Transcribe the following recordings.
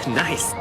Nice!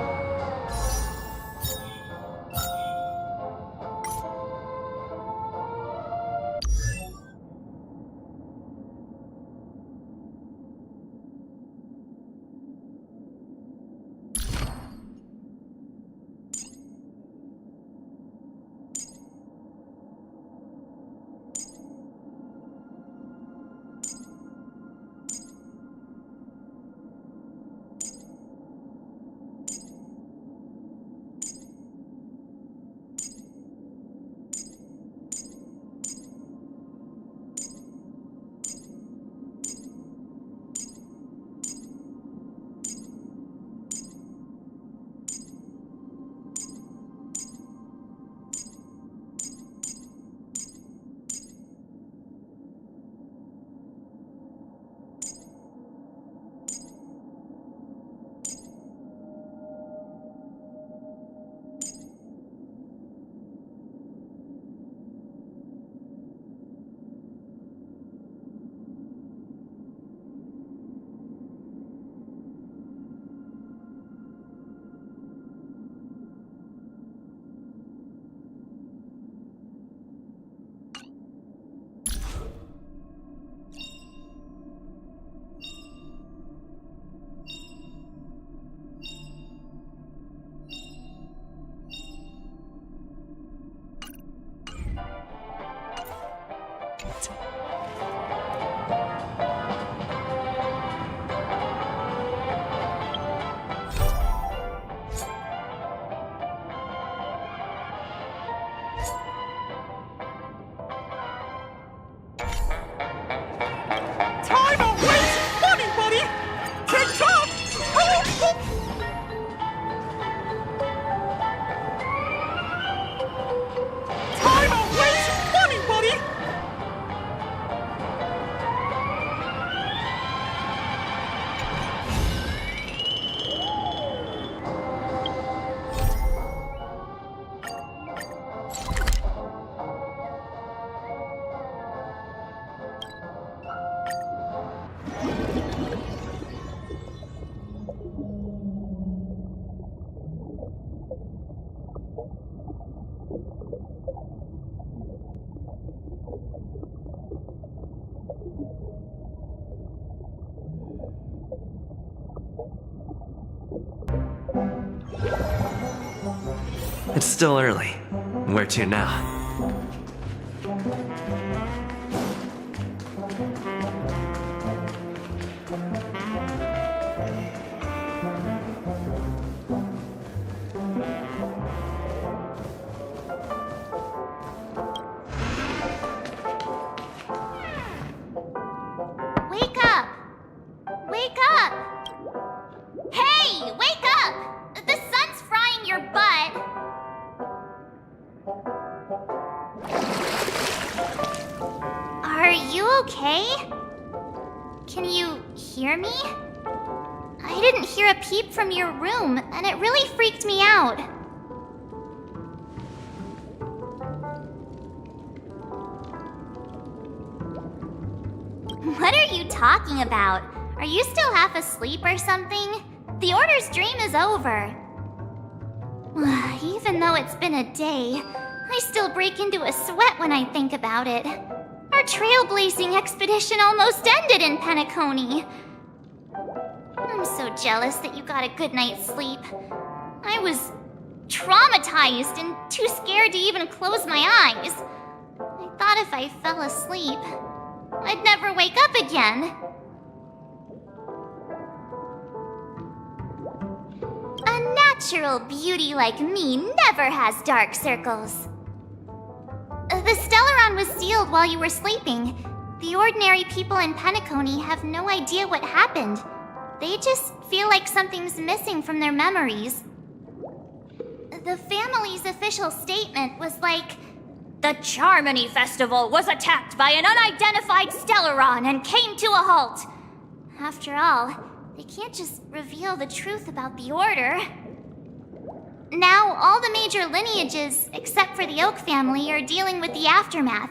It's still early. Where to now? okay? Can you hear me? I didn't hear a peep from your room, and it really freaked me out. What are you talking about? Are you still half asleep or something? The Order's dream is over. Even though it's been a day, I still break into a sweat when I think about it. Our trailblazing expedition almost ended in Penacony. I'm so jealous that you got a good night's sleep. I was traumatized and too scared to even close my eyes. I thought if I fell asleep, I'd never wake up again. A natural beauty like me never has dark circles. The Stellaron was sealed while you were sleeping. The ordinary people in Penacony have no idea what happened. They just feel like something's missing from their memories. The family's official statement was like, "The Charmony Festival was attacked by an unidentified Stellaron and came to a halt." After all, they can't just reveal the truth about the Order. Now, all the major lineages, except for the Oak family, are dealing with the aftermath.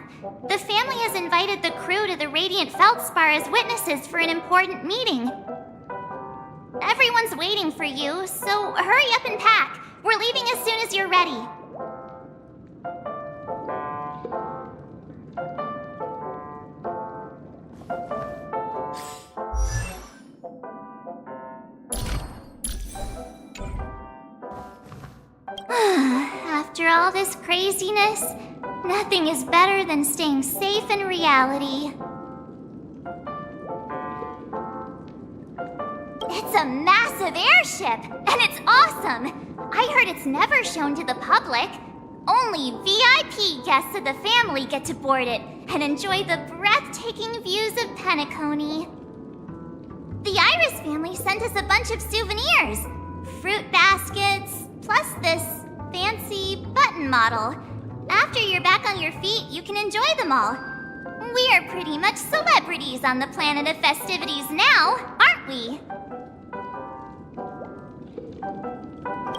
The family has invited the crew to the Radiant Feldspar as witnesses for an important meeting. Everyone's waiting for you, so hurry up and pack. We're leaving as soon as you're ready. After all this craziness, nothing is better than staying safe in reality. It's a massive airship, and it's awesome! I heard it's never shown to the public. Only VIP guests of the family get to board it and enjoy the breathtaking views of Penacony. The Iris family sent us a bunch of souvenirs. Fruit baskets, plus this fancy button model. After you're back on your feet, you can enjoy them all. We are pretty much celebrities on the planet of festivities now, aren't we?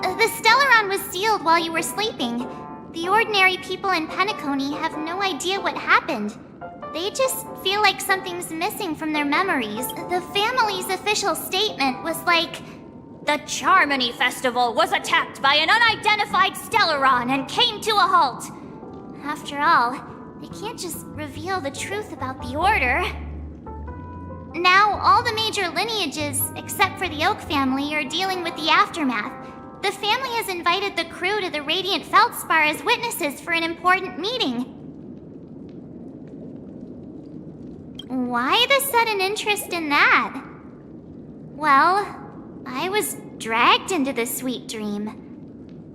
The Stellaron was sealed while you were sleeping. The ordinary people in Penacony have no idea what happened. They just feel like something's missing from their memories. The family's official statement was like, "The Charmony Festival was attacked by an unidentified Stellaron and came to a halt." After all, they can't just reveal the truth about the Order. Now, all the major lineages, except for the Oak family, are dealing with the aftermath. The family has invited the crew to the Radiant Feldspar as witnesses for an important meeting. Why the sudden interest in that? Well, I was dragged into the sweet dream.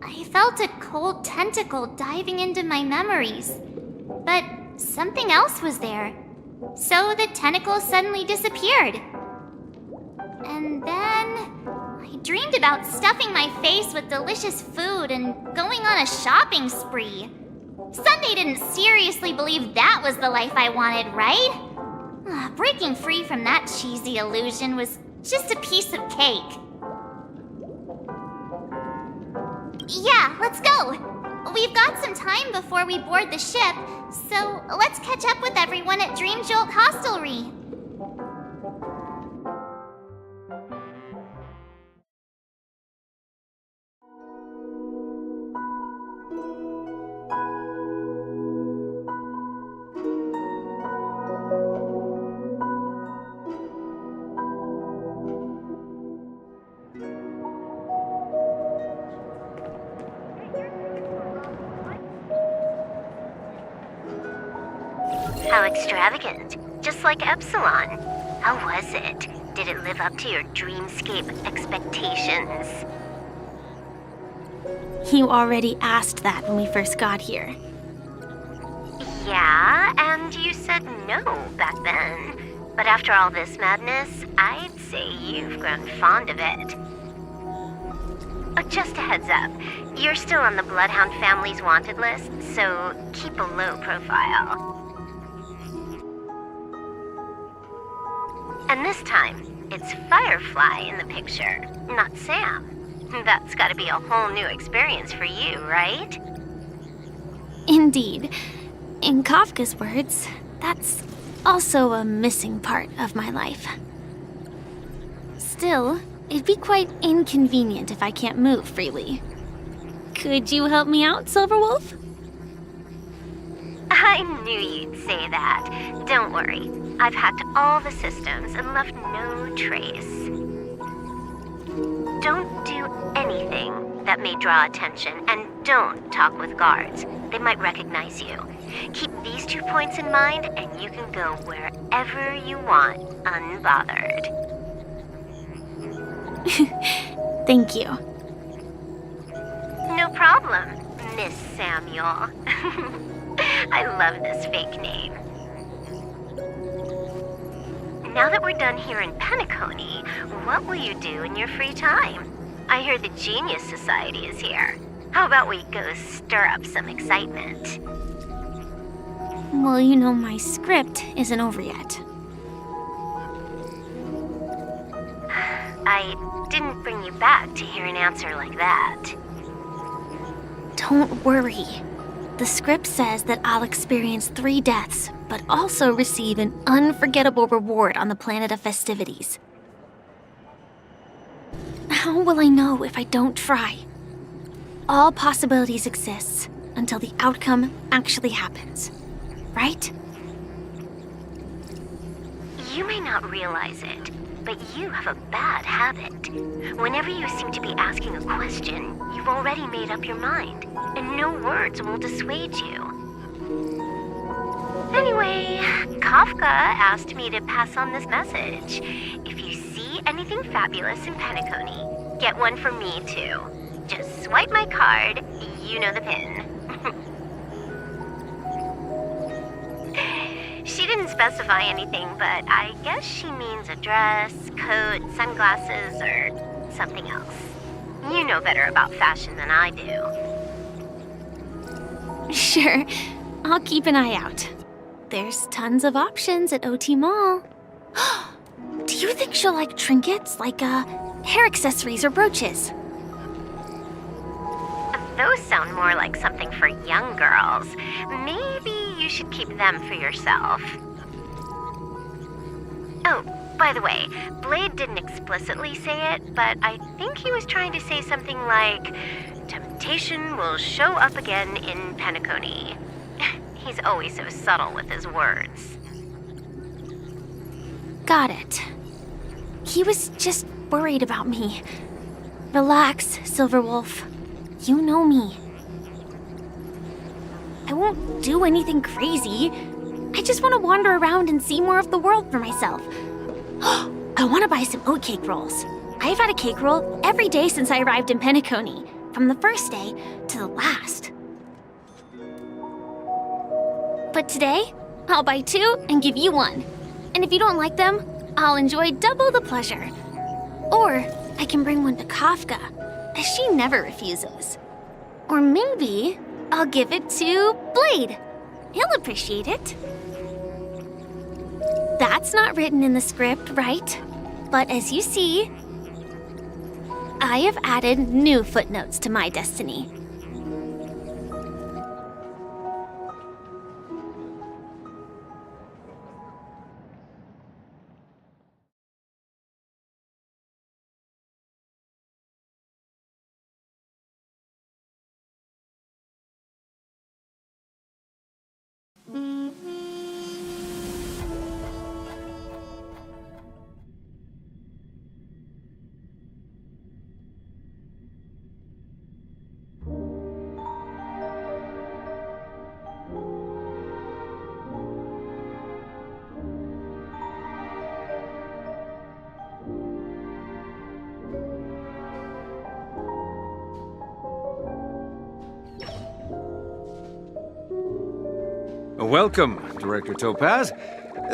I felt a cold tentacle diving into my memories, but something else was there. So the tentacle suddenly disappeared. And then I dreamed about stuffing my face with delicious food and going on a shopping spree. Sunday didn't seriously believe that was the life I wanted, right? Breaking free from that cheesy illusion was just a piece of cake. Yeah, let's go. We've got some time before we board the ship, so let's catch up with everyone at Dream Jolt Hostelry. How extravagant. Just like Epsilon. How was it? Did it live up to your dreamscape expectations? You already asked that when we first got here. Yeah, and you said no back then. But after all this madness, I'd say you've grown fond of it. Just a heads up, you're still on the Bloodhound family's wanted list, so keep a low profile. And this time, it's Firefly in the picture, not Sam. That's gotta be a whole new experience for you, right? Indeed. In Kafka's words, that's also a missing part of my life. Still, it'd be quite inconvenient if I can't move freely. Could you help me out, Silverwolf? I knew you'd say that. Don't worry. I've hacked all the systems and left no trace. Don't do anything that may draw attention, and don't talk with guards. They might recognize you. Keep these 2 points in mind, and you can go wherever you want, unbothered. Thank you. No problem, Miss Samuel. I love this fake name. Now that we're done here in Penacony, what will you do in your free time? I hear the Genius Society is here. How about we go stir up some excitement? Well, you know my script isn't over yet. I didn't bring you back to hear an answer like that. Don't worry. The script says that I'll experience 3 deaths, but also receive an unforgettable reward on the planet of festivities. How will I know if I don't try? All possibilities exist until the outcome actually happens, right? You may not realize it, but you have a bad habit. Whenever you seem to be asking a question, you've already made up your mind, and no words will dissuade you. Anyway, Kafka asked me to pass on this message. If you see anything fabulous in Penacony, get one for me too. Just swipe my card, you know the pin. She didn't specify anything, but I guess she means a dress, coat, sunglasses, or something else. You know better about fashion than I do. Sure, I'll keep an eye out. There's tons of options at OT Mall. Do you think she'll like trinkets, like hair accessories or brooches? Those sound more like something for young girls. Maybe you should keep them for yourself. Oh, by the way, Blade didn't explicitly say it, but I think he was trying to say something like, temptation will show up again in Penacony. He's always so subtle with his words. Got it. He was just worried about me. Relax, Silverwolf. You know me. I won't do anything crazy. I just want to wander around and see more of the world for myself. I want to buy some oatcake rolls. I've had a cake roll every day since I arrived in Penacony, from the first day to the last. But today, I'll buy 2 and give you 1. And if you don't like them, I'll enjoy double the pleasure. Or I can bring one to Kafka, as she never refuses. Or maybe I'll give it to Blade. He'll appreciate it. That's not written in the script, right? But as you see, I have added new footnotes to my destiny. Welcome, Director Topaz.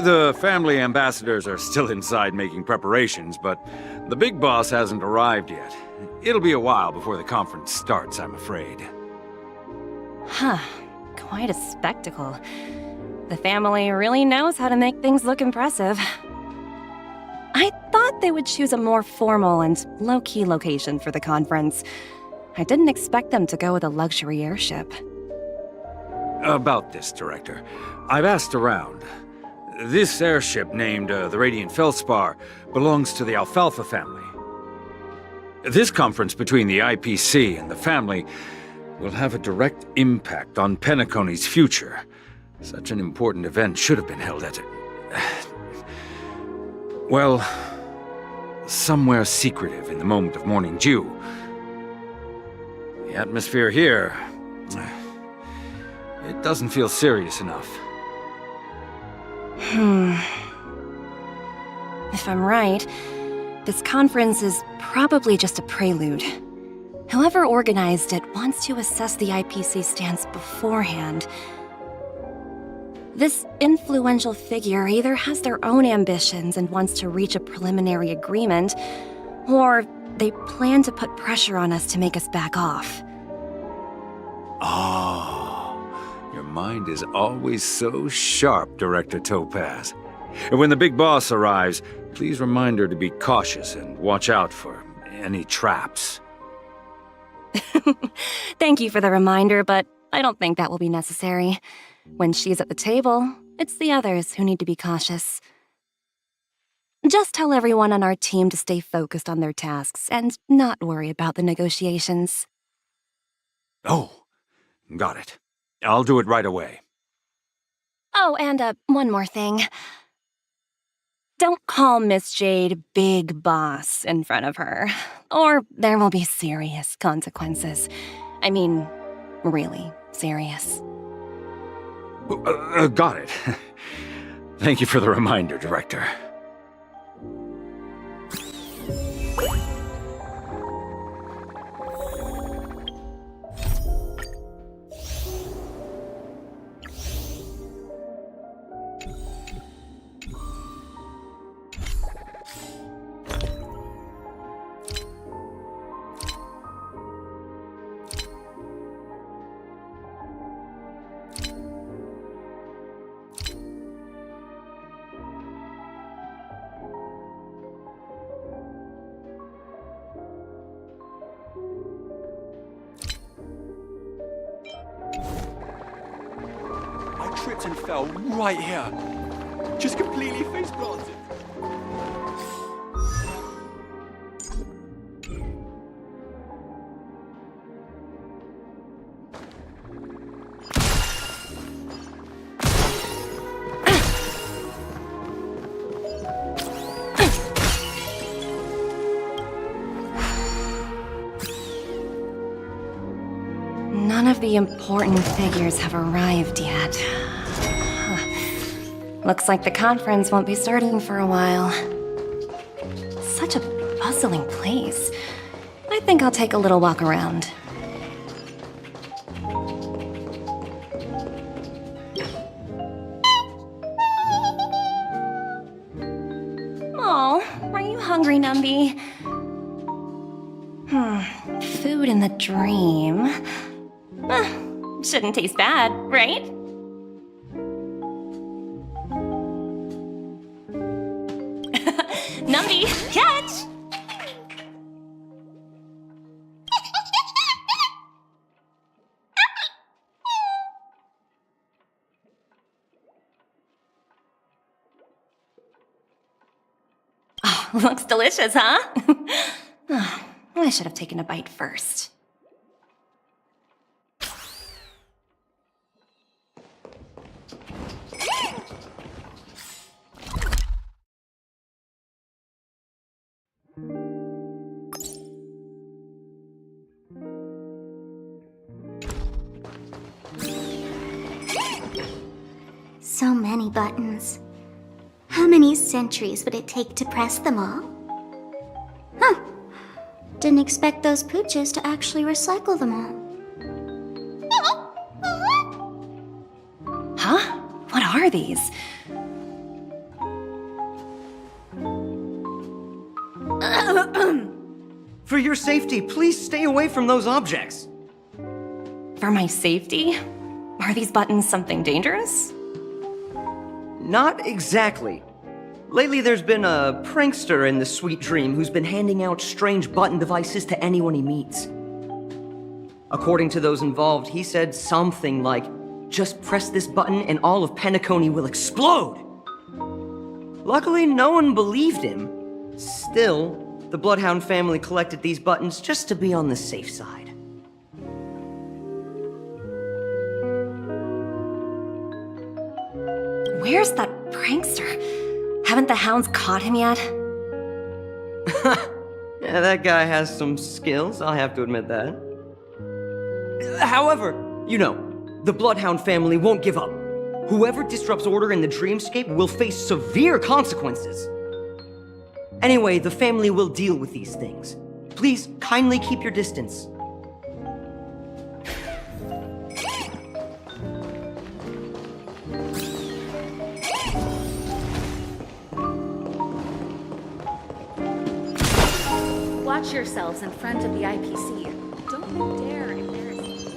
The family ambassadors are still inside making preparations, but the big boss hasn't arrived yet. It'll be a while before the conference starts, I'm afraid. Huh. Quite a spectacle. The family really knows how to make things look impressive. they would choose a more formal and low-key location for the conference. I didn't expect them to go with a luxury airship. About this, Director. I've asked around. This airship, named the Radiant Feldspar, belongs to the Alfalfa family. This conference between the IPC and the family will have a direct impact on Penacony's future. Such an important event should have been held at well, somewhere secretive in the moment of morning dew. The atmosphere here, it doesn't feel serious enough. If I'm right, this conference is probably just a prelude. Whoever organized it wants to assess the IPC stance beforehand. This influential figure either has their own ambitions and wants to reach a preliminary agreement, or they plan to put pressure on us to make us back off. Oh, your mind is always so sharp, Director Topaz. And when the big boss arrives, please remind her to be cautious and watch out for any traps. Thank you for the reminder, but I don't think that will be necessary. When she's at the table, it's the others who need to be cautious. Just tell everyone on our team to stay focused on their tasks and not worry about the negotiations. Oh, got it. I'll do it right away. Oh, and one more thing. Don't call Miss Jade Big Boss in front of her, or there will be serious consequences. I mean, really serious. Got it. Thank you for the reminder, Director. Tripped and fell right here. Just completely face planted. None of the important figures have arrived yet. Looks like the conference won't be starting for a while. Such a bustling place. I think I'll take a little walk around. Oh, are you hungry, Numby? Food in the dream. Shouldn't taste bad, right? Numby, catch! Oh, looks delicious, huh? Oh, I should have taken a bite first. So many buttons. How many centuries would it take to press them all? Huh. Didn't expect those pooches to actually recycle them all. Huh? What are these? For your safety, please stay away from those objects. For my safety? Are these buttons something dangerous? Not exactly. Lately, there's been a prankster in the Sweet Dream who's been handing out strange button devices to anyone he meets. According to those involved, he said something like, "Just press this button and all of Penacony will explode!" Luckily, no one believed him. Still, the Bloodhound family collected these buttons just to be on the safe side. Where's that prankster? Haven't the hounds caught him yet? Yeah, that guy has some skills, I'll have to admit that. However, you know, the Bloodhound family won't give up. Whoever disrupts order in the dreamscape will face severe consequences. Anyway, the family will deal with these things. Please kindly keep your distance. Watch yourselves in front of the IPC. Don't you dare embarrass me.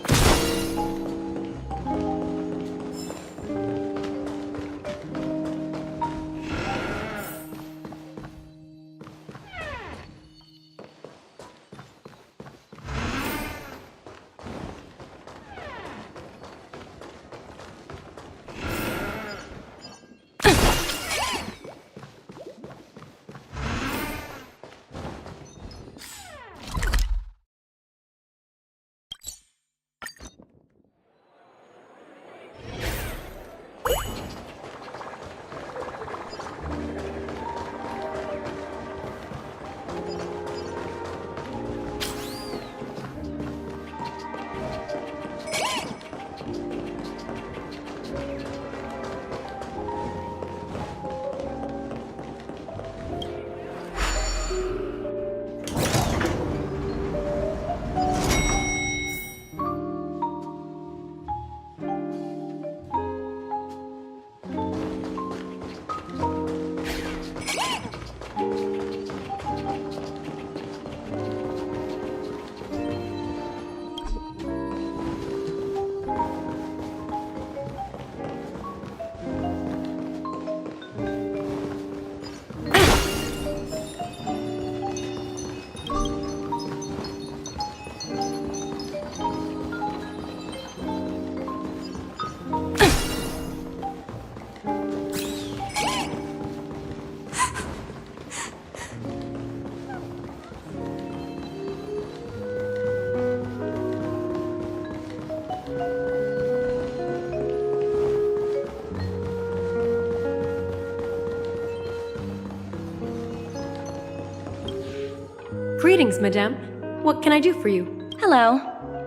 Greetings, madame. What can I do for you? Hello.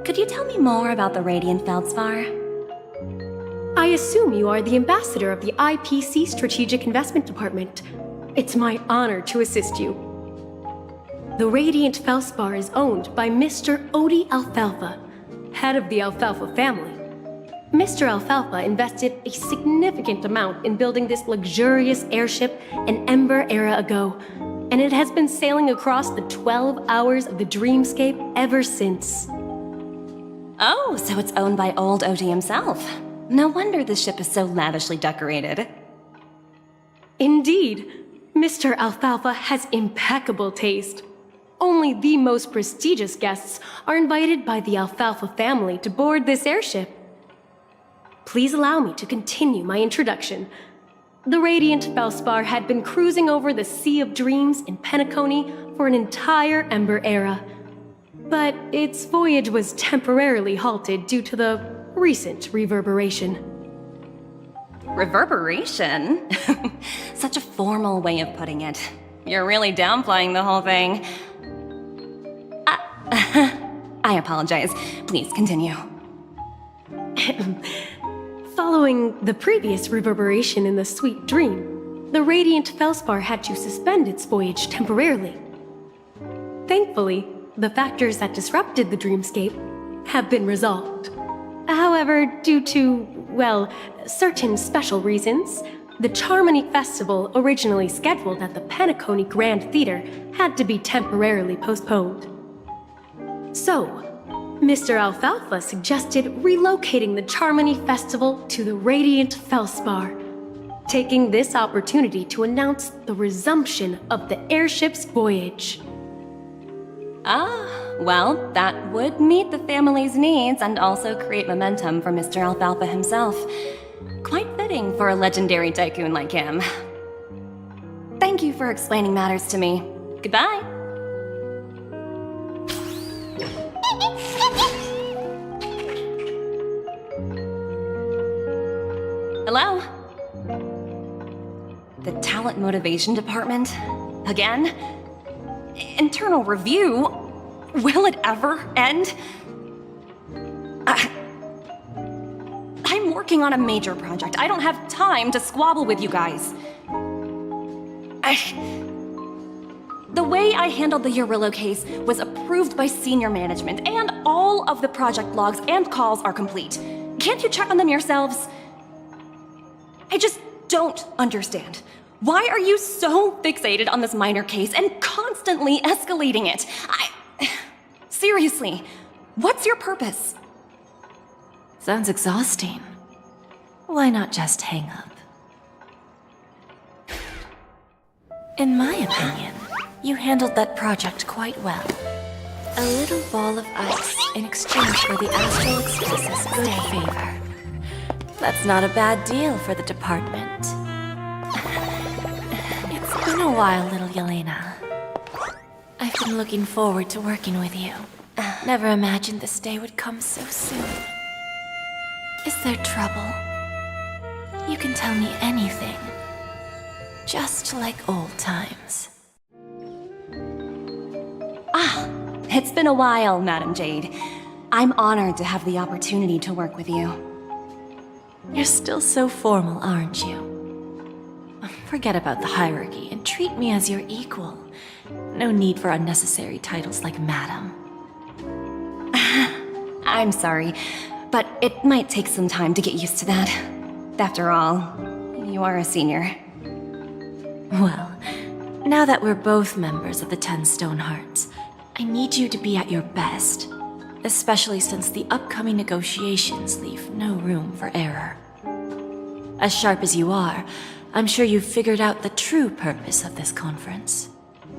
Could you tell me more about the Radiant Feldspar? I assume you are the ambassador of the IPC Strategic Investment Department. It's my honor to assist you. The Radiant Feldspar is owned by Mr. Odie Alfalfa, head of the Alfalfa family. Mr. Alfalfa invested a significant amount in building this luxurious airship an Ember era ago, and it has been sailing across the 12 hours of the dreamscape ever since. Oh, so it's owned by old Odie himself. No wonder the ship is so lavishly decorated. Indeed, Mr. Alfalfa has impeccable taste. Only the most prestigious guests are invited by the Alfalfa family to board this airship. Please allow me to continue my introduction. The Radiant Feldspar had been cruising over the Sea of Dreams in Penacony for an entire Ember era. But its voyage was temporarily halted due to the recent reverberation. Reverberation? Such a formal way of putting it. You're really downplaying the whole thing. I apologize. Please continue. Following the previous reverberation in the Sweet Dream, the Radiant Feldspar had to suspend its voyage temporarily. Thankfully, the factors that disrupted the dreamscape have been resolved. However, due to, well, certain special reasons, the Charmony Festival originally scheduled at the Penacony Grand Theater had to be temporarily postponed. So, Mr. Alfalfa suggested relocating the Charmony Festival to the Radiant Feldspar. taking this opportunity to announce the resumption of the airship's voyage. Ah, well, that would meet the family's needs and also create momentum for Mr. Alfalfa himself. Quite fitting for a legendary tycoon like him. Thank you for explaining matters to me. Goodbye. Hello? The Talent Motivation Department? Again? Internal review? Will it ever end? I'm working on a major project. I don't have time to squabble with you guys. The way I handled the Urillo case was approved by senior management, and all of the project logs and calls are complete. Can't you check on them yourselves? I just don't understand. Why are you so fixated on this minor case and constantly escalating it? Seriously, what's your purpose? Sounds exhausting. Why not just hang up? In my opinion, you handled that project quite well. A little ball of ice in exchange for the Astral Express's good favor. That's not a bad deal for the department. It's been a while, little Yelena. I've been looking forward to working with you. Never imagined this day would come so soon. Is there trouble? You can tell me anything. Just like old times. Ah, it's been a while, Madam Jade. I'm honored to have the opportunity to work with you. You're still so formal, aren't you? Forget about the hierarchy and treat me as your equal. No need for unnecessary titles like Madam. I'm sorry, but it might take some time to get used to that. After all, you are a senior. Well, now that we're both members of the 10 Stone Hearts, I need you to be at your best, especially since the upcoming negotiations leave no room for error. As sharp as you are, I'm sure you've figured out the true purpose of this conference,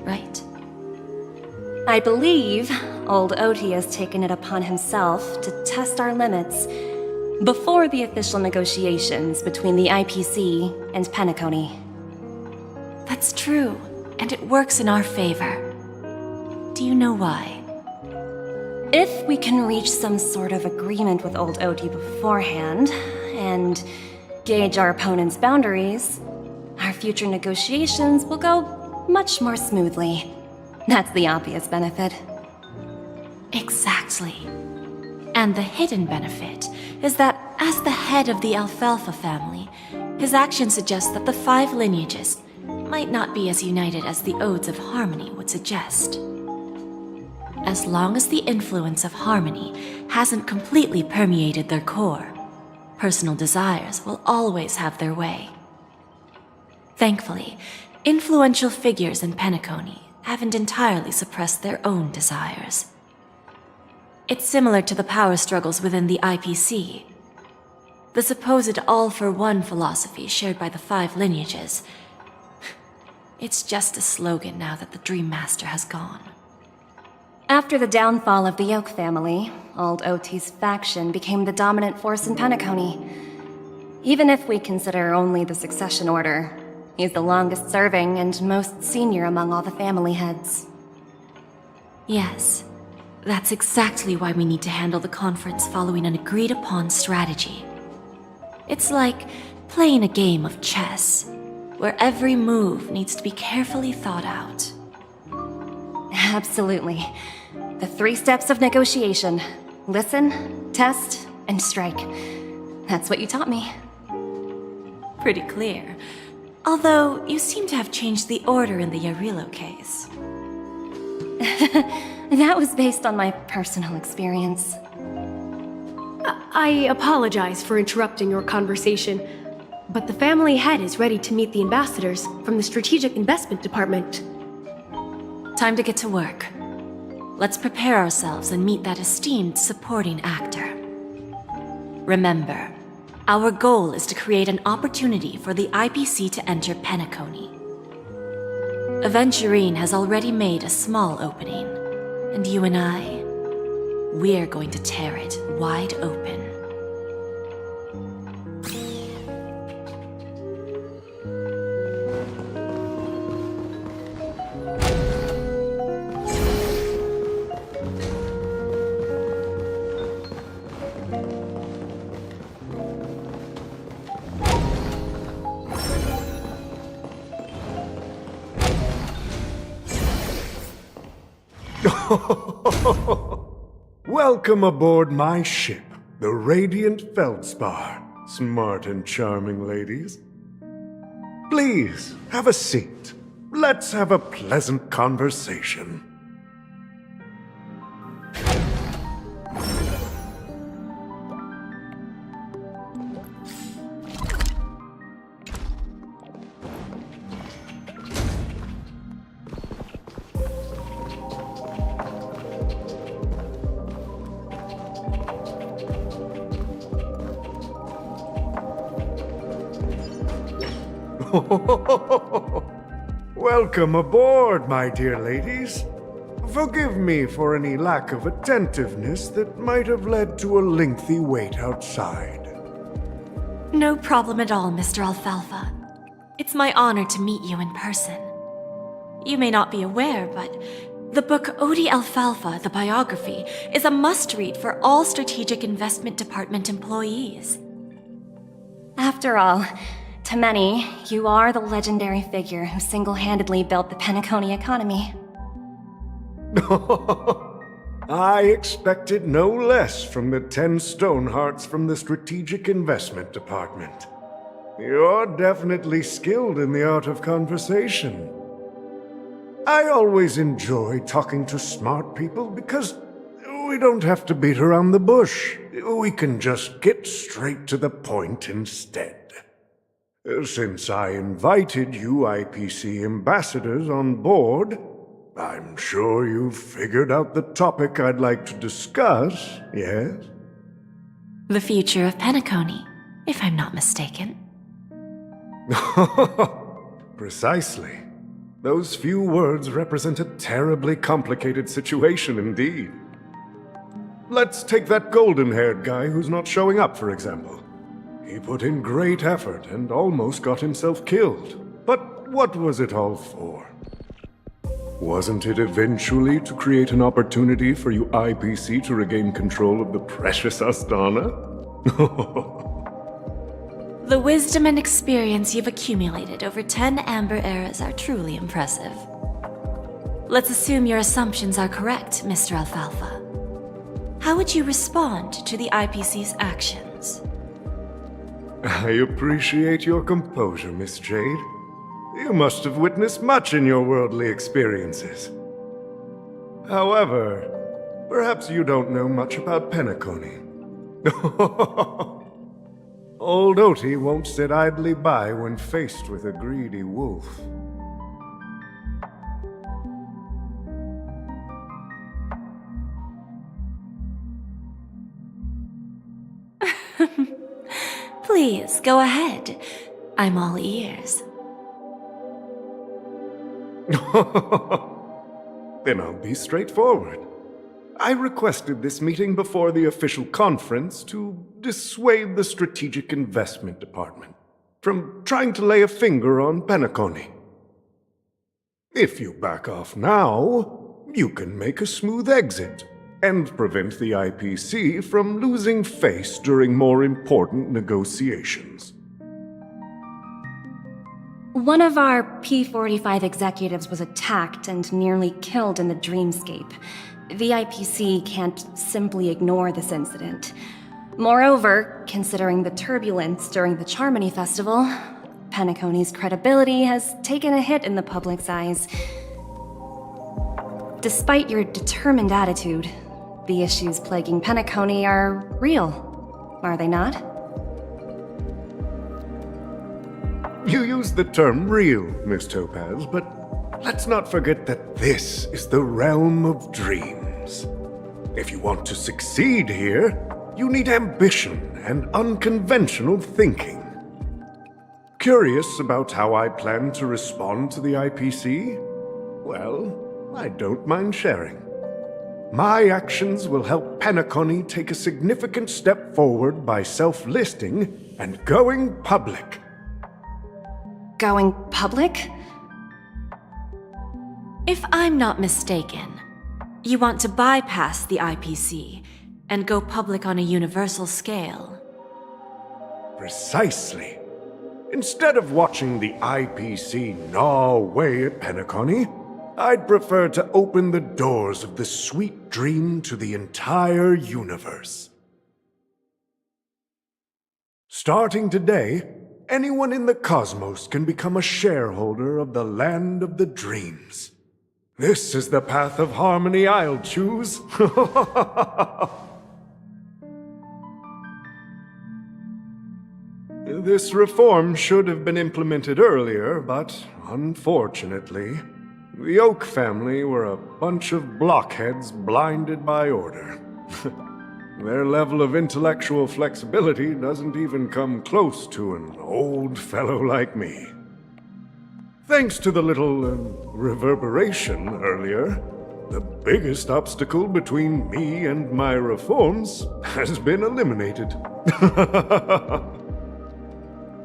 right? I believe old Oti has taken it upon himself to test our limits before the official negotiations between the IPC and Penacony. That's true, and it works in our favor. Do you know why? If we can reach some sort of agreement with old Oti beforehand, and gauge our opponent's boundaries, our future negotiations will go much more smoothly. That's the obvious benefit. Exactly. And the hidden benefit is that as the head of the Alfalfa family, his actions suggest that the 5 lineages might not be as united as the Odes of Harmony would suggest. As long as the influence of Harmony hasn't completely permeated their core, personal desires will always have their way. Thankfully, influential figures in Penacony haven't entirely suppressed their own desires. It's similar to the power struggles within the IPC. The supposed all-for-one philosophy shared by the 5 lineages. It's just a slogan now that the Dream Master has gone. After the downfall of the Yoke family, old Oti's faction became the dominant force in Penacony. Even if we consider only the succession order, he's the longest serving and most senior among all the family heads. Yes, that's exactly why we need to handle the conference following an agreed-upon strategy. It's like playing a game of chess, where every move needs to be carefully thought out. Absolutely. The 3 steps of negotiation. Listen, test, and strike. That's what you taught me. Pretty clear. Although, you seem to have changed the order in the Urillo case. That was based on my personal experience. I apologize for interrupting your conversation, but the family head is ready to meet the ambassadors from the Strategic Investment Department. Time to get to work. Let's prepare ourselves and meet that esteemed supporting actor. Remember, Our goal is to create an opportunity for the IPC to enter Penacony. Aventurine has already made a small opening, and you and I, we're going to tear it wide open. Welcome aboard my ship, the Radiant Feldspar. Smart and charming ladies. Please, have a seat. Let's have a pleasant conversation. Welcome aboard, my dear ladies. Forgive me for any lack of attentiveness that might have led to a lengthy wait outside. No problem at all, Mr. Alfalfa. It's my honor to meet you in person. You may not be aware, but the book Odi Alfalfa, the biography, is a must-read for all Strategic Investment Department employees. After all, to many, you are the legendary figure who single-handedly built the Penacony economy. I expected no less from the 10 Stonehearts from the Strategic Investment Department. You're definitely skilled in the art of conversation. I always enjoy talking to smart people because we don't have to beat around the bush. We can just get straight to the point instead. Since I invited you IPC ambassadors on board, I'm sure you've figured out the topic I'd like to discuss, yes? The future of Penacony, if I'm not mistaken. Precisely. Those few words represent a terribly complicated situation indeed. Let's take that golden-haired guy who's not showing up, for example. He put in great effort and almost got himself killed. But what was it all for? Wasn't it eventually to create an opportunity for you IPC to regain control of the precious Astana? The wisdom and experience you've accumulated over 10 Amber Eras are truly impressive. Let's assume your assumptions are correct, Mr. Alfalfa. How would you respond to the IPC's actions? I appreciate your composure, Miss Jade. You must have witnessed much in your worldly experiences. However, perhaps you don't know much about Penacony. Old Oti won't sit idly by when faced with a greedy wolf. Please, go ahead. I'm all ears. Then I'll be straightforward. I requested this meeting before the official conference to dissuade the Strategic Investment Department from trying to lay a finger on Penacony. If you back off now, you can make a smooth exit and prevent the IPC from losing face during more important negotiations. One of our P-45 executives was attacked and nearly killed in the dreamscape. The IPC can't simply ignore this incident. Moreover, considering the turbulence during the Charmony Festival, Penacony's credibility has taken a hit in the public's eyes. Despite your determined attitude, the issues plaguing Penacony are real, are they not? You used the term real, Miss Topaz, but let's not forget that this is the realm of dreams. If you want to succeed here, You need ambition and unconventional thinking. Curious about how I plan to respond to the IPC? Well, I don't mind sharing. My actions will help Penacony take a significant step forward by self-listing and going public. Going public? If I'm not mistaken, you want to bypass the IPC and go public on a universal scale. Precisely. Instead of watching the IPC gnaw away at Penacony, I'd prefer to open the doors of the sweet dream to the entire universe. Starting today, anyone in the cosmos can become a shareholder of the land of the dreams. This is the path of harmony I'll choose. This reform should have been implemented earlier, but unfortunately, the Oak family were a bunch of blockheads blinded by order. Their level of intellectual flexibility doesn't even come close to an old fellow like me. Thanks to the little reverberation earlier, the biggest obstacle between me and my reforms has been eliminated.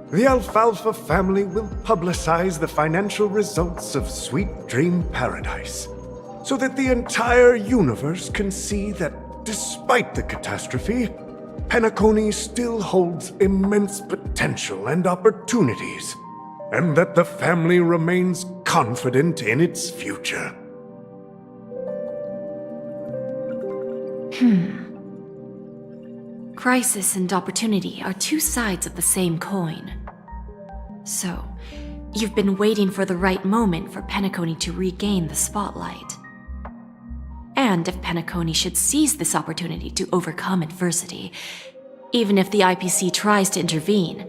The Alfalfa family will publicize the financial results of Sweet Dream Paradise, so that the entire universe can see that despite the catastrophe, Penacony still holds immense potential and opportunities, and that the family remains confident in its future. Crisis and opportunity are two sides of the same coin. So, you've been waiting for the right moment for Penacony to regain the spotlight. And if Penacony should seize this opportunity to overcome adversity, even if the IPC tries to intervene,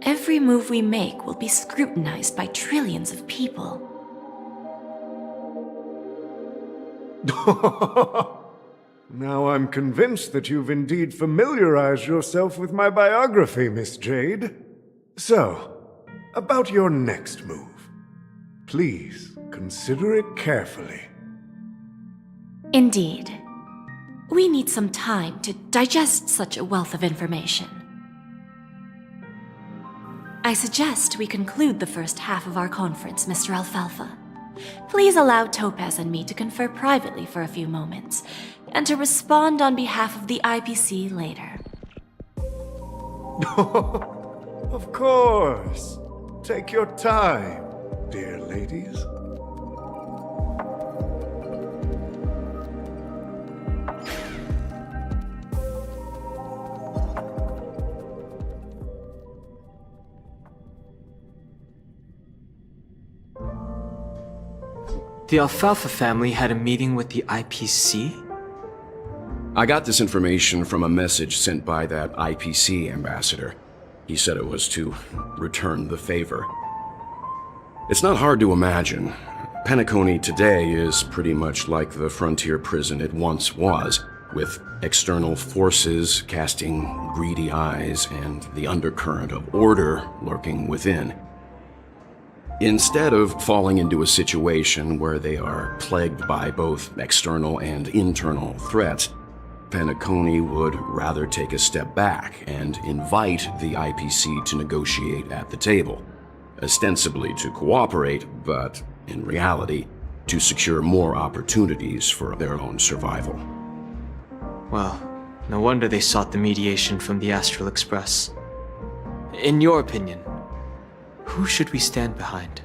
every move we make will be scrutinized by trillions of people. Now I'm convinced that you've indeed familiarized yourself with my biography, Miss Jade. So, about your next move. Please consider it carefully. Indeed. We need some time to digest such a wealth of information. I suggest we conclude the first half of our conference, Mr. Alfalfa. Please allow Topaz and me to confer privately for a few moments, and to respond on behalf of the IPC later. Of course. Take your time, dear ladies. The Alfalfa family had a meeting with the IPC? I got this information from a message sent by that IPC ambassador. He said it was to return the favor. It's not hard to imagine. Penacony today is pretty much like the frontier prison it once was, with external forces casting greedy eyes and the undercurrent of order lurking within. Instead of falling into a situation where they are plagued by both external and internal threats, Penacony would rather take a step back and invite the IPC to negotiate at the table, ostensibly to cooperate, but in reality, to secure more opportunities for their own survival. Well, no wonder they sought the mediation from the Astral Express. In your opinion, who should we stand behind?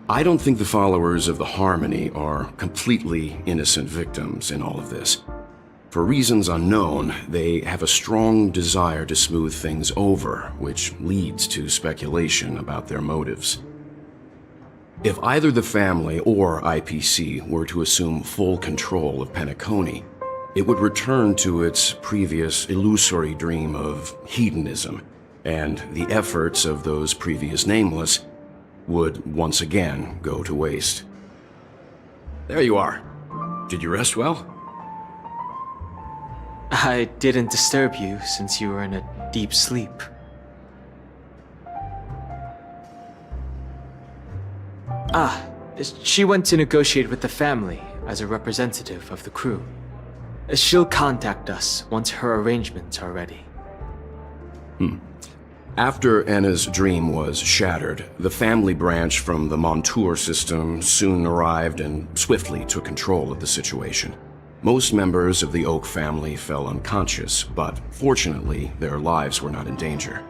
I don't think the followers of the Harmony are completely innocent victims in all of this. For reasons unknown, they have a strong desire to smooth things over, which leads to speculation about their motives. If either the family or IPC were to assume full control of Penacony, it would return to its previous illusory dream of hedonism, and the efforts of those previous nameless would once again go to waste. There you are. Did you rest well? I didn't disturb you since you were in a deep sleep. She went to negotiate with the family as a representative of the crew. She'll contact us once her arrangements are ready. After Anna's dream was shattered, the family branch from the Montour system soon arrived and swiftly took control of the situation. Most members of the Oak family fell unconscious, but fortunately, their lives were not in danger.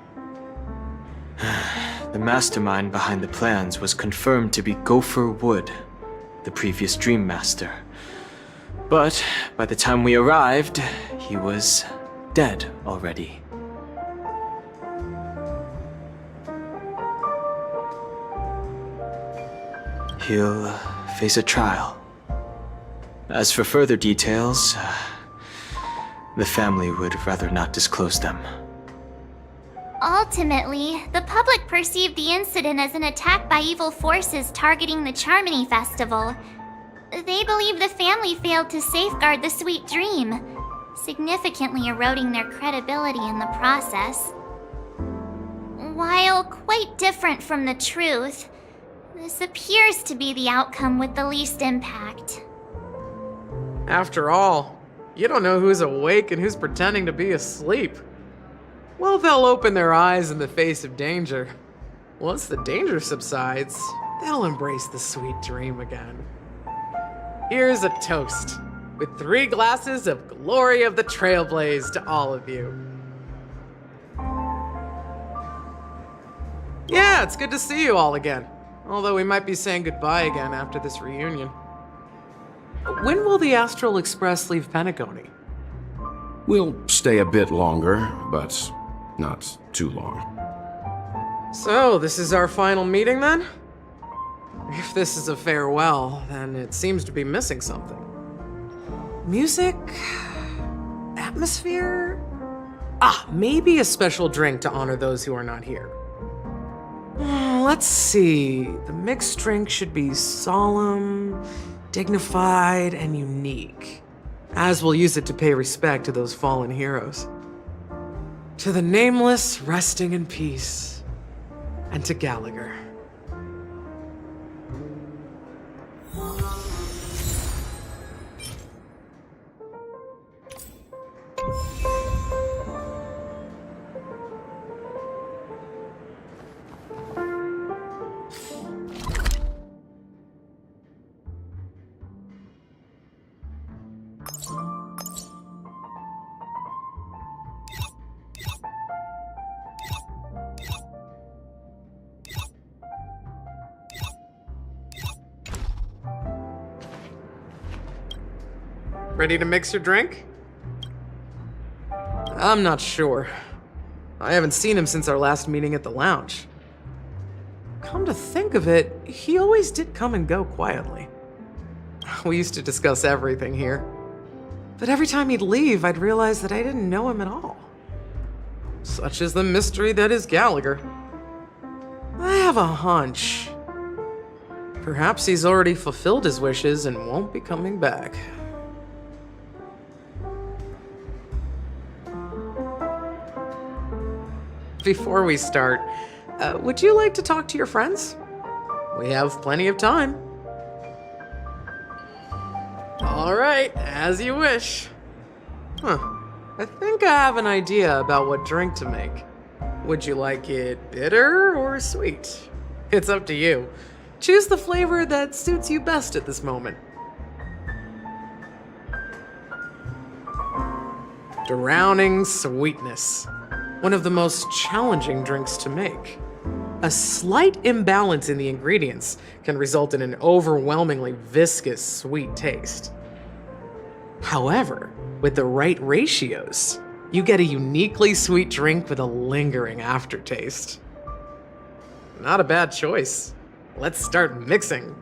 The mastermind behind the plans was confirmed to be Gopher Wood, the previous Dream Master. But by the time we arrived, he was dead already. He'll face a trial. As for further details, the family would rather not disclose them. Ultimately, the public perceived the incident as an attack by evil forces targeting the Charmony Festival. They believe the family failed to safeguard the sweet dream, significantly eroding their credibility in the process. While quite different from the truth, this appears to be the outcome with the least impact. After all, you don't know who's awake and who's pretending to be asleep. Well, they'll open their eyes in the face of danger. Once the danger subsides, they'll embrace the sweet dream again. Here's a toast, with 3 glasses of Glory of the Trailblaze to all of you. Yeah, it's good to see you all again. Although we might be saying goodbye again after this reunion. When will the Astral Express leave Penacony? We'll stay a bit longer, but not too long. So, this is our final meeting then? If this is a farewell, then it seems to be missing something. Music? Atmosphere? Maybe a special drink to honor those who are not here. Let's see. The mixed drink should be solemn, dignified, and unique, as we'll use it to pay respect to those fallen heroes. To the nameless resting in peace, and to Gallagher. Ready to mix your drink? I'm not sure. I haven't seen him since our last meeting at the lounge. Come to think of it, he always did come and go quietly. We used to discuss everything here. But every time he'd leave, I'd realize that I didn't know him at all. Such is the mystery that is Gallagher. I have a hunch. Perhaps he's already fulfilled his wishes and won't be coming back. Before we start, would you like to talk to your friends? We have plenty of time. All right, as you wish. I think I have an idea about what drink to make. Would you like it bitter or sweet? It's up to you. Choose the flavor that suits you best at this moment. Drowning sweetness. One of the most challenging drinks to make. A slight imbalance in the ingredients can result in an overwhelmingly viscous sweet taste. However, with the right ratios, you get a uniquely sweet drink with a lingering aftertaste. Not a bad choice. Let's start mixing.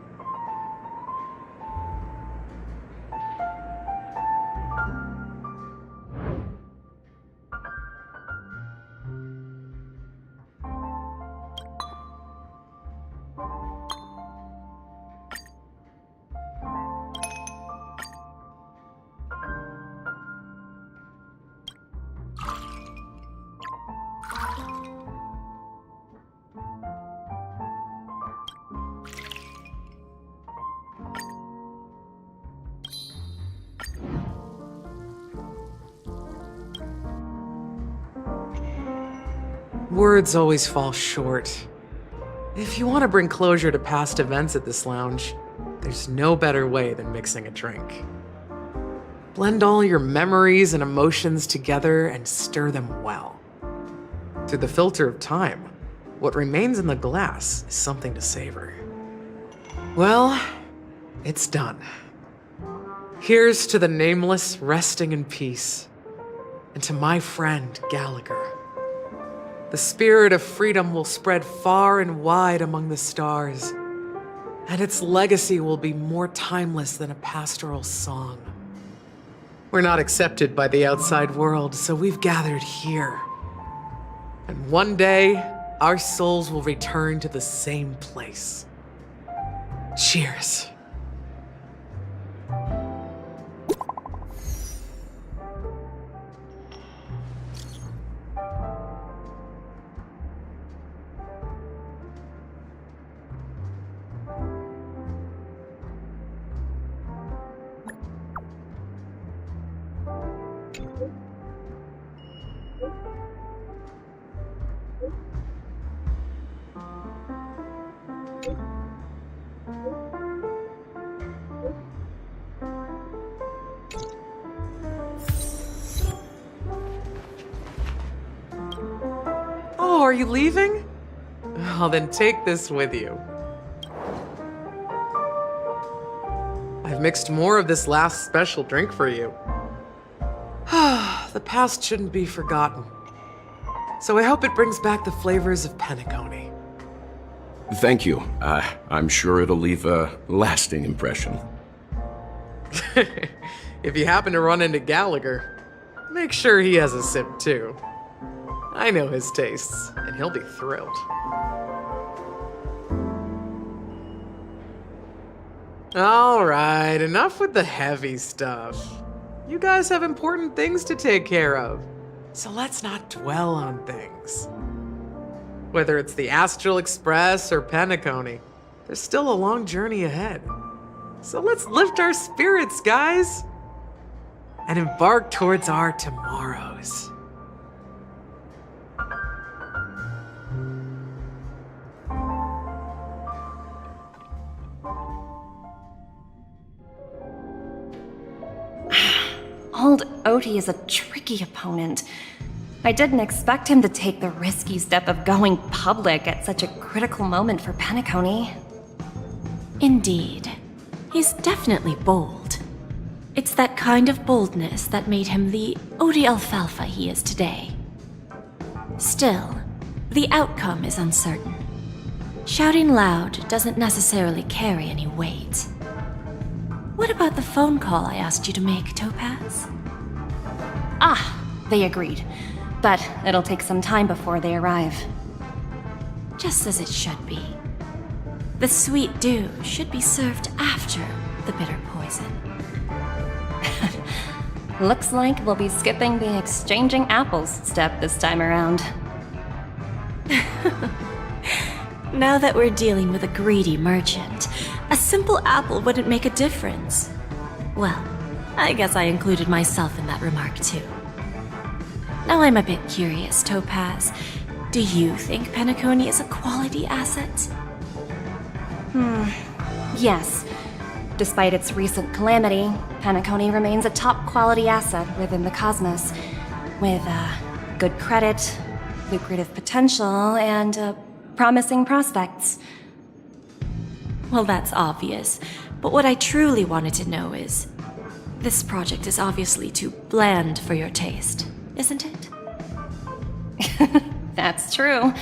Words always fall short. If you want to bring closure to past events at this lounge, there's no better way than mixing a drink. Blend all your memories and emotions together and stir them well. Through the filter of time, what remains in the glass is something to savor. Well, it's done. Here's to the nameless resting in peace, and to my friend Gallagher. The spirit of freedom will spread far and wide among the stars, and its legacy will be more timeless than a pastoral song. We're not accepted by the outside world, so we've gathered here. And one day, our souls will return to the same place. Cheers. Oh, are you leaving? Oh, then take this with you. I've mixed more of this last special drink for you. The past shouldn't be forgotten. So I hope it brings back the flavors of Penacony. Thank you. I'm sure it'll leave a lasting impression. If you happen to run into Gallagher, make sure he has a sip too. I know his tastes, and he'll be thrilled. All right, enough with the heavy stuff. You guys have important things to take care of, so let's not dwell on things. Whether it's the Astral Express or Penacony, there's still a long journey ahead. So let's lift our spirits, guys, and embark towards our tomorrows. Old Odie is a tricky opponent. I didn't expect him to take the risky step of going public at such a critical moment for Penacony. Indeed. He's definitely bold. It's that kind of boldness that made him the Odie Alfalfa he is today. Still, the outcome is uncertain. Shouting loud doesn't necessarily carry any weight. What about the phone call I asked you to make, Topaz? Ah, they agreed. But it'll take some time before they arrive. Just as it should be. The sweet dew should be served after the bitter poison. Looks like we'll be skipping the exchanging apples step this time around. Now that we're dealing with a greedy merchant, a simple apple wouldn't make a difference. Well, I guess I included myself in that remark too. Now I'm a bit curious, Topaz. Do you think Penacony is a quality asset? Yes. Despite its recent calamity, Penacony remains a top quality asset within the cosmos, with good credit, lucrative potential, and promising prospects. Well, that's obvious, but what I truly wanted to know is, this project is obviously too bland for your taste, isn't it? That's true.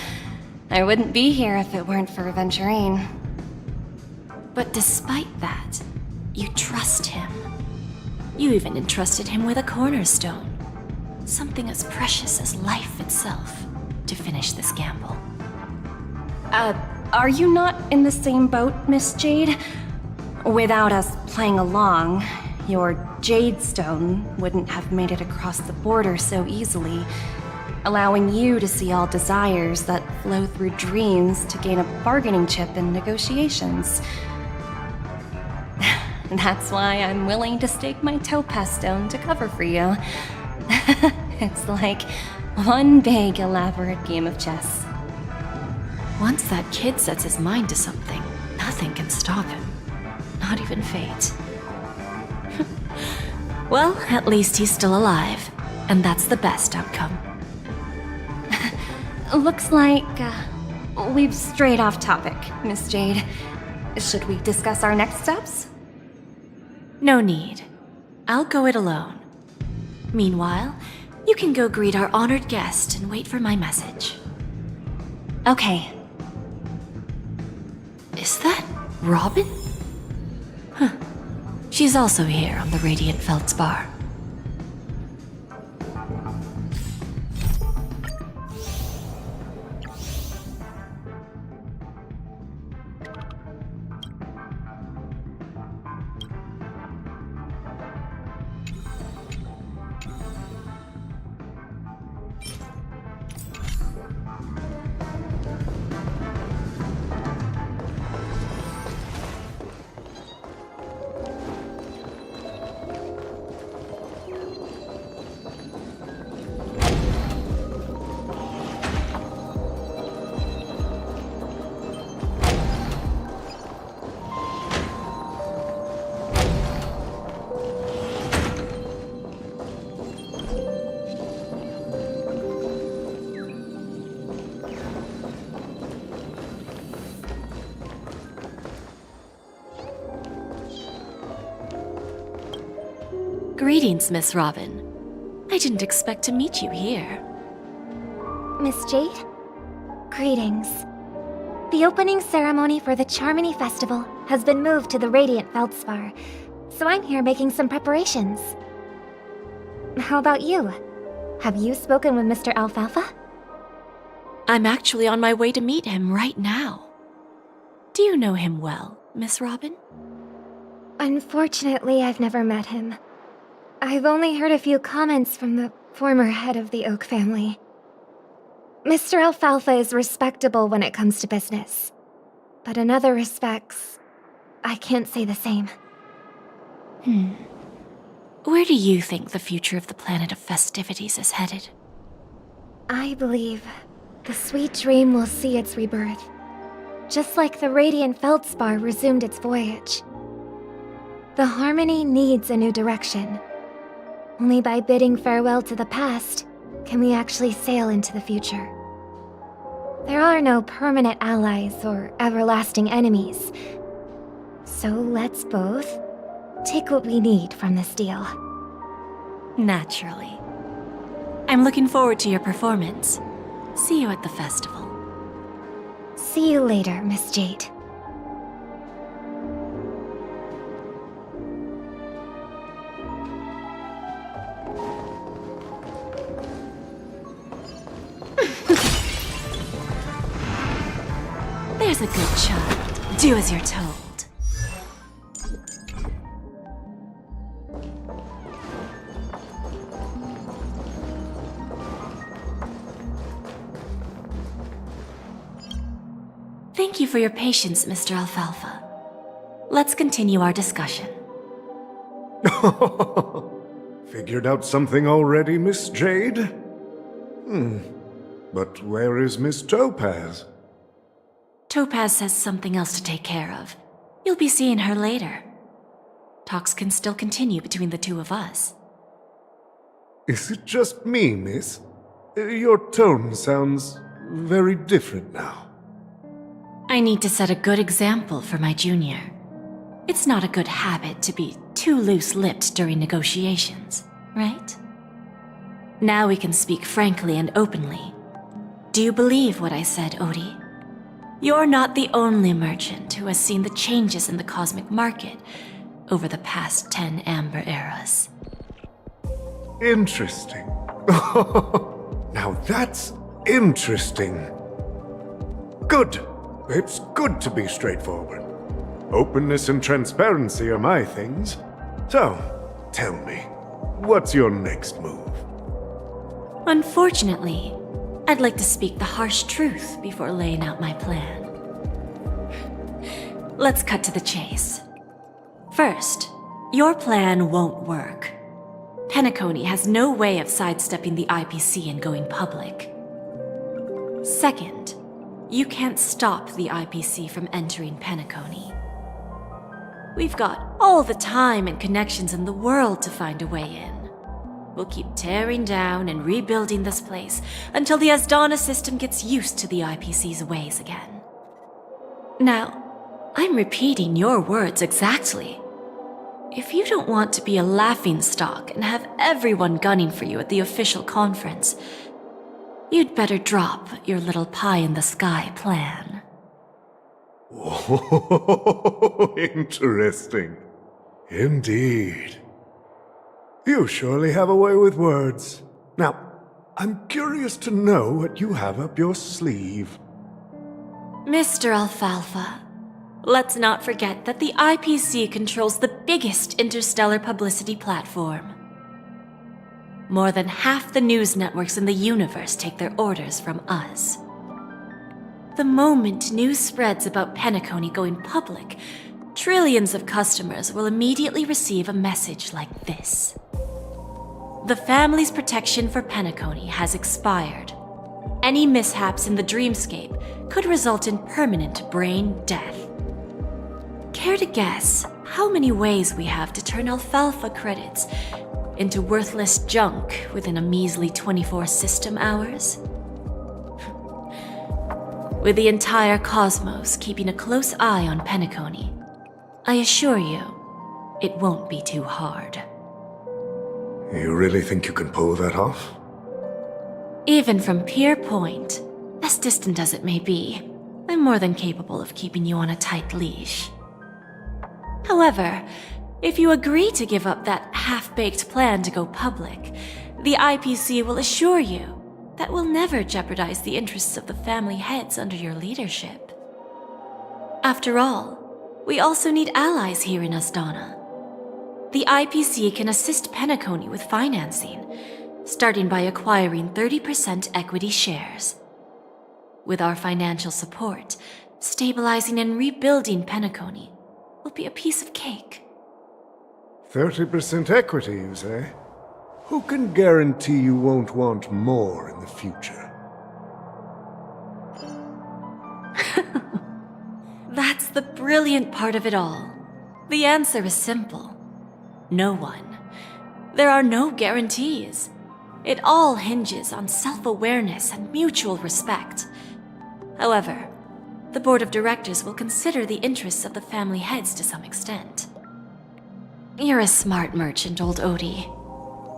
I wouldn't be here if it weren't for Aventurine. But despite that, you trust him. You even entrusted him with a cornerstone, something as precious as life itself, to finish this gamble. Are you not in the same boat, Miss Jade? Without us playing along, your Jade Stone wouldn't have made it across the border so easily, allowing you to see all desires that flow through dreams to gain a bargaining chip in negotiations. That's why I'm willing to stake my Topaz Stone to cover for you. It's like One big, elaborate game of chess. Once that kid sets his mind to something, nothing can stop him. Not even fate. Well, at least he's still alive, and that's the best outcome. Looks like we've strayed off topic, Miss Jade. Should we discuss our next steps? No need. I'll go it alone. Meanwhile, you can go greet our honored guest and wait for my message. Okay. Is that Robin? Huh. She's also here on the Radiant Feldspar. Greetings, Miss Robin. I didn't expect to meet you here. Miss Jade? Greetings. The opening ceremony for the Charmony Festival has been moved to the Radiant Feldspar, so I'm here making some preparations. How about you? Have you spoken with Mr. Alfalfa? I'm actually on my way to meet him right now. Do you know him well, Miss Robin? Unfortunately, I've never met him. I've only heard a few comments from the former head of the Oak family. Mr. Alfalfa is respectable when it comes to business, but in other respects, I can't say the same. Where do you think the future of the planet of festivities is headed? I believe the sweet dream will see its rebirth, just like the Radiant Feldspar resumed its voyage. The Harmony needs a new direction. Only by bidding farewell to the past can we actually sail into the future. There are no permanent allies or everlasting enemies. So let's both take what we need from this deal. Naturally. I'm looking forward to your performance. See you at the festival. See you later, Miss Jade. There's a good child. Do as you're told. Thank you for your patience, Mr. Alfalfa. Let's continue our discussion. Figured out something already, Miss Jade? But where is Miss Topaz? Topaz has something else to take care of. You'll be seeing her later. Talks can still continue between the two of us. Is it just me, miss? Your tone sounds very different now. I need to set a good example for my junior. It's not a good habit to be too loose-lipped during negotiations, right? Now we can speak frankly and openly. Do you believe what I said, Odie? You're not the only merchant who has seen the changes in the cosmic market over the past 10 Amber Eras. Interesting. Now that's interesting. Good. It's good to be straightforward. Openness and transparency are my things. So, tell me, what's your next move? Unfortunately, I'd like to speak the harsh truth before laying out my plan. Let's cut to the chase. First, your plan won't work. Penacony has no way of sidestepping the IPC and going public. Second, you can't stop the IPC from entering Penacony. We've got all the time and connections in the world to find a way in. We'll keep tearing down and rebuilding this place until the Asdana system gets used to the IPC's ways again. Now, I'm repeating your words exactly. If you don't want to be a laughingstock and have everyone gunning for you at the official conference, you'd better drop your little pie-in-the-sky plan. Oh, interesting. Indeed. You surely have a way with words. Now, I'm curious to know what you have up your sleeve. Mr. Alfalfa, let's not forget that the IPC controls the biggest interstellar publicity platform. More than half the news networks in the universe take their orders from us. The moment news spreads about Penacony going public, trillions of customers will immediately receive a message like this. The family's protection for Penacony has expired. Any mishaps in the dreamscape could result in permanent brain death. Care to guess how many ways we have to turn alfalfa credits into worthless junk within a measly 24 system hours? With the entire cosmos keeping a close eye on Penacony, I assure you, it won't be too hard. You really think you can pull that off? Even from Pier Point, as distant as it may be, I'm more than capable of keeping you on a tight leash. However, if you agree to give up that half-baked plan to go public, the IPC will assure you that we'll never jeopardize the interests of the family heads under your leadership. After all, we also need allies here in Asdana. The IPC can assist Penacony with financing, starting by acquiring 30% equity shares. With our financial support, stabilizing and rebuilding Penacony will be a piece of cake. 30% equity, you say? Who can guarantee you won't want more in the future? That's the brilliant part of it all. The answer is simple. No one. There are no guarantees. It all hinges on self-awareness and mutual respect. However, the board of directors will consider the interests of the family heads to some extent. You're a smart merchant, old Odie.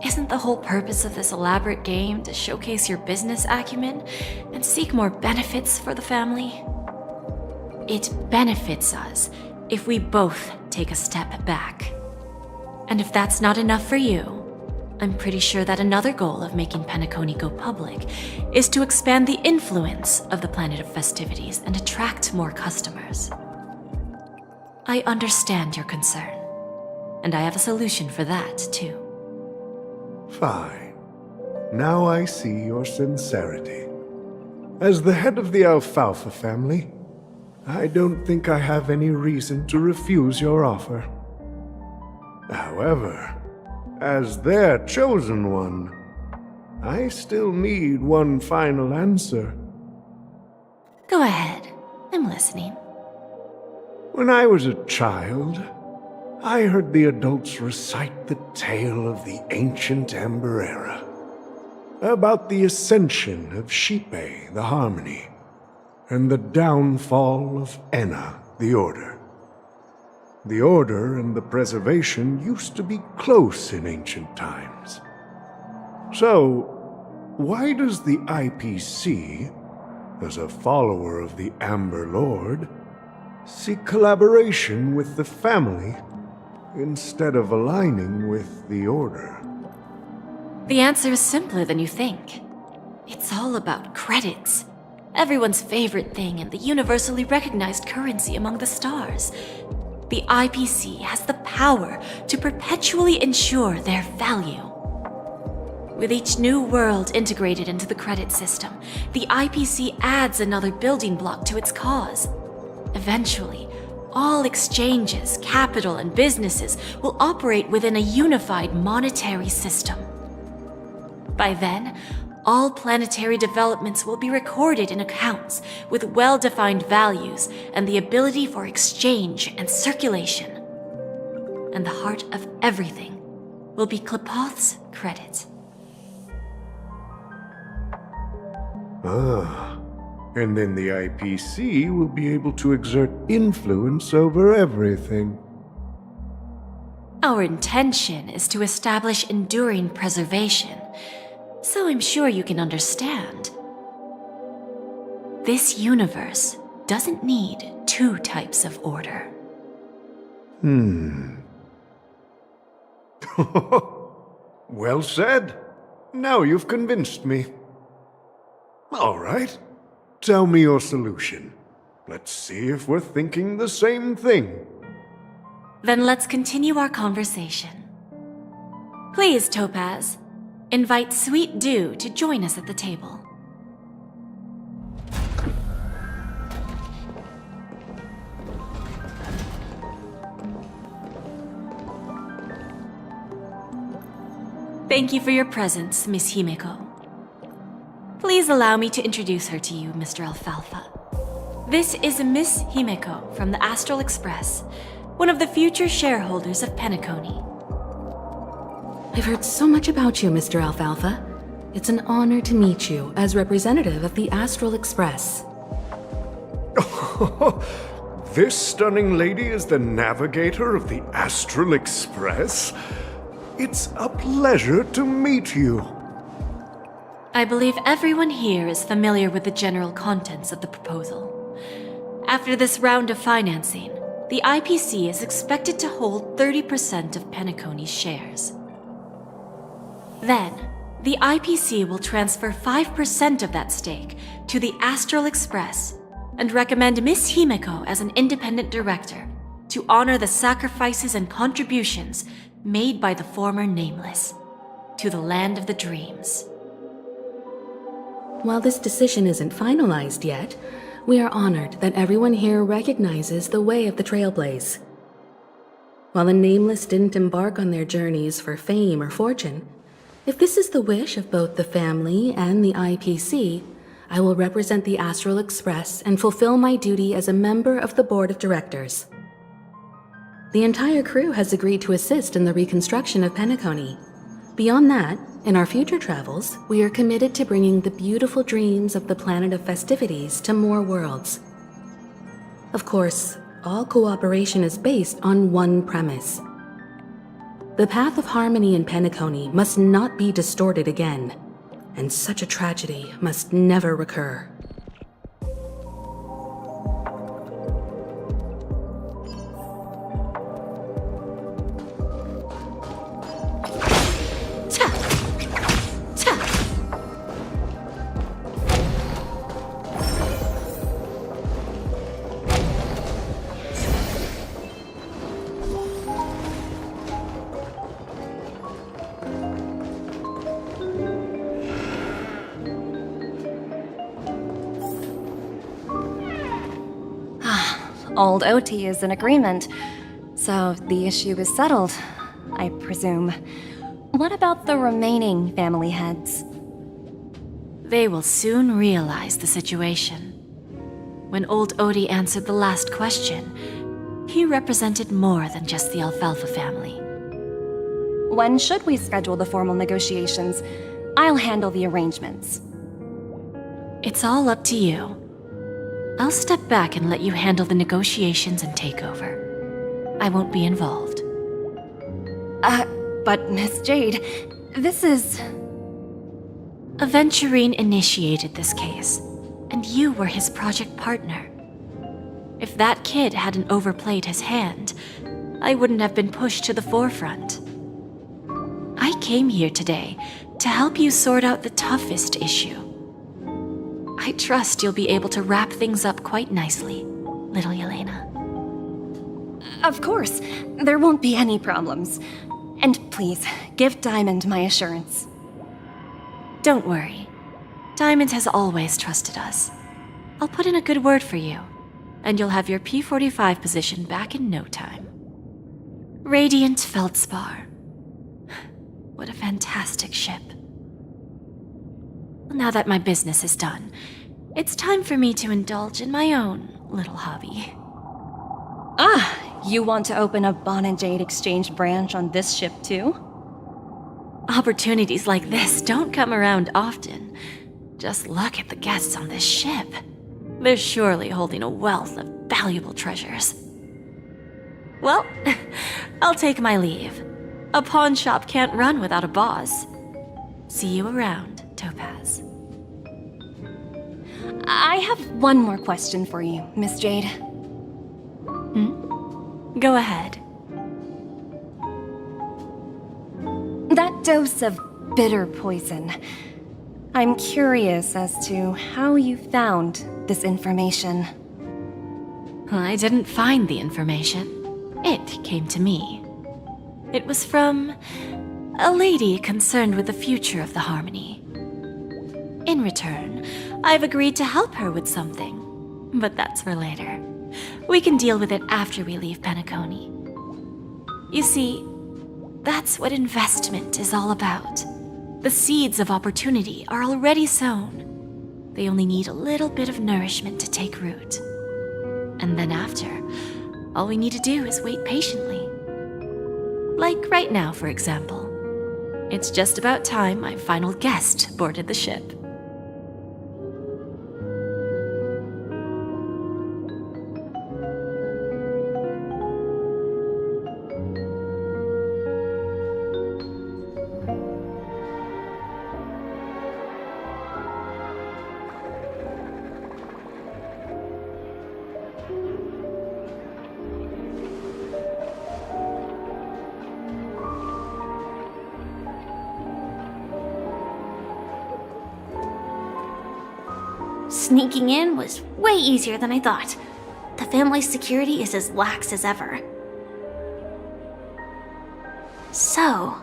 Isn't the whole purpose of this elaborate game to showcase your business acumen and seek more benefits for the family? It benefits us if we both take a step back. And if that's not enough for you, I'm pretty sure that another goal of making Penacony go public is to expand the influence of the Planet of Festivities and attract more customers. I understand your concern, and I have a solution for that, too. Fine. Now I see your sincerity. As the head of the Alfalfa family, I don't think I have any reason to refuse your offer. However, as their chosen one, I still need one final answer. Go ahead. I'm listening. When I was a child, I heard the adults recite the tale of the ancient Amber Era, about the ascension of Shipe, the Harmony, and the downfall of Enna, the Order. The Order and the Preservation used to be close in ancient times. So, why does the IPC, as a follower of the Amber Lord, seek collaboration with the family instead of aligning with the Order? The answer is simpler than you think. It's all about credits. Everyone's favorite thing and the universally recognized currency among the stars. The IPC has the power to perpetually ensure their value. With each new world integrated into the credit system, the IPC adds another building block to its cause. Eventually, all exchanges, capital, and businesses will operate within a unified monetary system. By then, all planetary developments will be recorded in accounts with well-defined values and the ability for exchange and circulation. And the heart of everything will be Klepoth's credit. And then the IPC will be able to exert influence over everything. Our intention is to establish enduring preservation, so I'm sure you can understand. This universe doesn't need two types of order. Well said. Now you've convinced me. All right. Tell me your solution. Let's see if we're thinking the same thing. Then let's continue our conversation. Please, Topaz, invite Sweet Dew to join us at the table. Thank you for your presence, Miss Himeko. Please allow me to introduce her to you, Mr. Alfalfa. This is Miss Himeko from the Astral Express, one of the future shareholders of Penacony. I've heard so much about you, Mr. Alfalfa. It's an honor to meet you as representative of the Astral Express. This stunning lady is the navigator of the Astral Express? It's a pleasure to meet you. I believe everyone here is familiar with the general contents of the proposal. After this round of financing, the IPC is expected to hold 30% of Penacony's shares. Then, the IPC will transfer 5% of that stake to the Astral Express and recommend Miss Himeko as an independent director to honor the sacrifices and contributions made by the former Nameless to the land of the dreams. While this decision isn't finalized yet, we are honored that everyone here recognizes the way of the Trailblaze. While the Nameless didn't embark on their journeys for fame or fortune, if this is the wish of both the family and the IPC, I will represent the Astral Express and fulfill my duty as a member of the board of directors. The entire crew has agreed to assist in the reconstruction of Penacony. Beyond that, in our future travels, we are committed to bringing the beautiful dreams of the planet of festivities to more worlds. Of course, all cooperation is based on one premise. The path of harmony in Penacony must not be distorted again, and such a tragedy must never recur. Old OT is in agreement, so the issue is settled, I presume. What about the remaining family heads? They will soon realize the situation. When old Odie answered the last question, he represented more than just the Alfalfa family. When should we schedule the formal negotiations? I'll handle the arrangements. It's all up to you. I'll step back and let you handle the negotiations and takeover. I won't be involved. But Miss Jade, this is... Aventurine initiated this case, and you were his project partner. If that kid hadn't overplayed his hand, I wouldn't have been pushed to the forefront. I came here today to help you sort out the toughest issue. I trust you'll be able to wrap things up quite nicely, little Yelena. Of course, there won't be any problems. And please, give Diamond my assurance. Don't worry. Diamond has always trusted us. I'll put in a good word for you. and you'll have your P-45 position back in no time. Radiant Feldspar. What a fantastic ship. Now that my business is done, it's time for me to indulge in my own little hobby. Ah, you want to open a Bon and Jade exchange branch on this ship too? Opportunities like this don't come around often. Just look at the guests on this ship. They're surely holding a wealth of valuable treasures. Well, I'll take my leave. A pawn shop can't run without a boss. See you around, Topaz. I have one more question for you, Miss Jade. Go ahead. That dose of bitter poison. I'm curious as to how you found this information. I didn't find the information. It came to me. It was from a lady concerned with the future of the Harmony. In return, I've agreed to help her with something, but that's for later. We can deal with it after we leave Penacony. You see, that's what investment is all about. The seeds of opportunity are already sown. They only need a little bit of nourishment to take root. And then after, all we need to do is wait patiently. Like right now, for example. It's just about time my final guest boarded the ship. Sneaking in was way easier than I thought. The family's security is as lax as ever. So,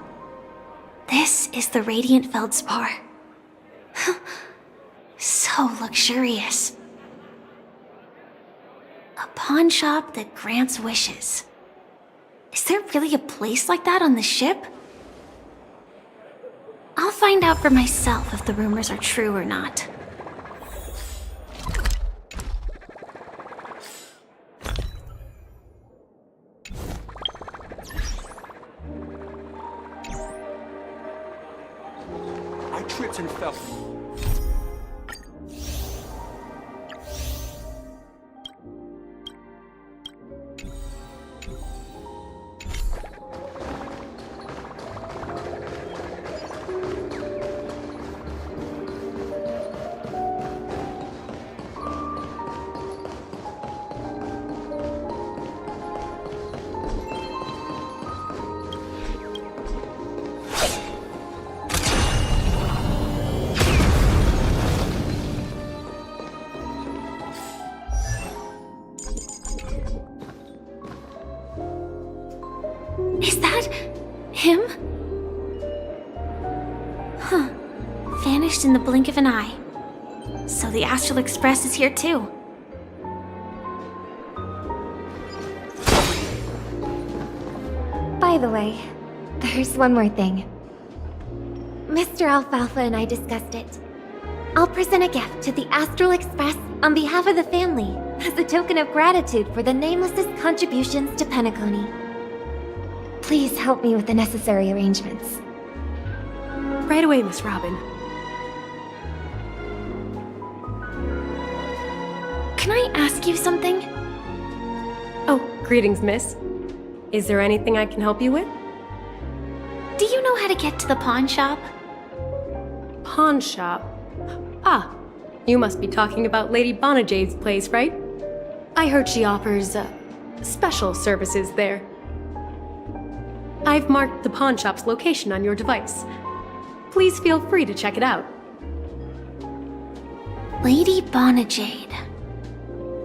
this is the Radiant Feldspar. So luxurious. A pawn shop that grants wishes. Is there really a place like that on the ship? I'll find out for myself if the rumors are true or not. I tripped and fell. Is that him? Huh. Vanished in the blink of an eye. So the Astral Express is here too. By the way, there's one more thing. Mr. Alfalfa and I discussed it. I'll present a gift to the Astral Express on behalf of the family as a token of gratitude for the Nameless's contributions to Penacony. Please help me with the necessary arrangements. Right away, Miss Robin. Can I ask you something? Oh, greetings, miss. Is there anything I can help you with? Do you know how to get to the pawn shop? Pawn shop? Ah, you must be talking about Lady Bonajade's place, right? I heard she offers, special services there. I've marked the pawn shop's location on your device. Please feel free to check it out. Lady Bonajade.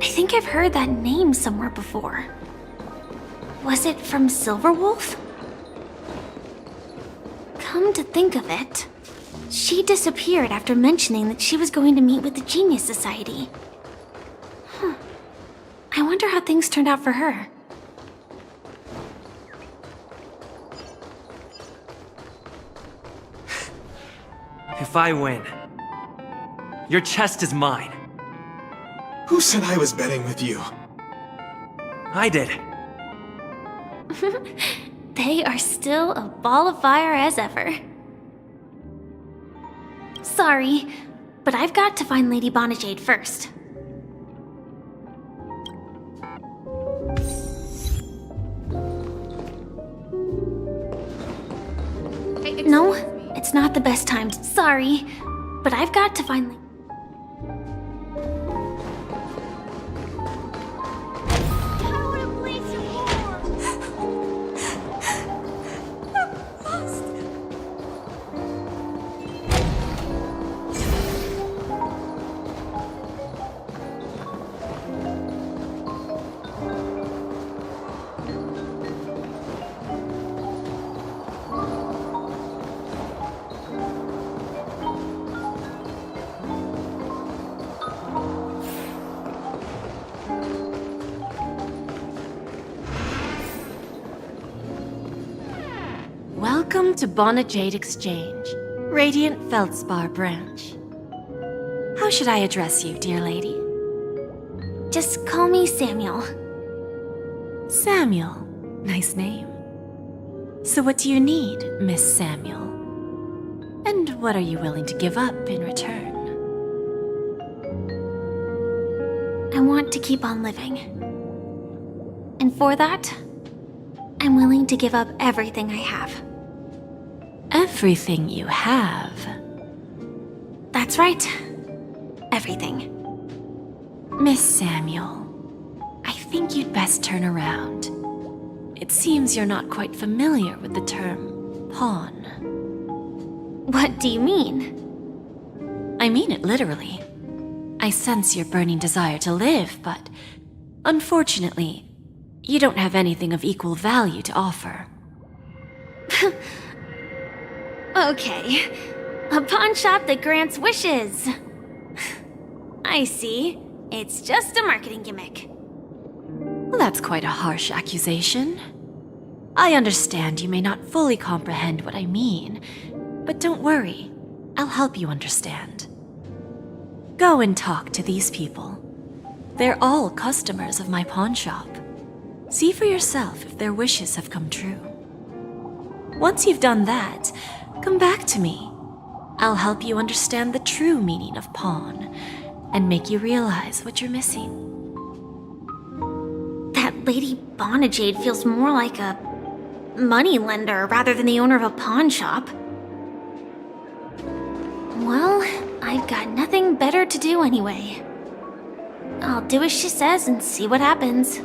I think I've heard that name somewhere before. Was it from Silverwolf? Come to think of it, she disappeared after mentioning that she was going to meet with the Genius Society. wonder how things turned out for her. If I win, your chest is mine. Who said I was betting with you? I did. They are still a ball of fire as ever. Sorry, but I've got to find Lady Bonajade first. No, it's not the best time. Sorry, but I've got to find... Welcome to Bonajade Exchange, Radiant Feldspar Branch. How should I address you, dear lady? Just call me Samuel. Samuel. Nice name. So what do you need, Miss Samuel? And what are you willing to give up in return? I want to keep on living. And for that, I'm willing to give up everything I have. Everything you have? That's right. Everything. Miss Samuel, I think you'd best turn around. It seems you're not quite familiar with the term pawn. What do you mean? I mean it literally. I sense your burning desire to live, but unfortunately, you don't have anything of equal value to offer. Okay. A pawn shop that grants wishes. I see. It's just a marketing gimmick. Well, that's quite a harsh accusation. I understand you may not fully comprehend what I mean, but don't worry. I'll help you understand. Go and talk to these people. They're all customers of my pawn shop. See for yourself if their wishes have come true. Once you've done that, come back to me. I'll help you understand the true meaning of pawn and make you realize what you're missing. That Lady Bonajade feels more like a money lender rather than the owner of a pawn shop. Well, I've got nothing better to do anyway. I'll do as she says and see what happens.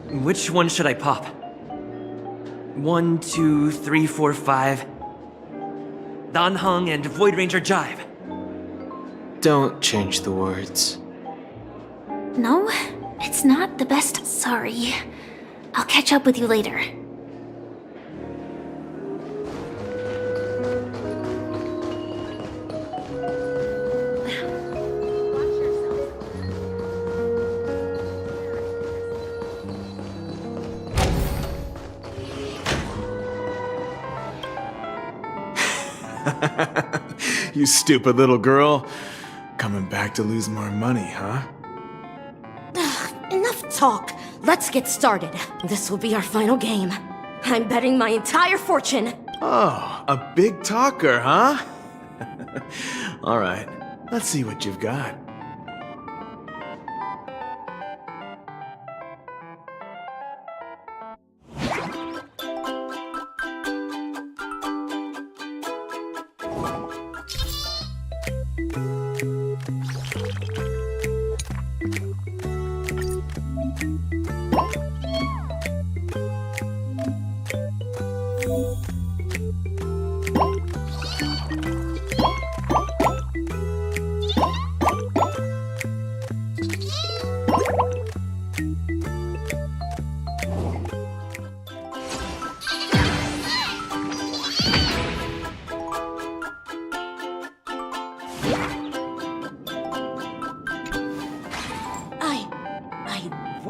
Which one should I pop? 1, 2, 3, 4, 5. Dan Heng and Void Ranger Jive. Don't change the words. No, it's not the best. Sorry. I'll catch up with you later. You stupid little girl. Coming back to lose more money, huh? Enough talk. Let's get started. This will be our final game. I'm betting my entire fortune. Oh, a big talker, huh? All right, let's see what you've got.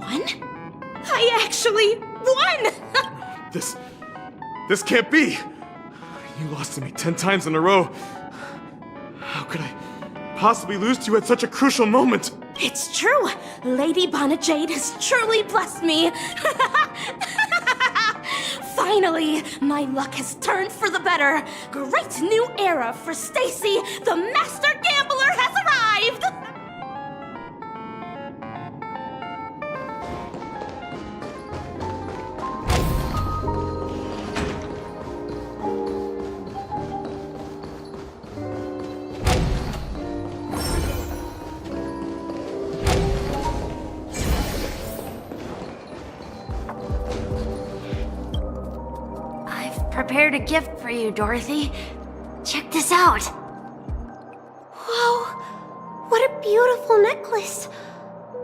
won? I actually won! This can't be! You lost to me 10 times in a row. How could I possibly lose to you at such a crucial moment? It's true! Lady Bonajade has truly blessed me! Finally, my luck has turned for the better. Great new era for Stacy. The Master Gambler has arrived! Prepared a gift for you, Dorothy. Check this out. Whoa! What a beautiful necklace!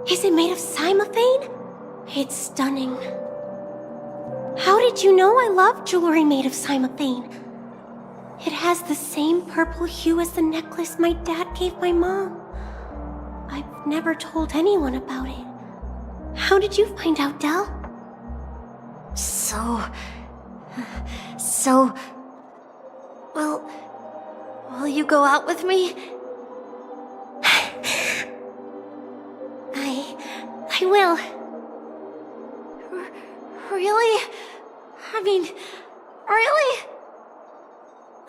Is it made of cymophane? It's stunning. How did you know I love jewelry made of cymophane? It has the same purple hue as the necklace my dad gave my mom. I've never told anyone about it. How did you find out, Del? Will you go out with me? I will. Really? I mean, really?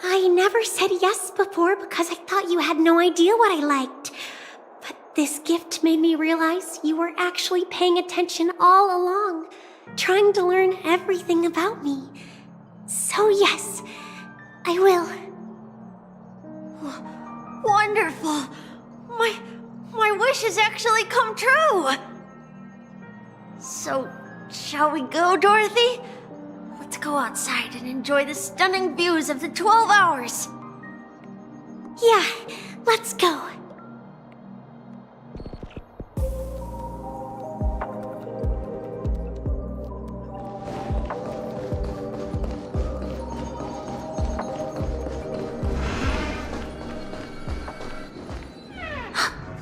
I never said yes before because I thought you had no idea what I liked. But this gift made me realize you were actually paying attention all along, trying to learn everything about me. So yes, I will. Wonderful! My wish has actually come true! So, shall we go, Dorothy? Let's go outside and enjoy the stunning views of the 12 hours! Yeah, let's go.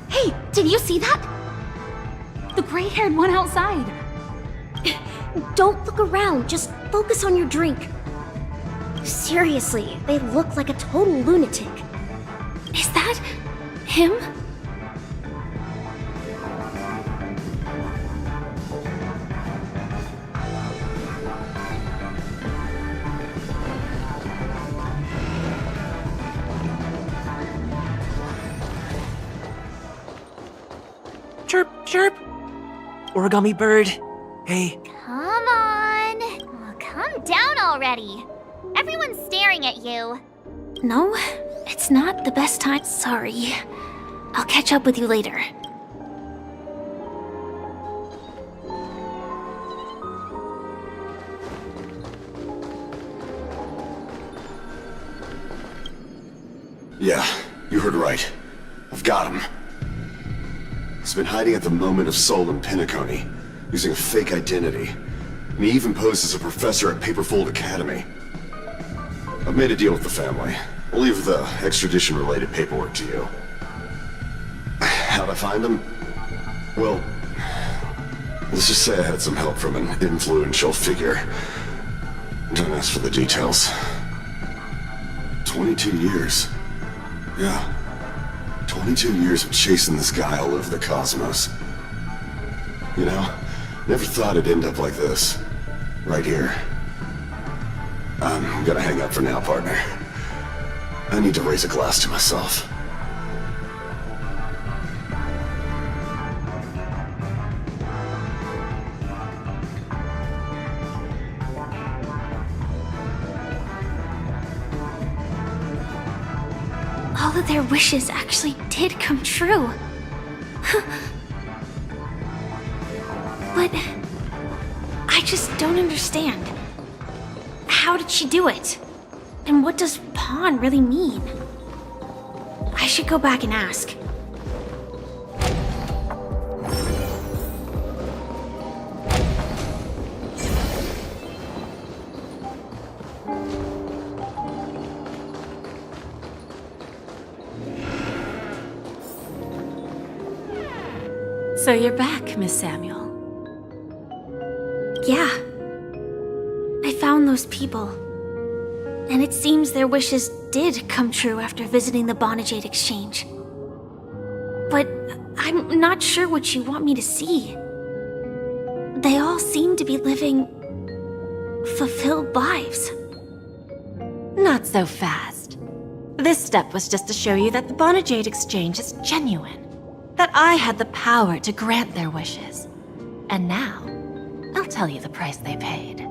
Hey, did you see that? The gray-haired one outside. Don't look around, just focus on your drink. Seriously, they look like a total lunatic. Is that him? Chirp, chirp. Origami bird. Hey. Come on. Oh, calm down already. Everyone's staring at you. No, it's not the best time. Sorry. I'll catch up with you later. Yeah, you heard right. I've got him. He's been hiding at the moment of soul in Penacony, using a fake identity. And he even posed as a professor at Paperfold Academy. I've made a deal with the family. I'll leave the extradition-related paperwork to you. How'd I find him? Well, let's just say I had some help from an influential figure. Don't ask for the details. 22 years. Yeah. 22 years of chasing this guy all over the cosmos. You know, never thought it'd end up like this. Right here. I'm gonna hang up for now, partner. I need to raise a glass to myself. All of their wishes actually did come true. But I just don't understand. How did she do it? And what does pawn really mean? I should go back and ask. So you're back, Miss Samuel. Yeah. I found those people. And it seems their wishes did come true after visiting the Bonajade Exchange. But I'm not sure what you want me to see. They all seem to be living fulfilled lives. Not so fast. This step was just to show you that the Bonajade Exchange is genuine. That I had the power to grant their wishes. And now, I'll tell you the price they paid.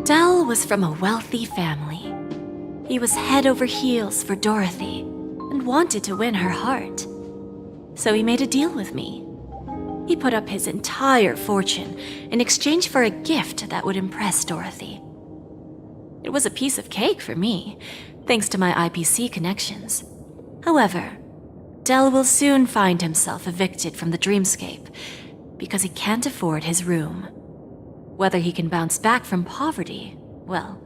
Dell was from a wealthy family. He was head over heels for Dorothy and wanted to win her heart. So he made a deal with me. He put up his entire fortune in exchange for a gift that would impress Dorothy. It was a piece of cake for me, thanks to my IPC connections. However, Dell will soon find himself evicted from the dreamscape because he can't afford his room. Whether he can bounce back from poverty, well,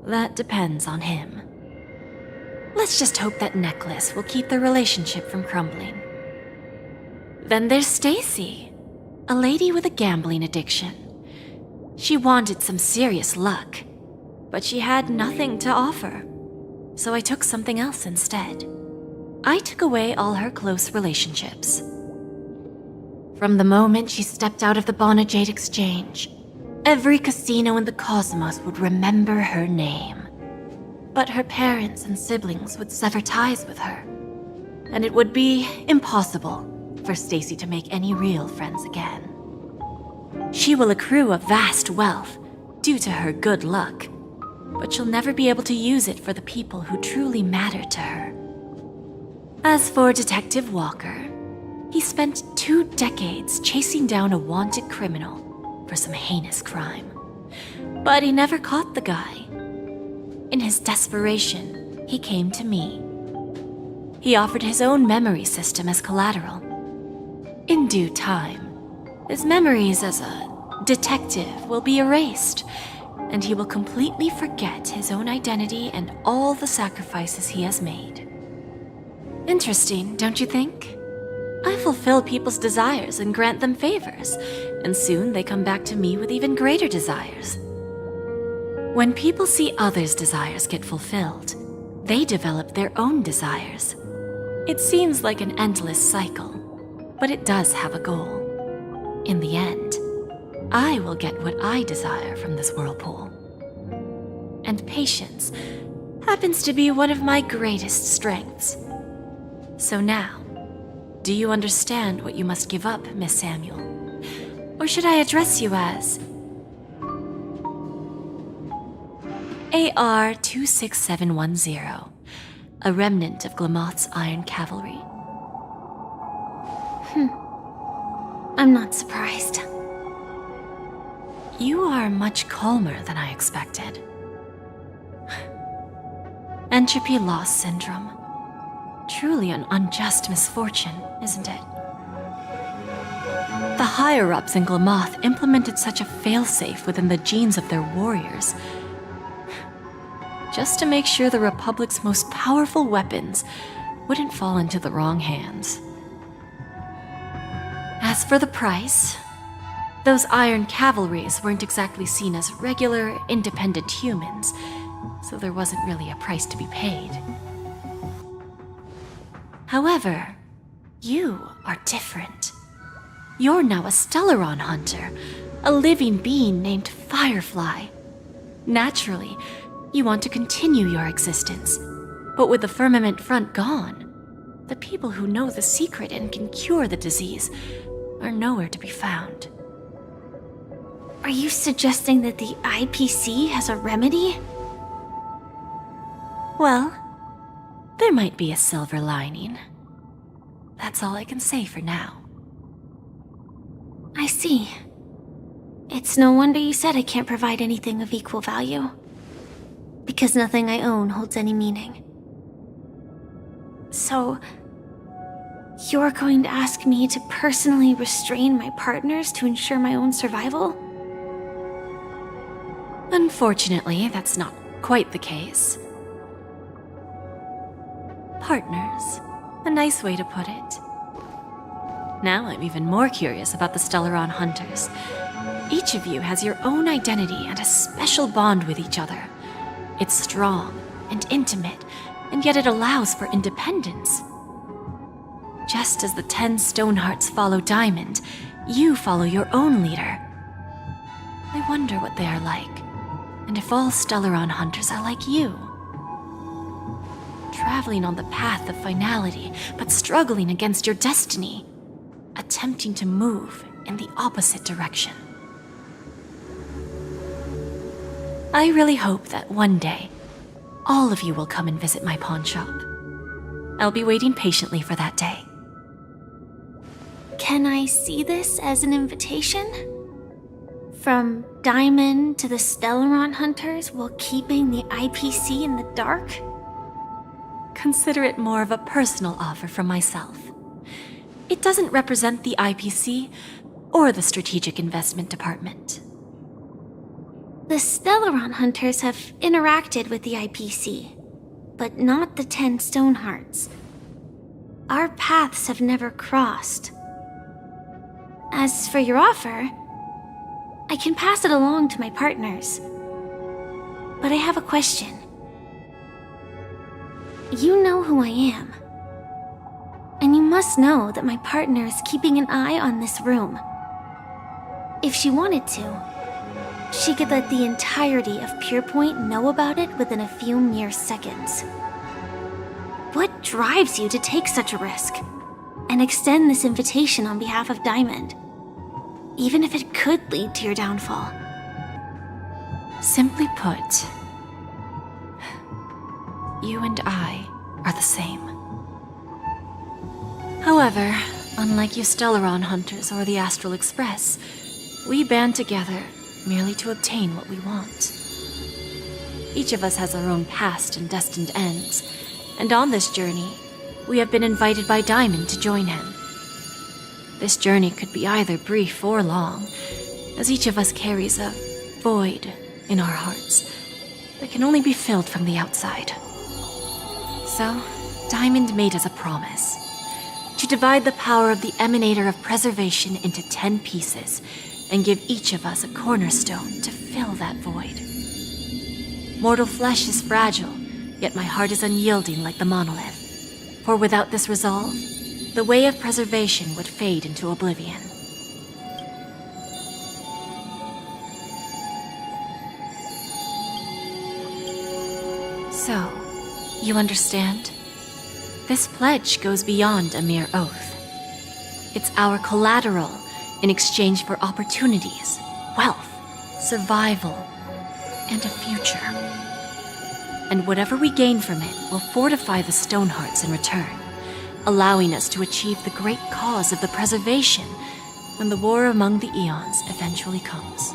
that depends on him. Let's just hope that necklace will keep their relationship from crumbling. Then there's Stacy, a lady with a gambling addiction. She wanted some serious luck, but she had nothing to offer, so I took something else instead. I took away all her close relationships. From the moment she stepped out of the Bonajade Exchange, every casino in the cosmos would remember her name. But her parents and siblings would sever ties with her, and it would be impossible for Stacy to make any real friends again. She will accrue a vast wealth due to her good luck, but she'll never be able to use it for the people who truly matter to her. As for Detective Walker, he spent 2 decades chasing down a wanted criminal for some heinous crime. But he never caught the guy. In his desperation, he came to me. He offered his own memory system as collateral. In due time, his memories as a detective will be erased, and he will completely forget his own identity and all the sacrifices he has made. Interesting, don't you think? I fulfill people's desires and grant them favors, and soon they come back to me with even greater desires. When people see others' desires get fulfilled, they develop their own desires. It seems like an endless cycle, but it does have a goal. In the end, I will get what I desire from this whirlpool. And patience happens to be one of my greatest strengths. So now, do you understand what you must give up, Miss Samuel? Or should I address you as AR-26710, a remnant of Glamoth's Iron Cavalry? I'm not surprised. You are much calmer than I expected. Entropy loss syndrome. Truly an unjust misfortune, isn't it? The higher-ups in Glamoth implemented such a failsafe within the genes of their warriors, just to make sure the Republic's most powerful weapons wouldn't fall into the wrong hands. As for the price, those Iron Cavalries weren't exactly seen as regular, independent humans, so there wasn't really a price to be paid. However, you are different. You're now a Stellaron hunter, a living being named Firefly. Naturally, you want to continue your existence, but with the firmament front gone, the people who know the secret and can cure the disease are nowhere to be found. Are you suggesting that the IPC has a remedy? Well, there might be a silver lining. That's all I can say for now. I see. It's no wonder you said I can't provide anything of equal value. Because nothing I own holds any meaning. So, you're going to ask me to personally restrain my partners to ensure my own survival? Unfortunately, that's not quite the case. Partners. A nice way to put it. Now I'm even more curious about the Stellaron hunters. Each of you has your own identity and a special bond with each other. It's strong and intimate, and yet it allows for independence. Just as the 10 Stonehearts follow Diamond, you follow your own leader. I wonder what they are like, and if all Stellaron hunters are like you. Traveling on the path of finality, but struggling against your destiny. Attempting to move in the opposite direction. I really hope that one day, all of you will come and visit my pawn shop. I'll be waiting patiently for that day. Can I see this as an invitation? From Diamond to the Stellaron hunters while keeping the IPC in the dark? Consider it more of a personal offer from myself. It doesn't represent the IPC or the Strategic Investment Department. The Stellaron hunters have interacted with the IPC, but not the 10 Stonehearts. Our paths have never crossed. As for your offer, I can pass it along to my partners. But I have a question. You know who I am. And you must know that my partner is keeping an eye on this room. If she wanted to, she could let the entirety of Purepoint know about it within a few mere seconds. What drives you to take such a risk and extend this invitation on behalf of Diamond, even if it could lead to your downfall? Simply put, you and I are the same. However, unlike you Stellaron hunters or the Astral Express, we band together merely to obtain what we want. Each of us has our own past and destined ends, and on this journey, we have been invited by Diamond to join him. This journey could be either brief or long, as each of us carries a void in our hearts that can only be filled from the outside. So, Diamond made us a promise to divide the power of the Emanator of Preservation into 10 pieces and give each of us a cornerstone to fill that void. Mortal flesh is fragile, yet my heart is unyielding like the monolith. For without this resolve, the way of preservation would fade into oblivion. So, you understand? This pledge goes beyond a mere oath. It's our collateral in exchange for opportunities, wealth, survival, and a future. And whatever we gain from it will fortify the Stonehearts in return, allowing us to achieve the great cause of the preservation when the war among the eons eventually comes.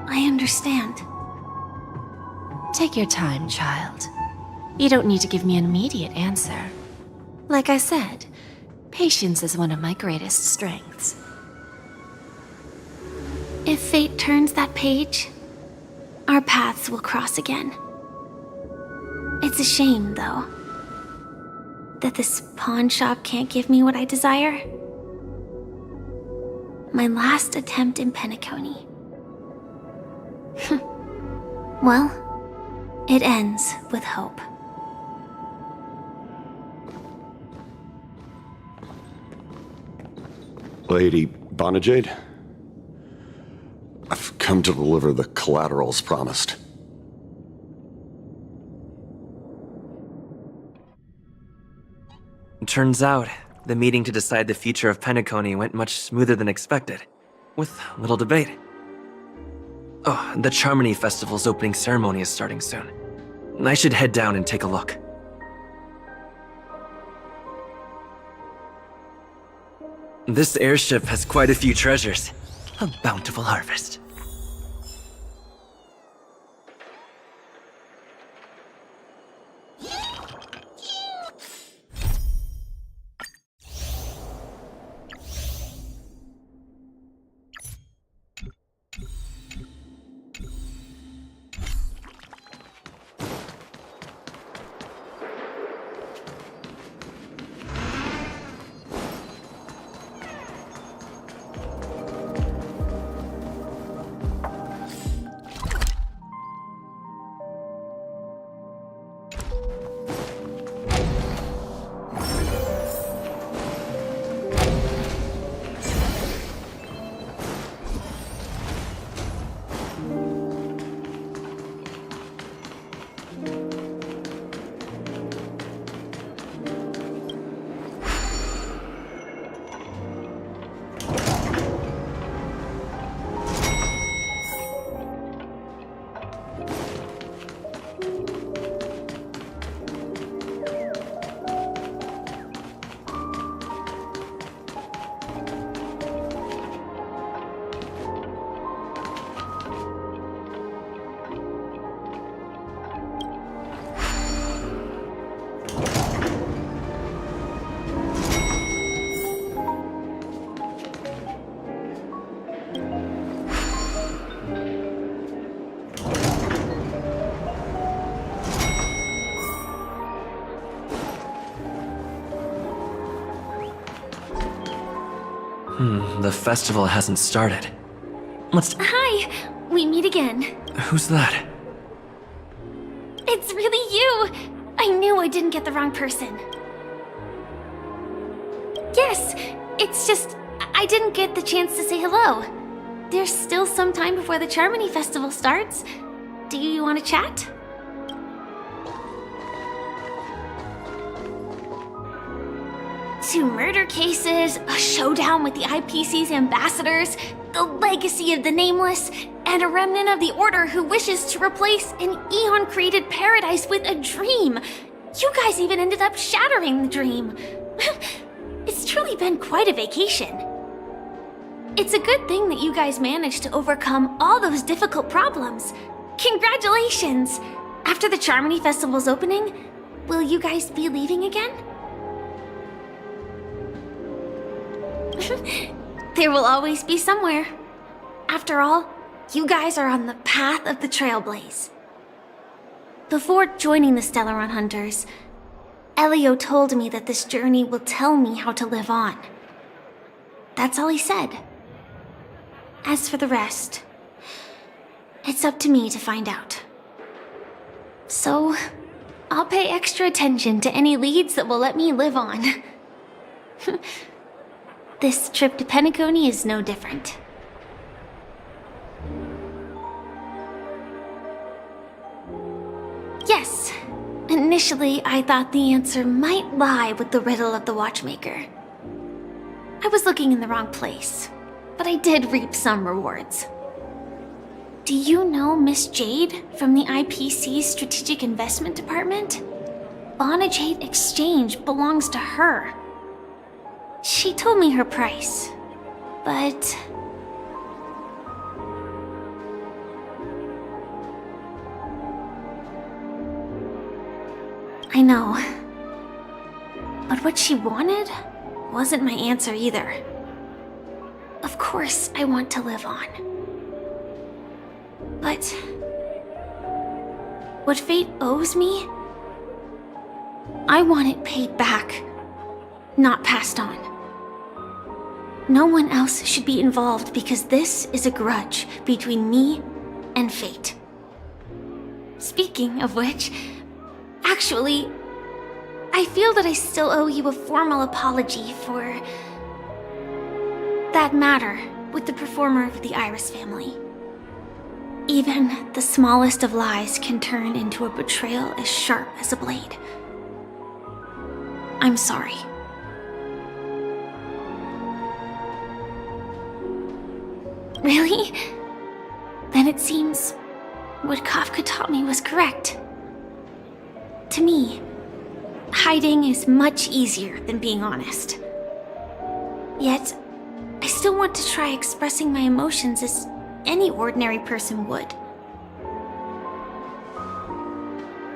I understand. Take your time, child. You don't need to give me an immediate answer. Like I said, patience is one of my greatest strengths. If fate turns that page, our paths will cross again. It's a shame, though, that this pawn shop can't give me what I desire. My last attempt in Penacony. Well, it ends with hope. Lady Bonajade? I've come to deliver the collaterals promised. Turns out, the meeting to decide the future of Penacony went much smoother than expected, with little debate. Oh, the Charmony Festival's opening ceremony is starting soon. I should head down and take a look. This airship has quite a few treasures. A bountiful harvest. The festival hasn't started. Hi! We meet again. Who's that? It's really you! I knew I didn't get the wrong person. Yes, it's just I didn't get the chance to say hello. There's still some time before the Charmony Festival starts. Do you want to chat? Two murder cases, a showdown with the IPC's ambassadors, the legacy of the Nameless, and a remnant of the Order who wishes to replace an Eon-created paradise with a dream. You guys even ended up shattering the dream. It's truly been quite a vacation. It's a good thing that you guys managed to overcome all those difficult problems. Congratulations! After the Charmony Festival's opening, will you guys be leaving again? There will always be somewhere. After all, you guys are on the path of the Trailblaze. Before joining the Stellaron Hunters, Elio told me that this journey will tell me how to live on. That's all he said. As for the rest, it's up to me to find out. So, I'll pay extra attention to any leads that will let me live on. This trip to Penacony is no different. Yes, initially I thought the answer might lie with the riddle of the Watchmaker. I was looking in the wrong place, but I did reap some rewards. Do you know Miss Jade from the IPC's Strategic Investment Department? Bonajade Exchange belongs to her. She told me her price, but... I know. But what she wanted wasn't my answer either. Of course, I want to live on. But... what fate owes me? I want it paid back, not passed on. No one else should be involved because this is a grudge between me and fate. Speaking of which, actually, I feel that I still owe you a formal apology for that matter with the performer of the Iris family. Even the smallest of lies can turn into a betrayal as sharp as a blade. I'm sorry. Really? Then it seems what Kafka taught me was correct. To me, hiding is much easier than being honest. Yet, I still want to try expressing my emotions as any ordinary person would.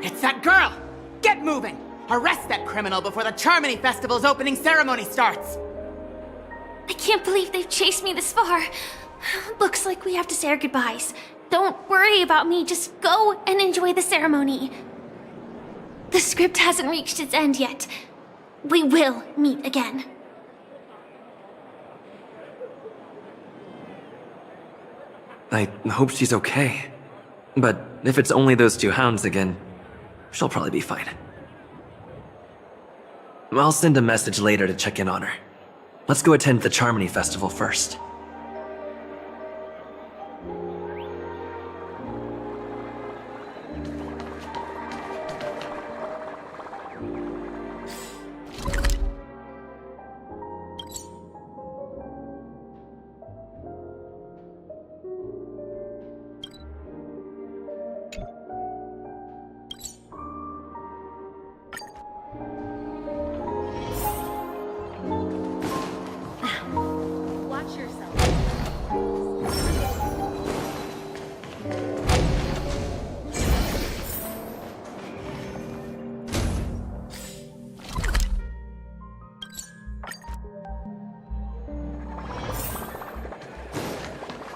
It's that girl! Get moving! Arrest that criminal before the Charmony Festival's opening ceremony starts! I can't believe they've chased me this far. Looks like we have to say our goodbyes. Don't worry about me, just go and enjoy the ceremony. The script hasn't reached its end yet. We will meet again. I hope she's okay. But if it's only those two hounds again, she'll probably be fine. I'll send a message later to check in on her. Let's go attend the Charmony Festival first.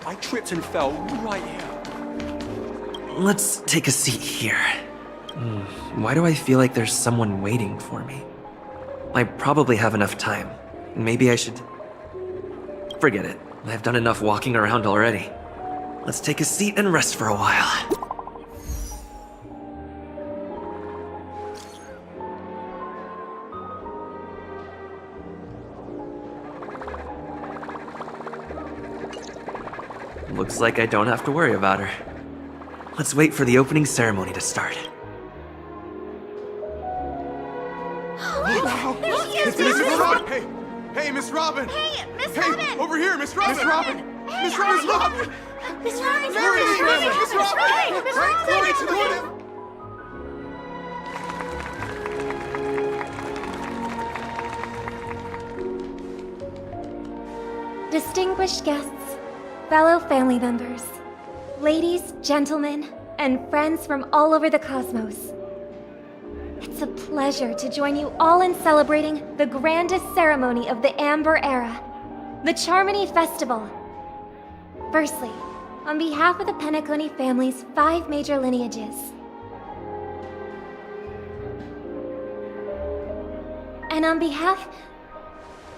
I tripped and fell right here. Let's take a seat here. Why do I feel like there's someone waiting for me? I probably have enough time. Maybe I should... Forget it. I've done enough walking around already. Let's take a seat and rest for a while. Looks like I don't have to worry about her. Let's wait for the opening ceremony to start. It's Miss Robin! Hey, Miss Robin! Hey, Miss Robin! Hey, over here, Miss Robin! Miss Robin! Miss Robin! Miss Robin! There it is, Miss Robin! Miss Right, Robin! to the window. Distinguished guests, fellow family members, ladies, gentlemen, and friends from all over the cosmos. It's a pleasure to join you all in celebrating the grandest ceremony of the Amber Era, the Charmony Festival. Firstly, on behalf of the Penacony family's 5 major lineages, and on behalf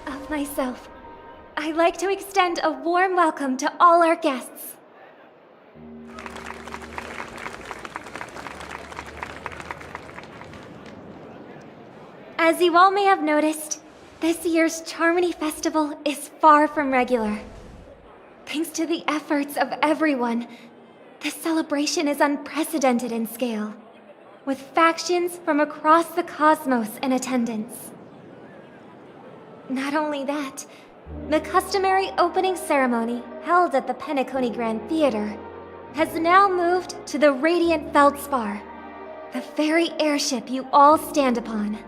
of myself, I'd like to extend a warm welcome to all our guests. As you all may have noticed, this year's Charmony Festival is far from regular. Thanks to the efforts of everyone, this celebration is unprecedented in scale, with factions from across the cosmos in attendance. Not only that, the customary opening ceremony held at the Penacony Grand Theater has now moved to the Radiant Feldspar, the very airship you all stand upon.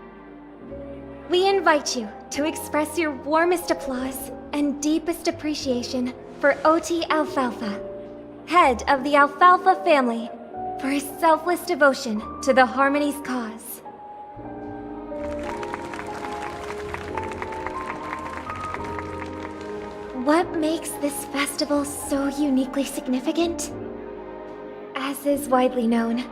We invite you to express your warmest applause and deepest appreciation for OT Alfalfa, head of the Alfalfa family, for his selfless devotion to the Harmony's cause. What makes this festival so uniquely significant? As is widely known,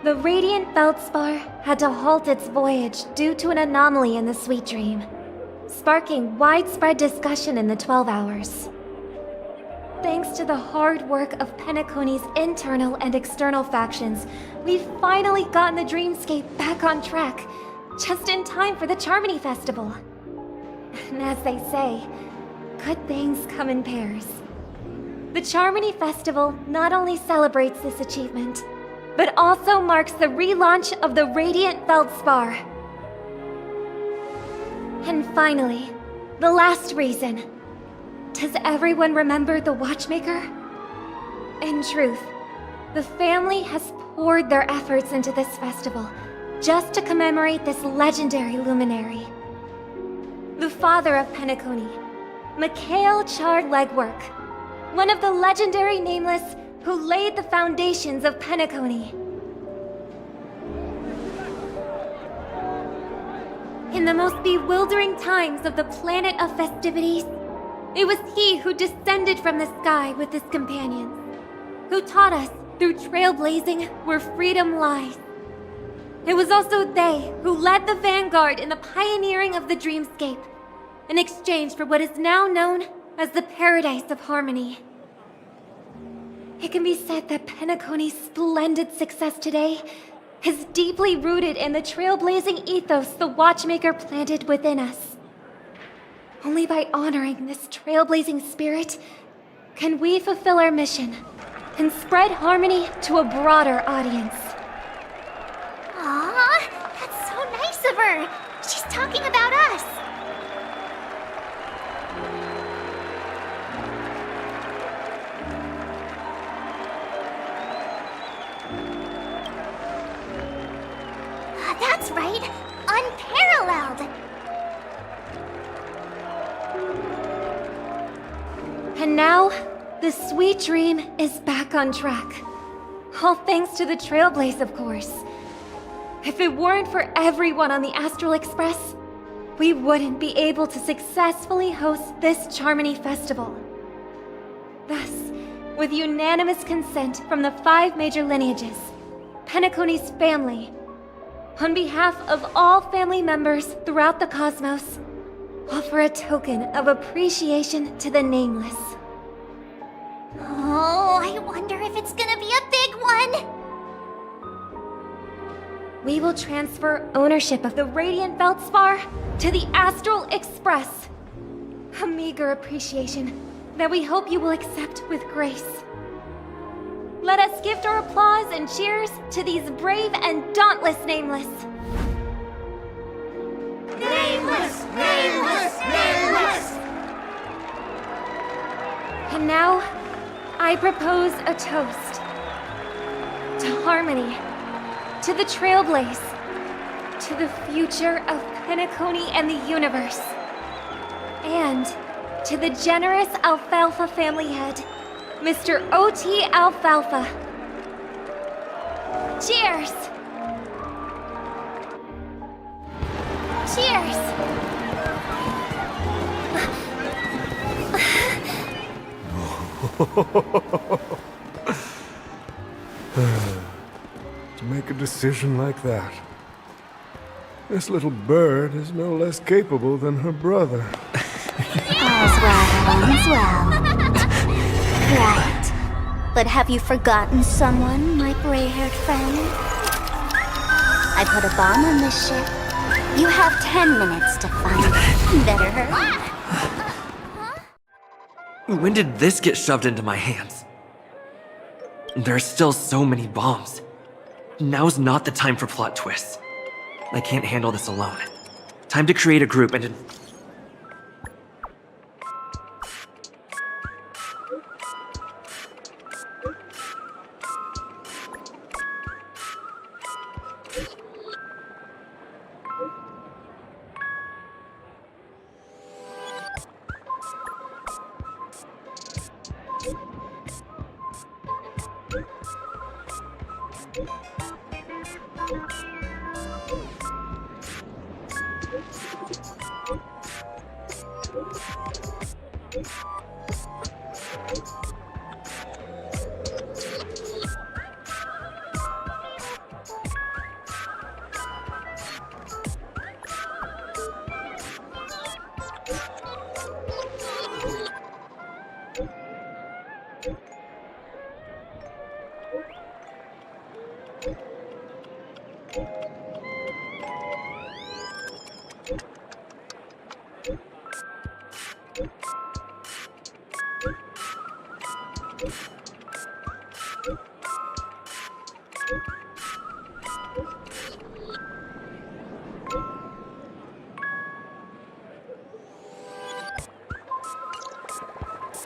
the Radiant Feldspar had to halt its voyage due to an anomaly in the Sweet Dream, sparking widespread discussion in the 12 hours. Thanks to the hard work of Penacony's internal and external factions, we've finally gotten the dreamscape back on track, just in time for the Charmony Festival. And as they say, good things come in pairs. The Charmony Festival not only celebrates this achievement, but also marks the relaunch of the Radiant Feldspar. And finally, the last reason. Does everyone remember the Watchmaker? In truth, the family has poured their efforts into this festival just to commemorate this legendary luminary. The father of Penacony, Mikhail Chard Legwork, one of the legendary Nameless who laid the foundations of Penacony. In the most bewildering times of the planet of festivities, it was he who descended from the sky with his companions, who taught us through trailblazing where freedom lies. It was also they who led the vanguard in the pioneering of the dreamscape, in exchange for what is now known as the Paradise of Harmony. It can be said that Penacony's splendid success today is deeply rooted in the trailblazing ethos the Watchmaker planted within us. Only by honoring this trailblazing spirit can we fulfill our mission and spread harmony to a broader audience. Aw, that's so nice of her. She's talking about us. That's right, unparalleled. And now, the Sweet Dream is back on track. All thanks to the Trailblaze, of course. If it weren't for everyone on the Astral Express, we wouldn't be able to successfully host this Charmony Festival. Thus, with unanimous consent from the 5 major lineages, Penacony's family, on behalf of all family members throughout the cosmos, offer a token of appreciation to the Nameless. Oh, I wonder if it's gonna be a big one! We will transfer ownership of the Radiant Feldspar to the Astral Express. A meager appreciation that we hope you will accept with grace. Let us gift our applause and cheers to these brave and dauntless Nameless. Nameless! Nameless! Nameless! And now, I propose a toast. To harmony, to the Trailblaze, to the future of Penacony and the universe, and to the generous Alfalfa family head, Mr. O.T. Alfalfa. Cheers! Cheers! To make a decision like that. This little bird is no less capable than her brother. All's well, all's well. Right. But have you forgotten someone, my gray-haired friend? I put a bomb on this ship. You have 10 minutes to find it. Better hurry. When did this get shoved into my hands? There are still so many bombs. Now's not the time for plot twists. I can't handle this alone. Time to create a group and...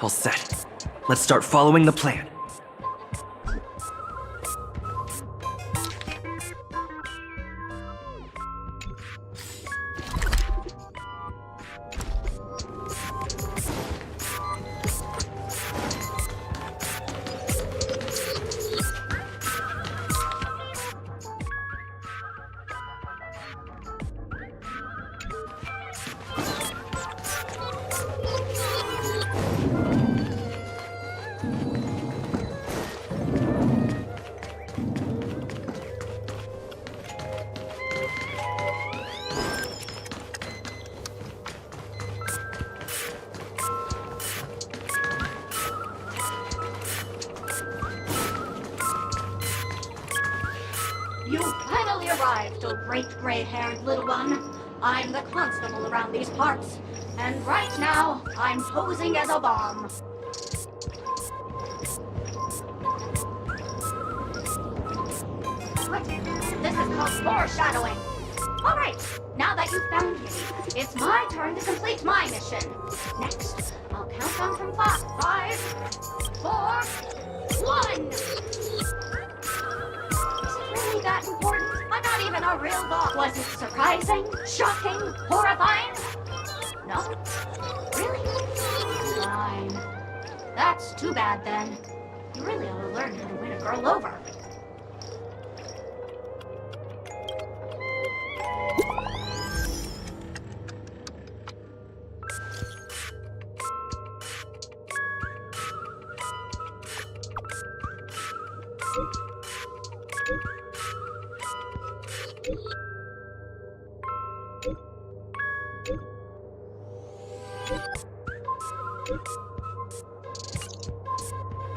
All set. Let's start following the plan. You finally arrived, oh great gray-haired little one. I'm the constable around these parts, and right now, I'm posing as a bomb. What? This is called foreshadowing. All right, now that you've found me, it's my turn to complete my mission. Next, I'll count down from 5, 4, 1. Really that important? I'm not even a real dog. Was it surprising? Shocking? Horrifying? No? Really? Fine. That's too bad then. You really ought to learn how to win a girl over.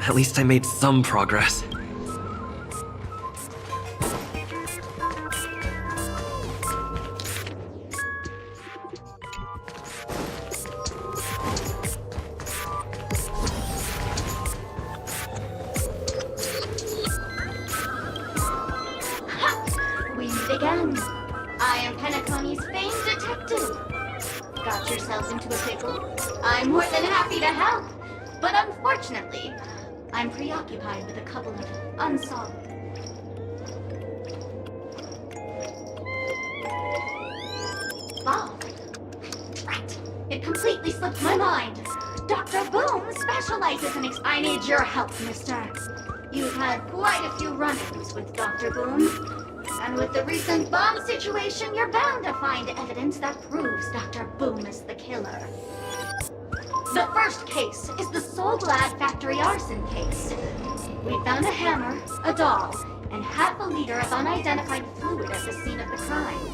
At least I made some progress. We meet again. I am Penacony's famed detective. Got yourself into a pickle? I'm more than happy to help. But unfortunately, I'm preoccupied with a couple of unsolved... Bob. Right. It completely slipped my mind. Dr. Boom specializes in I need your help, mister. You've had quite a few run-ins with Dr. Boom. And with the recent bomb situation, you're bound to find evidence that proves Dr. Boom is the killer. The first case is the Soul Glad Factory arson case. We found a hammer, a doll, and half a liter of unidentified fluid at the scene of the crime.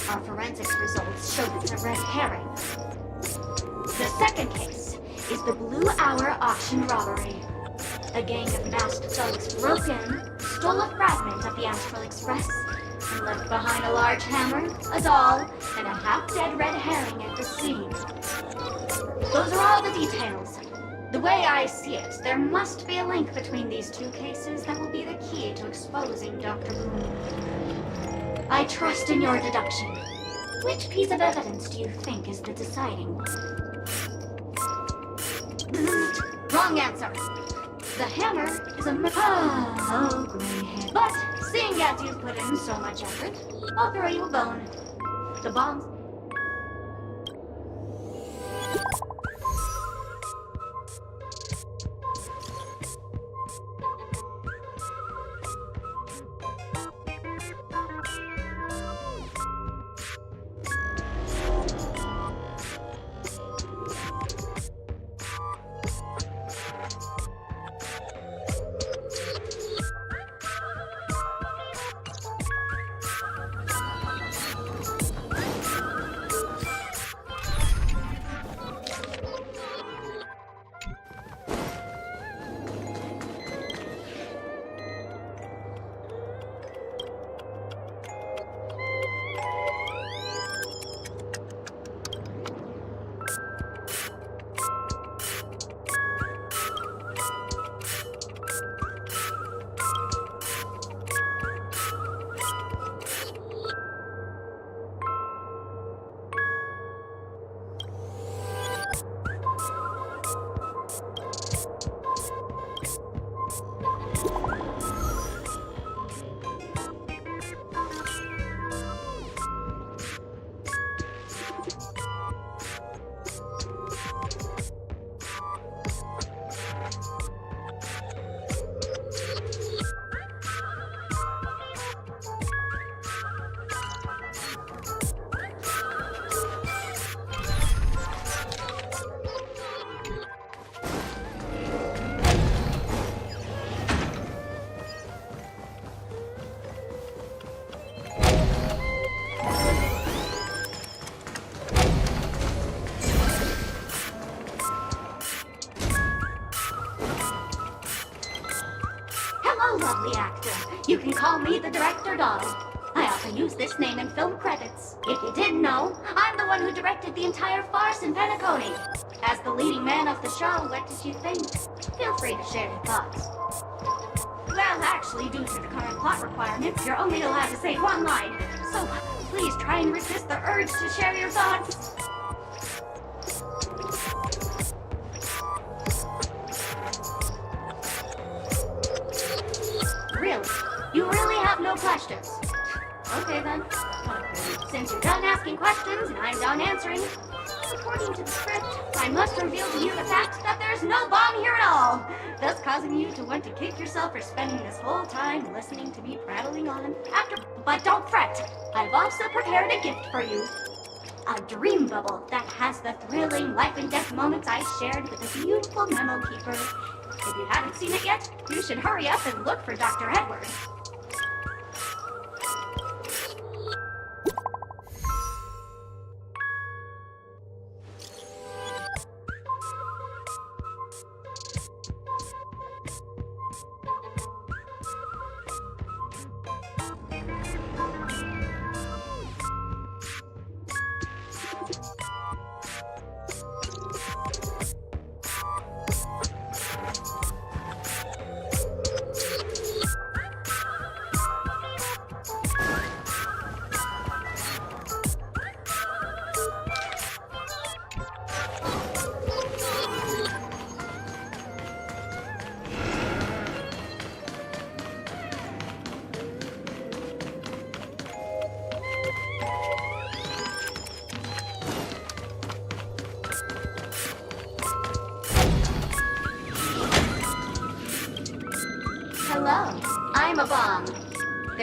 Our forensics results showed it's a red herring. The second case is the Blue Hour auction robbery. A gang of masked thugs broke in, stole a fragment of the Astral Express, and left behind a large hammer, a doll, and a half-dead red herring at the scene. Those are all the details. The way I see it, there must be a link between these two cases that will be the key to exposing Dr. Boom. I trust in your deduction. Which piece of evidence do you think is the deciding one? Wrong answer. The hammer is a gray hair. But seeing as you've put in so much effort, I'll throw you a bone. The bombs. Lovely actor. You can call me the director doll. I often use this name in film credits. If you didn't know, I'm the one who directed the entire farce in Penacony. As the leading man of the show, what did you think? Feel free to share your thoughts. Well, actually, due to the current plot requirements, you're only allowed to say one line. So please try and resist the urge to share your thoughts. Really? You really have no questions? Okay then. Since you're done asking questions and I'm done answering, according to the script, I must reveal to you the fact that there's no bomb here at all, thus causing you to want to kick yourself for spending this whole time listening to me prattling on. But don't fret, I've also prepared a gift for you. A dream bubble that has the thrilling life and death moments I shared with the beautiful memo keeper. If you haven't seen it yet, you should hurry up and look for Dr. Edward.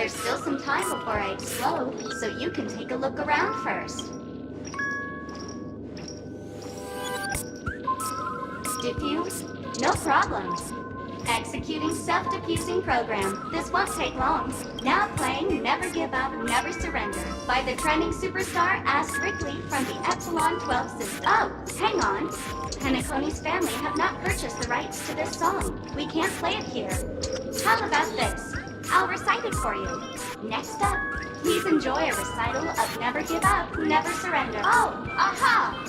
There's still some time before I explode, so you can take a look around first. Diffuse? No problem. Executing self-diffusing program. This won't take long. Now playing Never Give Up, Never Surrender by the trending superstar Ask Rickley from the Epsilon 12 system. Oh, hang on. Penacony's family have not purchased the rights to this song. We can't play it here. How about this? I'll recite it for you. Next up, please enjoy a recital of Never Give Up, Never Surrender. Oh, aha!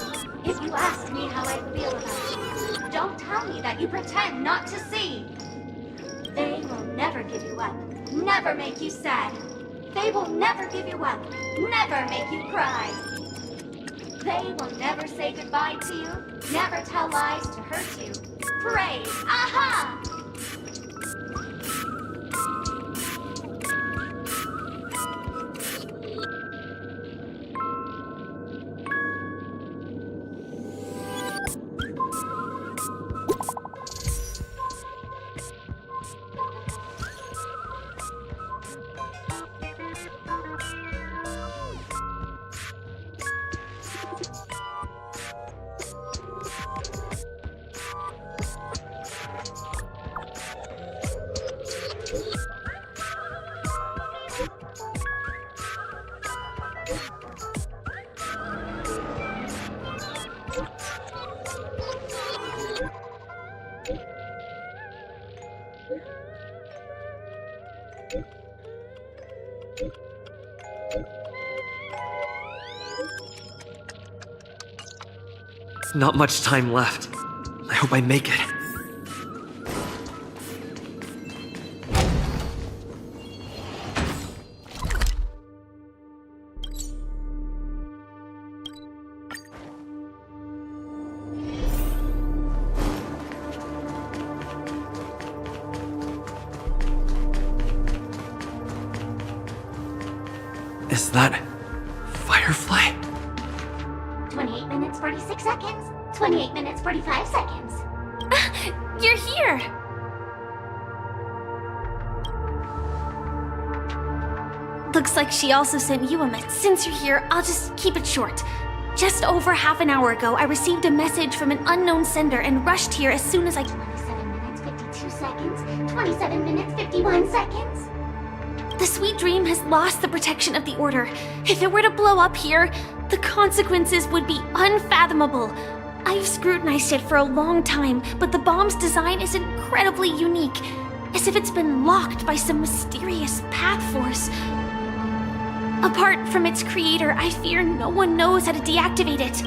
If you ask me how I feel about you, don't tell me that you pretend not to see. They will never give you up, never make you sad. They will never give you up, never make you cry. They will never say goodbye to you, never tell lies to hurt you. Praise, aha! Not much time left. I hope I make it. Is that Firefly? 28 minutes, 46 seconds. 28 minutes, 45 seconds. You're here! Looks like she also sent you a message. Since you're here, I'll just keep it short. Just over half an hour ago, I received a message from an unknown sender and rushed here as soon as I... 27 minutes, 52 seconds. 27 minutes, 51 seconds. The Sweet Dream has lost the protection of the Order. If it were to blow up here, the consequences would be unfathomable. I've scrutinized it for a long time, but the bomb's design is incredibly unique, as if it's been locked by some mysterious path force. Apart from its creator, I fear no one knows how to deactivate it.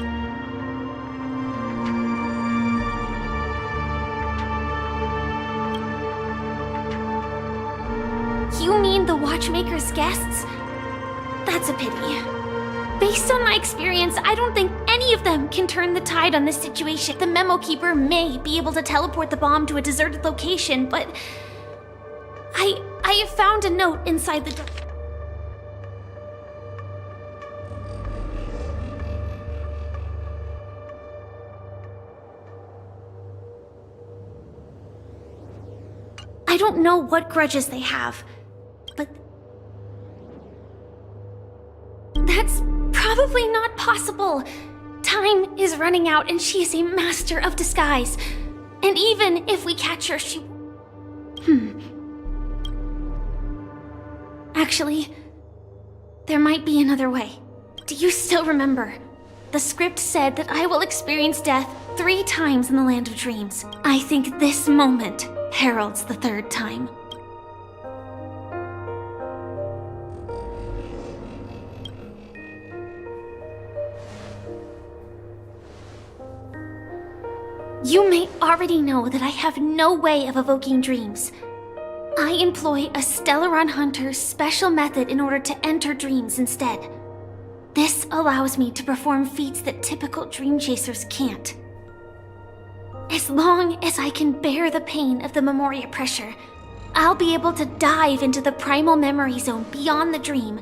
You mean the Watchmaker's guests? That's a pity. Based on my experience, I don't think any of them can turn the tide on this situation. The Memo Keeper may be able to teleport the bomb to a deserted location, but... I have found a note inside the door. I don't know what grudges they have, but... That's probably not possible. Time is running out and she is a master of disguise. And even if we catch her, she... Actually, there might be another way. Do you still remember? The script said that I will experience death 3 times in the Land of Dreams. I think this moment heralds the 3rd time. You may already know that I have no way of evoking dreams. I employ a Stellaron Hunter's special method in order to enter dreams instead. This allows me to perform feats that typical dream chasers can't. As long as I can bear the pain of the Memoria pressure, I'll be able to dive into the primal memory zone beyond the dream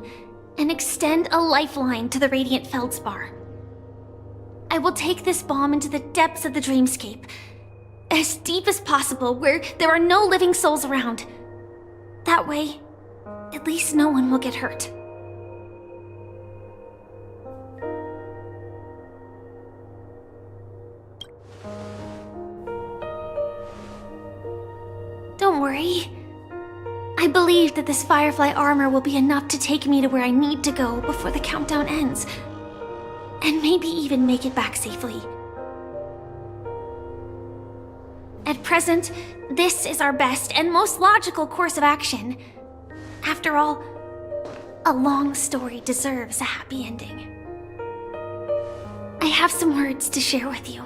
and extend a lifeline to the Radiant Feldspar. I will take this bomb into the depths of the dreamscape, as deep as possible where there are no living souls around. That way, At least no one will get hurt. Don't worry. I believe that this Firefly armor will be enough to take me to where I need to go before the countdown ends. And maybe even make it back safely. At present, this is our best and most logical course of action. After all, a long story deserves a happy ending. I have some words to share with you,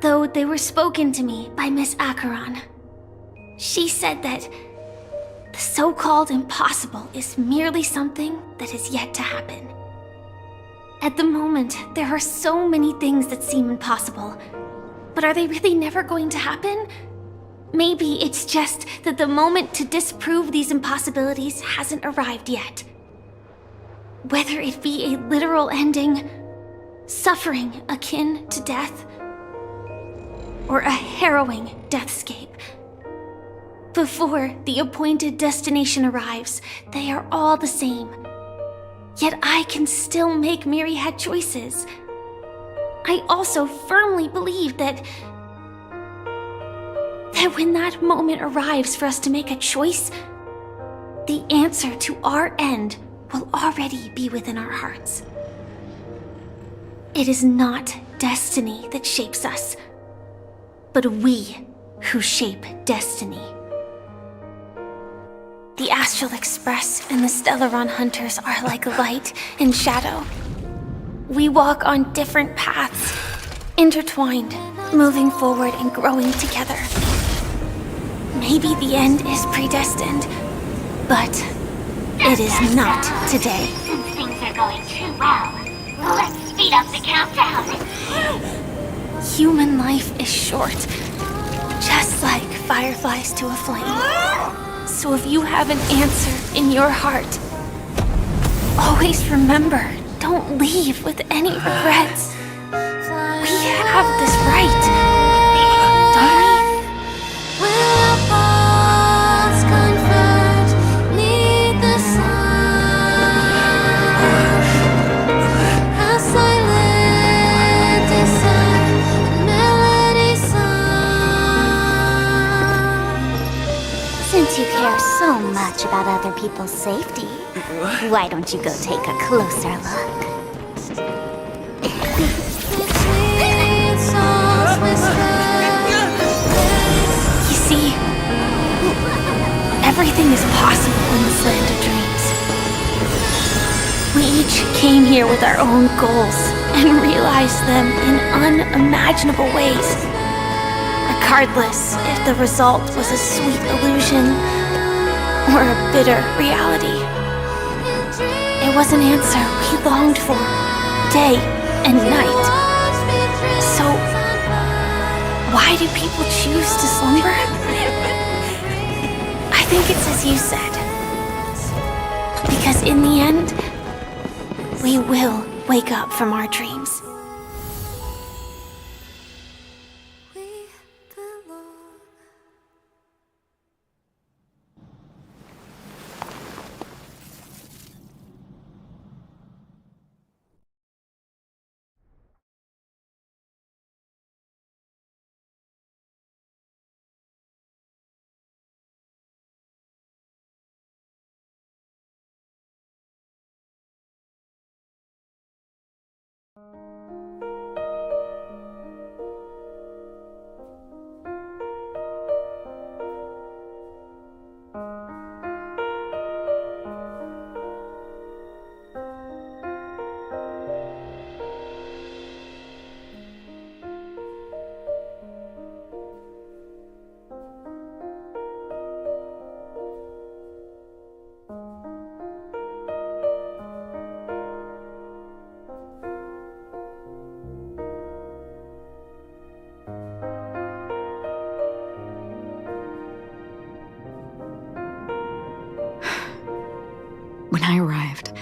though they were spoken to me by Miss Acheron. She said that the so-called impossible is merely something that is yet to happen. At the moment, there are so many things that seem impossible, but are they really never going to happen? Maybe it's just that the moment to disprove these impossibilities hasn't arrived yet. Whether it be a literal ending, suffering akin to death, or a harrowing deathscape. Before the appointed destination arrives, they are all the same. Yet I can still make myriad choices. I also firmly believe that when that moment arrives for us to make a choice, the answer to our end will already be within our hearts. It is not destiny that shapes us, but we who shape destiny. The Astral Express and the Stellaron Hunters are like light and shadow. We walk on different paths, intertwined, moving forward and growing together. Maybe the end is predestined, but it is not today. Since things are going too well, let's speed up the countdown. Human life is short, just like fireflies to a flame. So if you have an answer in your heart, always remember, don't leave with any regrets. We have this right, don't we? Since you care so much about other people's safety, why don't you go take a closer look? You see, everything is possible in this land of dreams. We each came here with our own goals and realized them in unimaginable ways. Regardless if the result was a sweet illusion or a bitter reality. It was an answer we longed for, day and night. So, why do people choose to slumber? I think it's as you said. Because in the end, we will wake up from our dreams. When I arrived,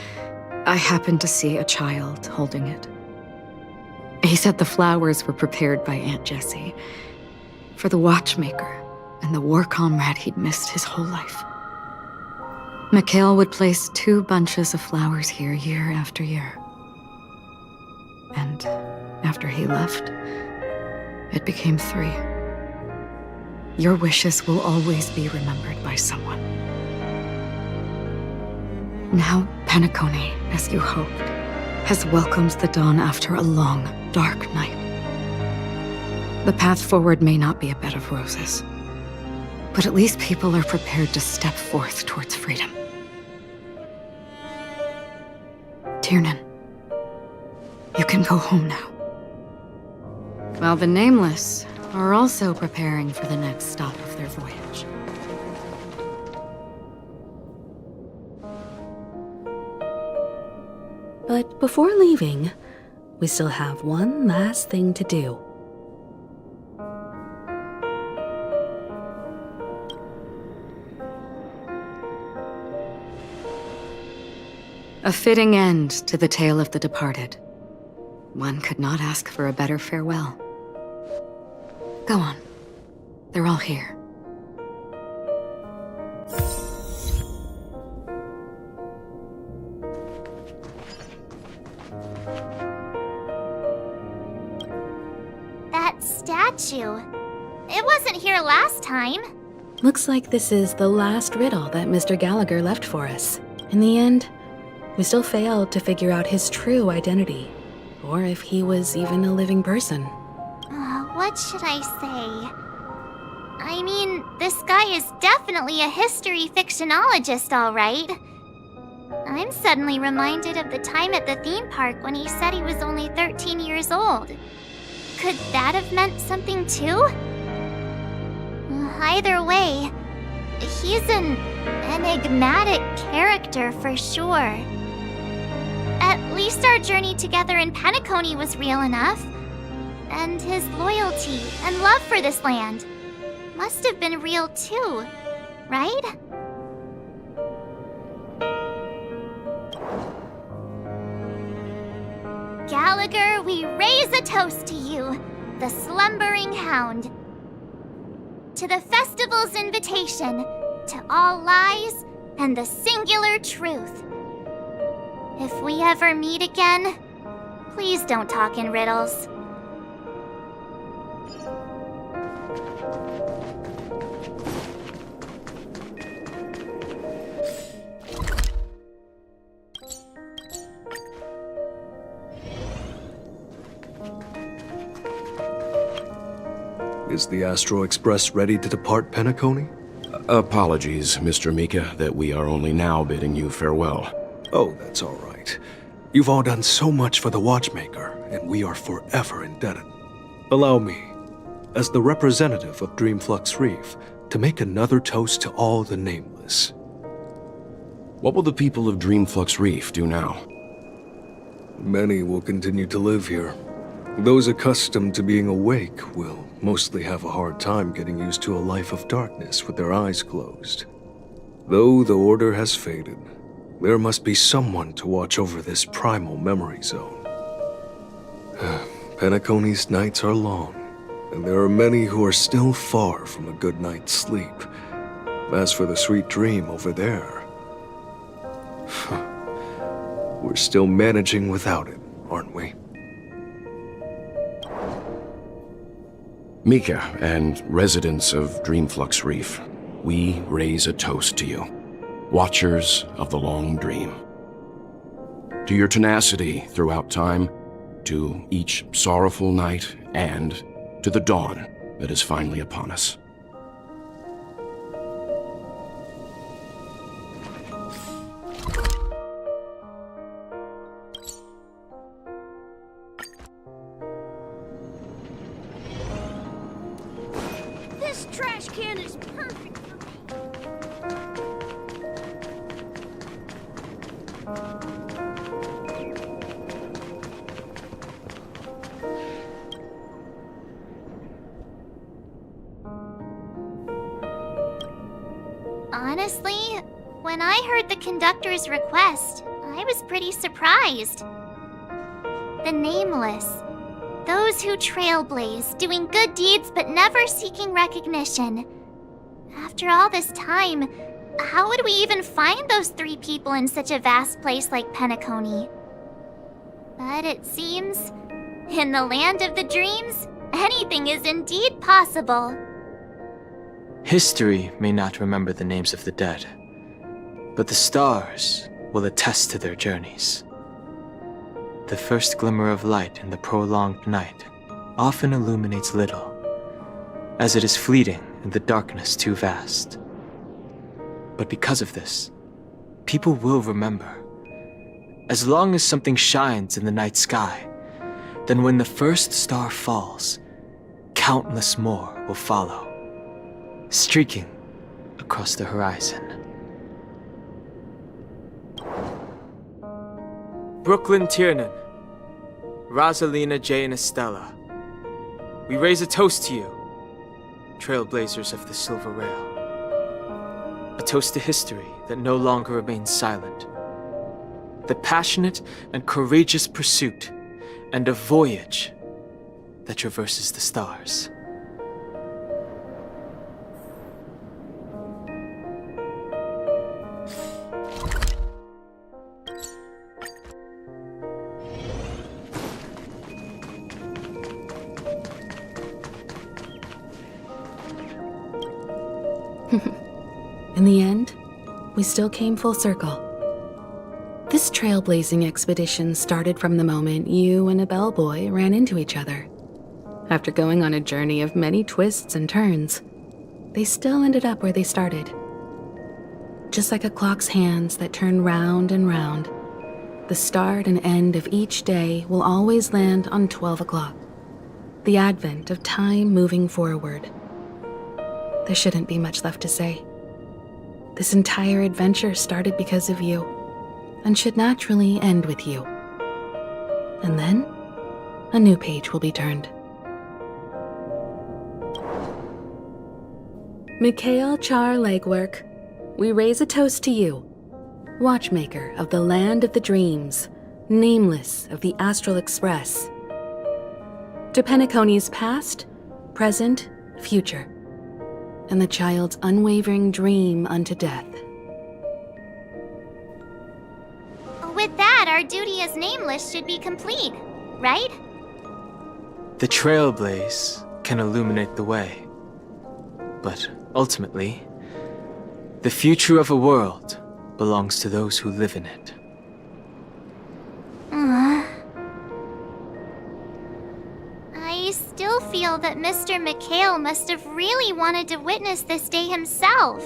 I happened to see a child holding it. He said the flowers were prepared by Aunt Jessie for the watchmaker and the war comrade he'd missed his whole life. Mikhail would place 2 bunches of flowers here year after year. And after he left, it became 3. Your wishes will always be remembered by someone. Now, Penacony, as you hoped, has welcomed the dawn after a long, dark night. The path forward may not be a bed of roses, but at least people are prepared to step forth towards freedom. Tiernan, you can go home now. While the Nameless are also preparing for the next stop of their voyage. But before leaving, we still have one last thing to do. A fitting end to the tale of the departed. One could not ask for a better farewell. Go on. They're all here. That statue. It wasn't here last time. Looks like this is the last riddle that Mr. Gallagher left for us. In the end, we still failed to figure out his true identity, or if he was even a living person. What should I say? I mean, this guy is definitely a history fictionologist, all right. I'm suddenly reminded of the time at the theme park when he said he was only 13 years old. Could that have meant something too? Either way, he's an enigmatic character for sure. At least our journey together in Penacony was real enough. And his loyalty and love for this land must have been real too, right? Gallagher, we raise a toast to you, the slumbering hound. To the festival's invitation, to all lies and the singular truth. If we ever meet again, please don't talk in riddles. Is the Astro Express ready to depart Penacony? Apologies, Mr. Mika, that we are only now bidding you farewell. Oh, that's all right. You've all done so much for the Watchmaker, and we are forever indebted. Allow me, as the representative of Dreamflux Reef, to make another toast to all the Nameless. What will the people of Dreamflux Reef do now? Many will continue to live here. Those accustomed to being awake will mostly have a hard time getting used to a life of darkness with their eyes closed. Though the order has faded, there must be someone to watch over this primal memory zone. Penacony's nights are long, and there are many who are still far from a good night's sleep. As for the sweet dream over there, we're still managing without it, aren't we? Mika and residents of Dreamflux Reef, we raise a toast to you, watchers of the long dream. To your tenacity throughout time, to each sorrowful night, and to the dawn that is finally upon us. This trash can is perfect for me. Honestly, when I heard the conductor's request, I was pretty surprised. The Nameless. Those who trailblaze, doing good deeds but never seeking recognition. After all this time, How would we even find those 3 people in such a vast place like Penacony? But it seems, in the land of the dreams, anything is indeed possible. History may not remember the names of the dead, but the stars will attest to their journeys. The first glimmer of light in the prolonged night often illuminates little, as it is fleeting in the darkness too vast. But because of this, people will remember. As long as something shines in the night sky, then when the first star falls, countless more will follow, streaking across the horizon. Brooklyn Tiernan, Rosalina J. and Estella, we raise a toast to you, trailblazers of the Silver Rail. A toast to history that no longer remains silent. The passionate and courageous pursuit, and a voyage that traverses the stars. In the end, we still came full circle. This trailblazing expedition started from the moment you and a bellboy ran into each other. After going on a journey of many twists and turns, they still ended up where they started. Just like a clock's hands that turn round and round, the start and end of each day will always land on 12 o'clock, the advent of time moving forward. There shouldn't be much left to say. This entire adventure started because of you, and should naturally end with you. And then, a new page will be turned. Mikhail Char Legwork, we raise a toast to you, watchmaker of the land of the dreams, nameless of the Astral Express. To Penacony's past, present, future, and the child's unwavering dream unto death. With that, our duty as Nameless should be complete, right? The trailblaze can illuminate the way, but ultimately, the future of a world belongs to those who live in it. I still feel that Mr. Mikhail must have really wanted to witness this day himself.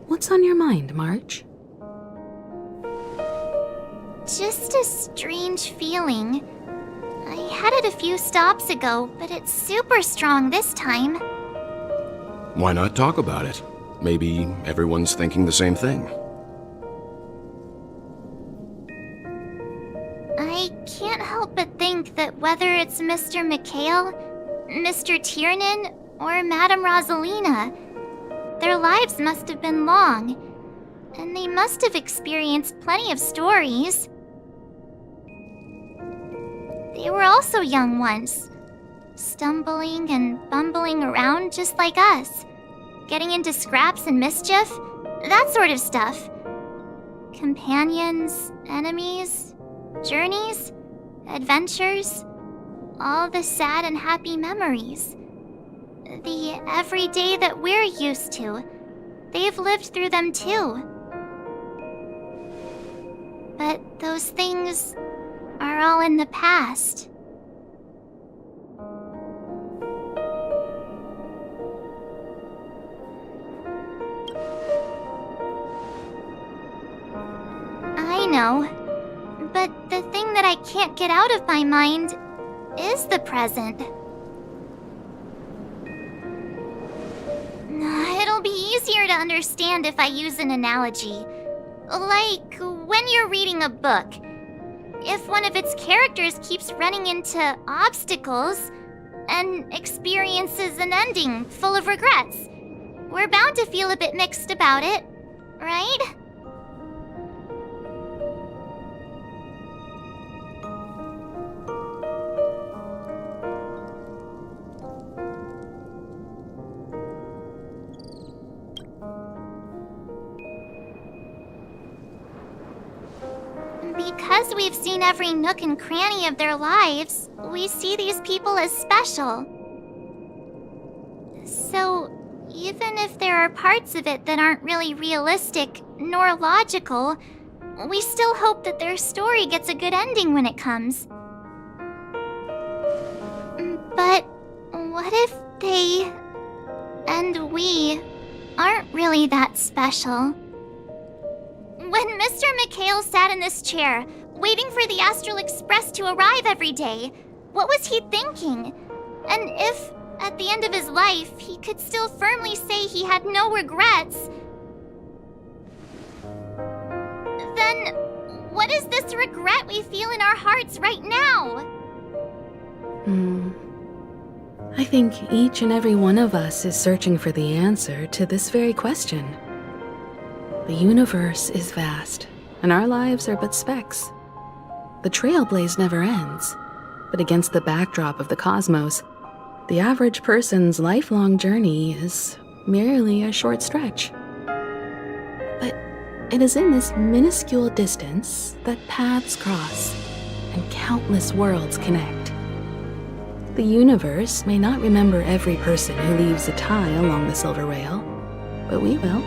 What's on your mind, March? Just a strange feeling. I had it a few stops ago, but it's super strong this time. Why not talk about it? Maybe everyone's thinking the same thing. I can't help but think that whether it's Mr. Mikhail, Mr. Tiernan, or Madame Rosalina, their lives must have been long, and they must have experienced plenty of stories. They were also young once, stumbling and bumbling around just like us, getting into scraps and mischief, that sort of stuff. Companions, enemies, journeys, adventures, all the sad and happy memories. The everyday that we're used to, they've lived through them too. But those things are all in the past. I know, but the thing that I can't get out of my mind is the present. It'll be easier to understand if I use an analogy. Like when you're reading a book. If one of its characters keeps running into obstacles and experiences an ending full of regrets, we're bound to feel a bit mixed about it, right? because we've seen every nook and cranny of their lives, we see these people as special. So, even if there are parts of it that aren't really realistic nor logical, we still hope that their story gets a good ending when it comes. But what if they and we aren't really that special? When Mr. McHale sat in this chair, waiting for the Astral Express to arrive every day, what was he thinking? And if, at the end of his life, he could still firmly say he had no regrets, then what is this regret we feel in our hearts right now? I think each and every one of us is searching for the answer to this very question. The universe is vast, and our lives are but specks. The trailblaze never ends, but against the backdrop of the cosmos, the average person's lifelong journey is merely a short stretch. But it is in this minuscule distance that paths cross and countless worlds connect. The universe may not remember every person who leaves a tie along the silver rail, but we will.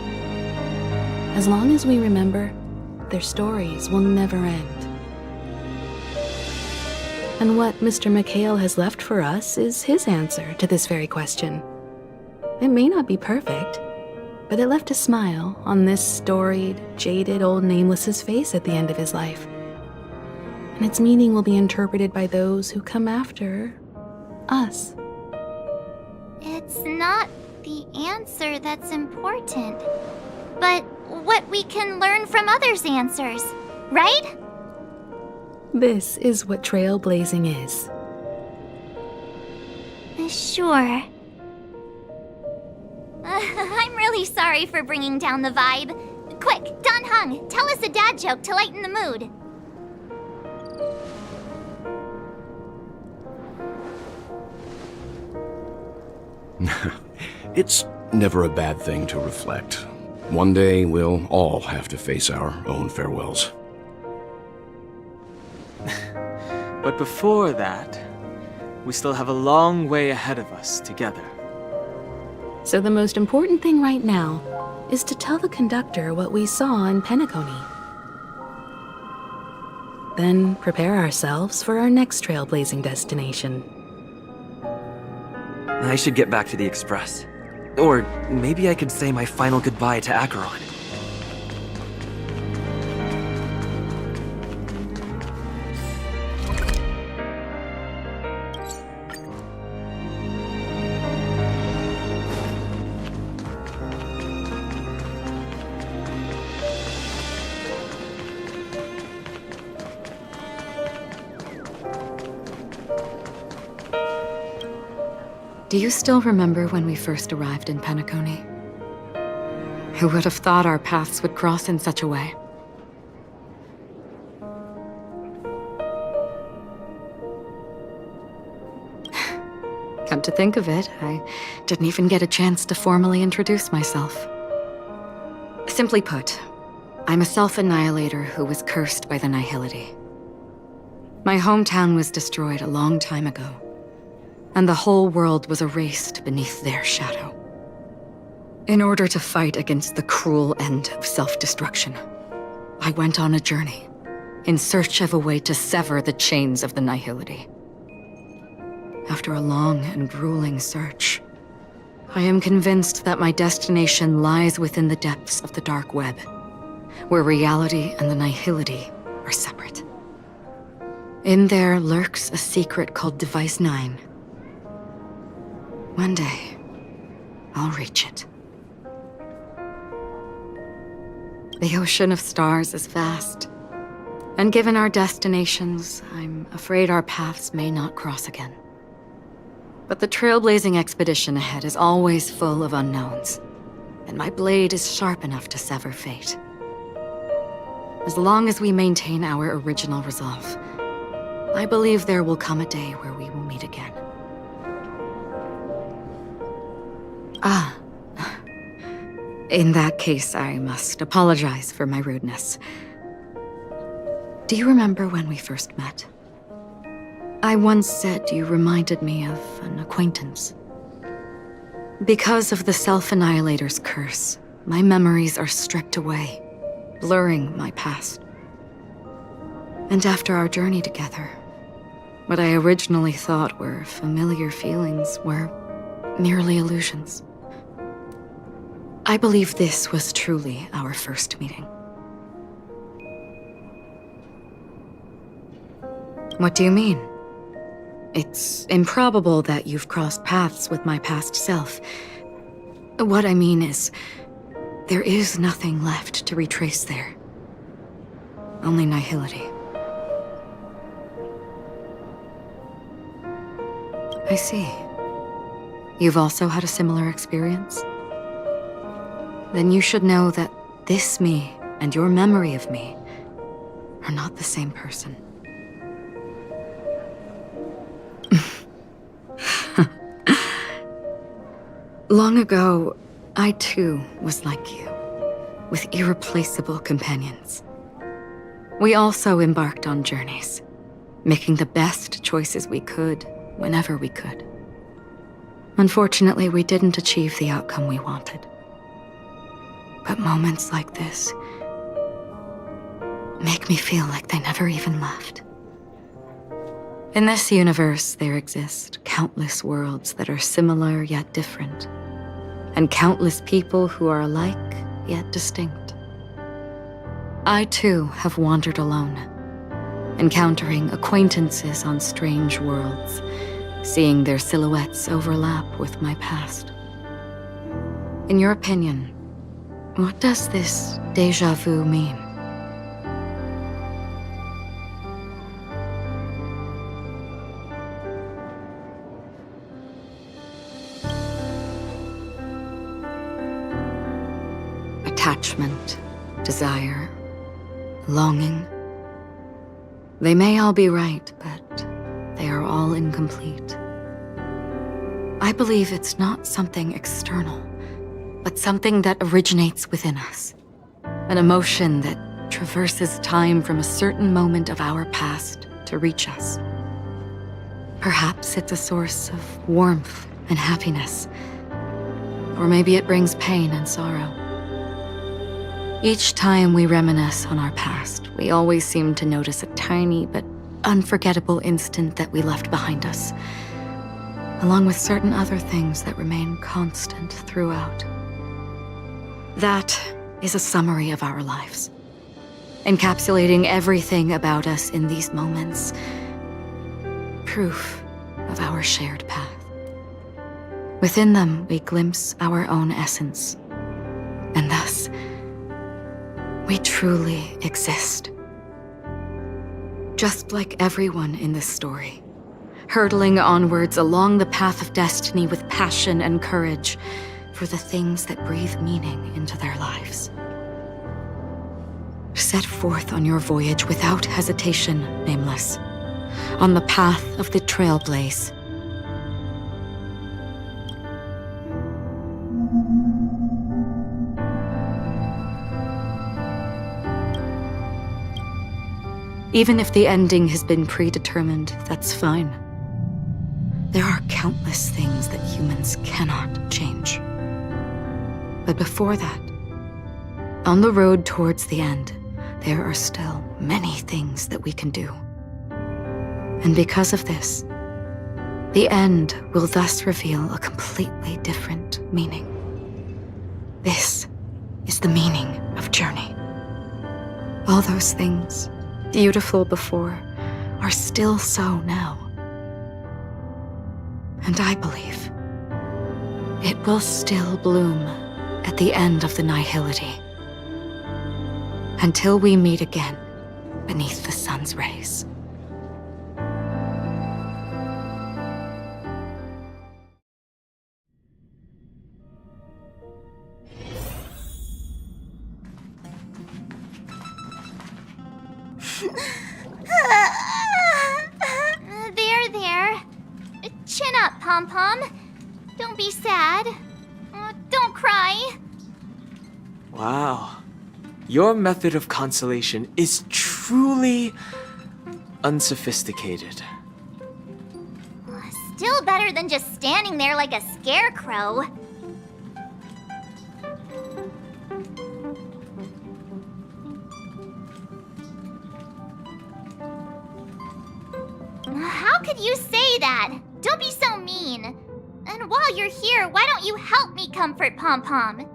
As long as we remember, their stories will never end. And what Mr. McHale has left for us is his answer to this very question. It may not be perfect, but it left a smile on this storied, jaded old Nameless's face at the end of his life. And its meaning will be interpreted by those who come after us. It's not the answer that's important, but what we can learn from others' answers, right? This is what trailblazing is. Sure. I'm really sorry for bringing down the vibe. Quick, Don Hung, tell us a dad joke to lighten the mood. It's never a bad thing to reflect. One day, we'll all have to face our own farewells. But before that, we still have a long way ahead of us together. So the most important thing right now is to tell the conductor what we saw in Penacony. Then prepare ourselves for our next trailblazing destination. I should get back to the Express. Or maybe I could say my final goodbye to Acheron. Do you still remember when we first arrived in Penacony? Who would have thought our paths would cross in such a way? Come to think of it, I didn't even get a chance to formally introduce myself. Simply put, I'm a self-annihilator who was cursed by the Nihility. My hometown was destroyed a long time ago, and the whole world was erased beneath their shadow. In order to fight against the cruel end of self-destruction, I went on a journey, in search of a way to sever the chains of the Nihility. After a long and grueling search, I am convinced that my destination lies within the depths of the dark web, where reality and the Nihility are separate. In there lurks a secret called Device 9. One day, I'll reach it. The ocean of stars is vast, and given our destinations, I'm afraid our paths may not cross again. But the trailblazing expedition ahead is always full of unknowns, and my blade is sharp enough to sever fate. As long as we maintain our original resolve, I believe there will come a day where we will meet again. In that case, I must apologize for my rudeness. Do you remember when we first met? I once said you reminded me of an acquaintance. Because of the Self-Annihilator's curse, my memories are stripped away, blurring my past. And after our journey together, what I originally thought were familiar feelings were merely illusions. I believe this was truly our first meeting. What do you mean? It's improbable that you've crossed paths with my past self. What I mean is, there is nothing left to retrace there. Only nihility. I see. You've also had a similar experience? Then you should know that this me and your memory of me are not the same person. Long ago, I too was like you, with irreplaceable companions. We also embarked on journeys, making the best choices we could, whenever we could. Unfortunately, we didn't achieve the outcome we wanted. But moments like this make me feel like they never even left. In this universe, there exist countless worlds that are similar yet different, and countless people who are alike yet distinct. I too have wandered alone, encountering acquaintances on strange worlds, seeing their silhouettes overlap with my past. In your opinion, what does this déjà vu mean? Attachment, desire, longing. They may all be right, but they are all incomplete. I believe it's not something external, but something that originates within us. An emotion that traverses time from a certain moment of our past to reach us. Perhaps it's a source of warmth and happiness, or maybe it brings pain and sorrow. Each time we reminisce on our past, we always seem to notice a tiny but unforgettable instant that we left behind us, along with certain other things that remain constant throughout. That is a summary of our lives, encapsulating everything about us in these moments, proof of our shared path. Within them, we glimpse our own essence, and thus, we truly exist. Just like everyone in this story, hurtling onwards along the path of destiny with passion and courage for the things that breathe meaning into their lives. Set forth on your voyage without hesitation, Nameless, on the path of the Trailblaze. Even if the ending has been predetermined, that's fine. There are countless things that humans cannot change. But before that, on the road towards the end, there are still many things that we can do. And because of this, the end will thus reveal a completely different meaning. This is the meaning of journey. All those things, beautiful before, are still so now. And I believe it will still bloom at the end of the nihility, until we meet again beneath the sun's rays. There. Chin up, Pom-Pom. Don't be sad. Don't cry. Wow. Your method of consolation is truly truly unsophisticated. Still better than just standing there like a scarecrow. How could you say that? Don't be so mean. And while you're here, why don't you help me comfort Pom Pom?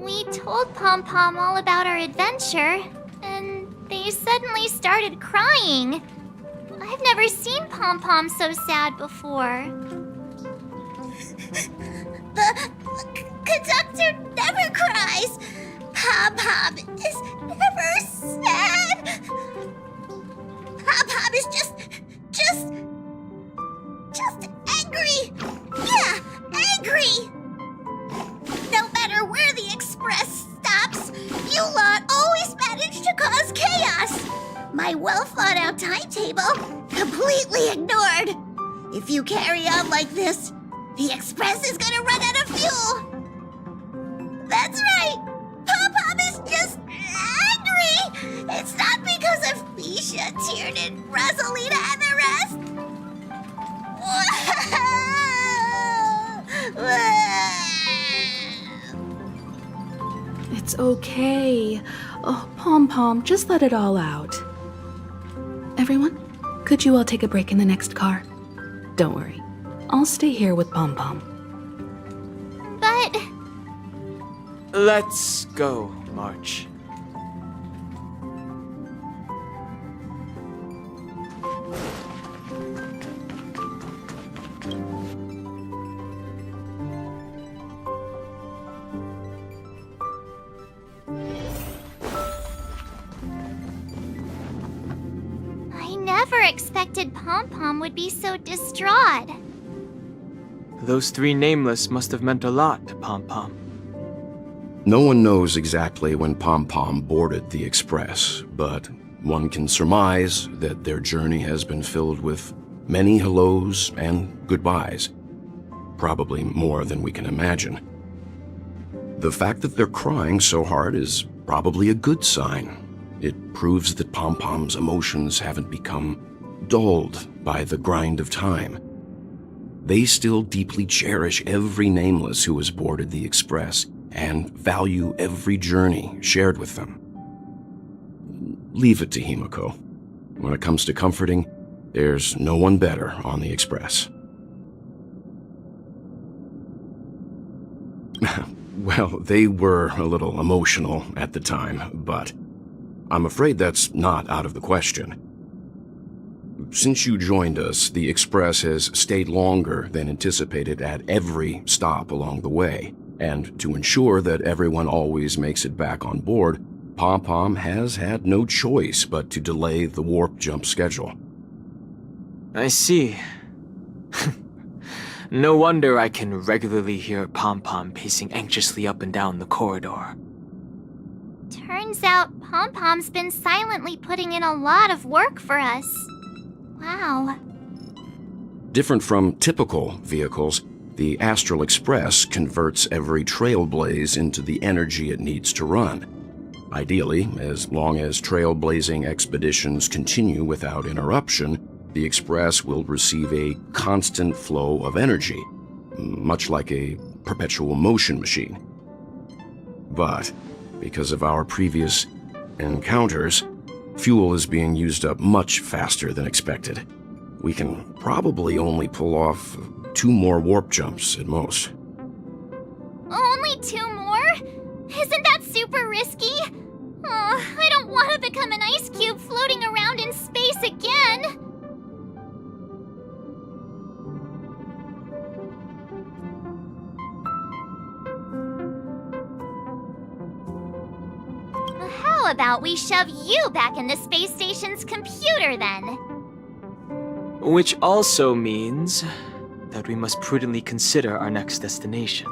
We told Pom Pom all about our adventure, and they suddenly started crying. I've never seen Pom Pom so sad before. The conductor never cries. Pom Pom is never sad. Pom Pom is just angry. Yeah, angry. No matter where the express stops, you lot always manage to cause chaos. My well-thought-out timetable completely ignored. If you carry on like this, the express is gonna run out of fuel. That's right. Pom Pom is just angry. It's not because of Misha, Tiernan, Rosalina, and the rest. It's okay. Oh, Pom Pom, just let it all out. Everyone, could you all take a break in the next car? Don't worry. I'll stay here with Pom Pom. But... Let's go, March. I never expected Pom Pom would be so distraught. Those three nameless must have meant a lot to Pom Pom. No one knows exactly when Pom Pom boarded the express, but one can surmise that their journey has been filled with many hellos and goodbyes. Probably more than we can imagine. The fact that they're crying so hard is probably a good sign. It proves that Pom Pom's emotions haven't become dulled by the grind of time. They still deeply cherish every nameless who has boarded the express and value every journey shared with them. Leave it to Himiko. When it comes to comforting, there's no one better on the express. Well, they were a little emotional at the time, but I'm afraid that's not out of the question. Since you joined us, the express has stayed longer than anticipated at every stop along the way, and to ensure that everyone always makes it back on board, Pom Pom has had no choice but to delay the warp jump schedule. I see. No wonder I can regularly hear Pom Pom pacing anxiously up and down the corridor. Turns out Pom Pom's been silently putting in a lot of work for us. Wow. Different from typical vehicles, the Astral Express converts every trailblaze into the energy it needs to run. Ideally, as long as trailblazing expeditions continue without interruption, the Express will receive a constant flow of energy, much like a perpetual motion machine. But because of our previous encounters, fuel is being used up much faster than expected. We can probably only pull off 2 more warp jumps at most. Only 2 more? Isn't that super risky? Oh, I don't want to become an ice cube floating around in space again. How about we shove you back in the space station's computer then? Which also means that we must prudently consider our next destination.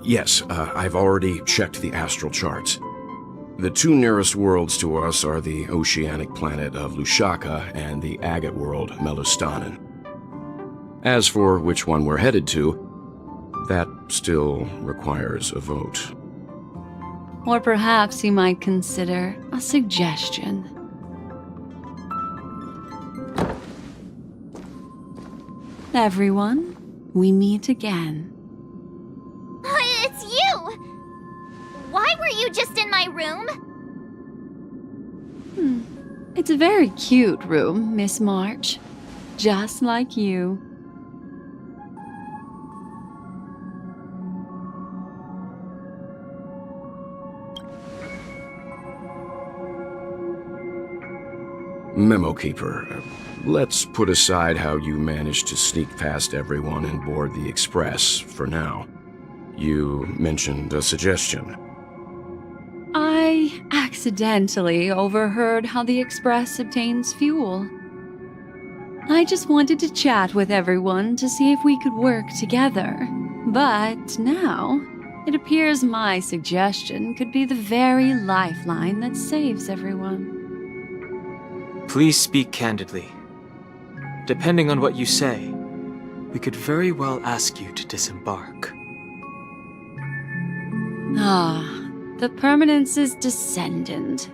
Yes, I've already checked the astral charts. The 2 nearest worlds to us are the oceanic planet of Lushaka and the agate world Melustanen. As for which one we're headed to, that still requires a vote. Or perhaps you might consider a suggestion. Everyone, we meet again. It's you! Why were you just in my room? It's a very cute room, Miss March. Just like you. Memo Keeper, let's put aside how you managed to sneak past everyone and board the Express for now. You mentioned a suggestion. I accidentally overheard how the Express obtains fuel. I just wanted to chat with everyone to see if we could work together. But now, it appears my suggestion could be the very lifeline that saves everyone. Please speak candidly. Depending on what you say, we could very well ask you to disembark. The Permanence's descendant.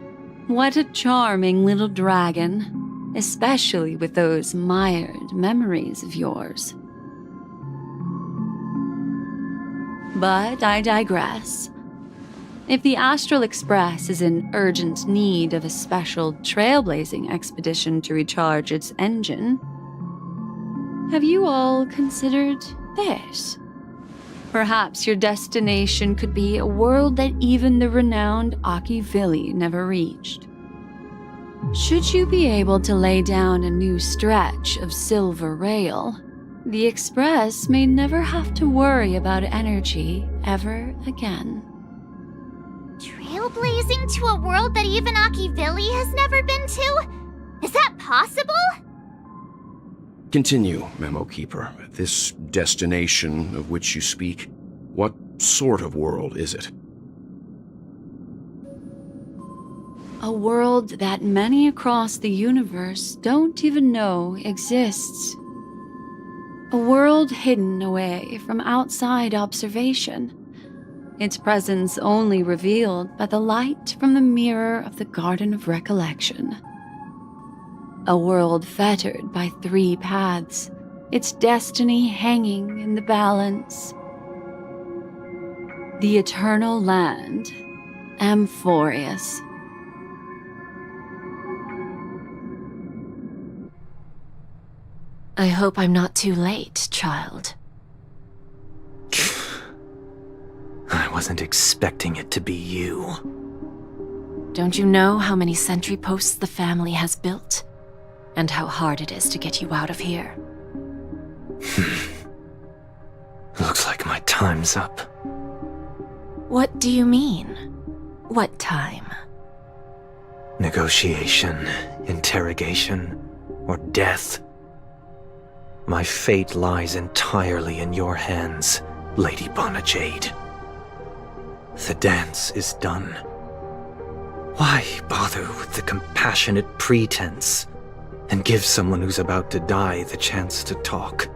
What a charming little dragon, especially with those mired memories of yours. But I digress. If the Astral Express is in urgent need of a special trailblazing expedition to recharge its engine, have you all considered this? Perhaps your destination could be a world that even the renowned Akivili never reached. Should you be able to lay down a new stretch of silver rail, the Express may never have to worry about energy ever again. Trailblazing to a world that even Akivili has never been to? Is that possible? Continue, Memo Keeper. This destination of which you speak, what sort of world is it? A world that many across the universe don't even know exists. A world hidden away from outside observation. Its presence only revealed by the light from the mirror of the Garden of Recollection. A world fettered by 3 paths, its destiny hanging in the balance. The Eternal Land, Amphorius. I hope I'm not too late, child. I wasn't expecting it to be you. Don't you know how many sentry posts the family has built? And how hard it is to get you out of here? Looks like my time's up. What do you mean? What time? Negotiation, interrogation, or death. My fate lies entirely in your hands, Lady Bonajade. The dance is done. Why bother with the compassionate pretense and give someone who's about to die the chance to talk?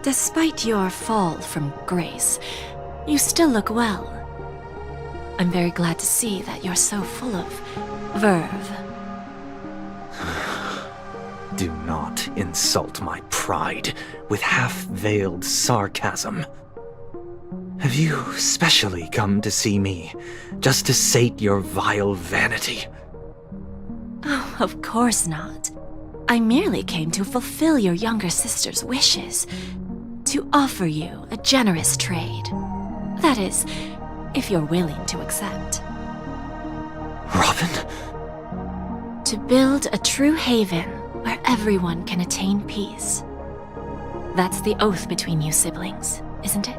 Despite your fall from grace, you still look well. I'm very glad to see that you're so full of verve. Do not insult my pride with half-veiled sarcasm. Have you specially come to see me, just to sate your vile vanity? Oh, of course not. I merely came to fulfill your younger sister's wishes. To offer you a generous trade. That is, if you're willing to accept. Robin? To build a true haven where everyone can attain peace. That's the oath between you siblings, isn't it?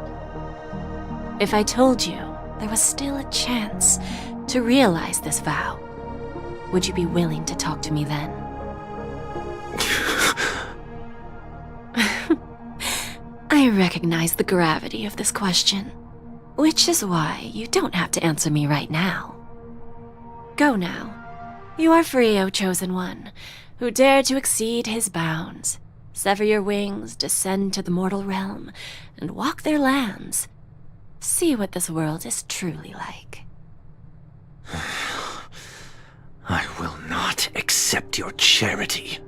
If I told you there was still a chance to realize this vow, would you be willing to talk to me then? I recognize the gravity of this question, which is why you don't have to answer me right now. Go now. You are free, O Chosen One, who dare to exceed his bounds, sever your wings, descend to the mortal realm, and walk their lands. See what this world is truly like. I will not accept your charity.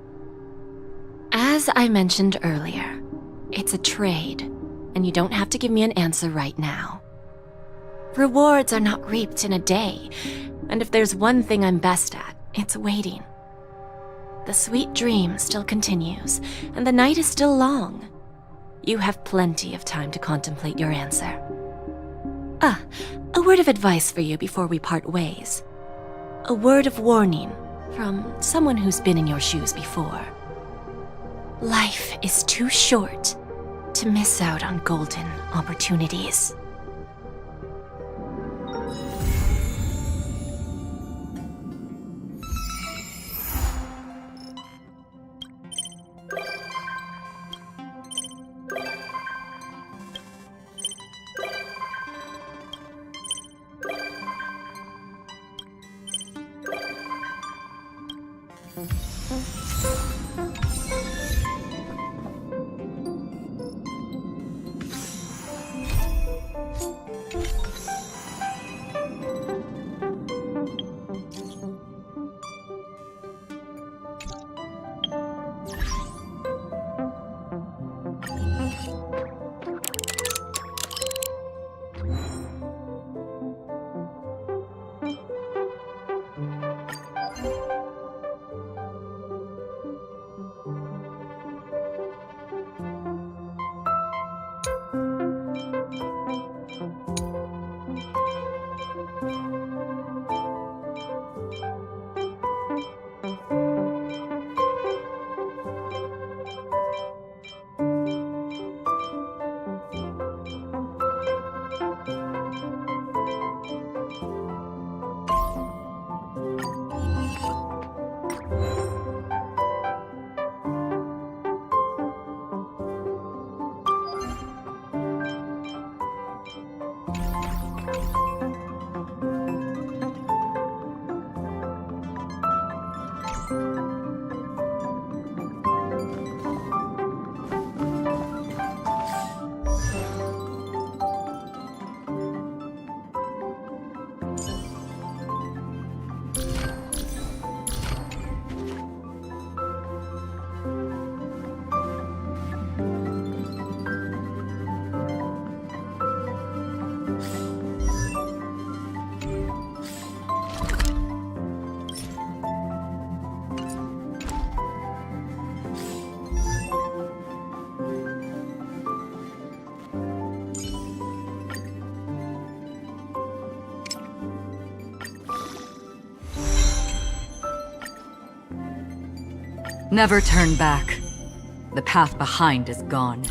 As I mentioned earlier, it's a trade, and you don't have to give me an answer right now. Rewards are not reaped in a day, and if there's one thing I'm best at, it's waiting. The sweet dream still continues, and the night is still long. You have plenty of time to contemplate your answer. A word of advice for you before we part ways. A word of warning from someone who's been in your shoes before. Life is too short to miss out on golden opportunities. Never turn back. The path behind is gone.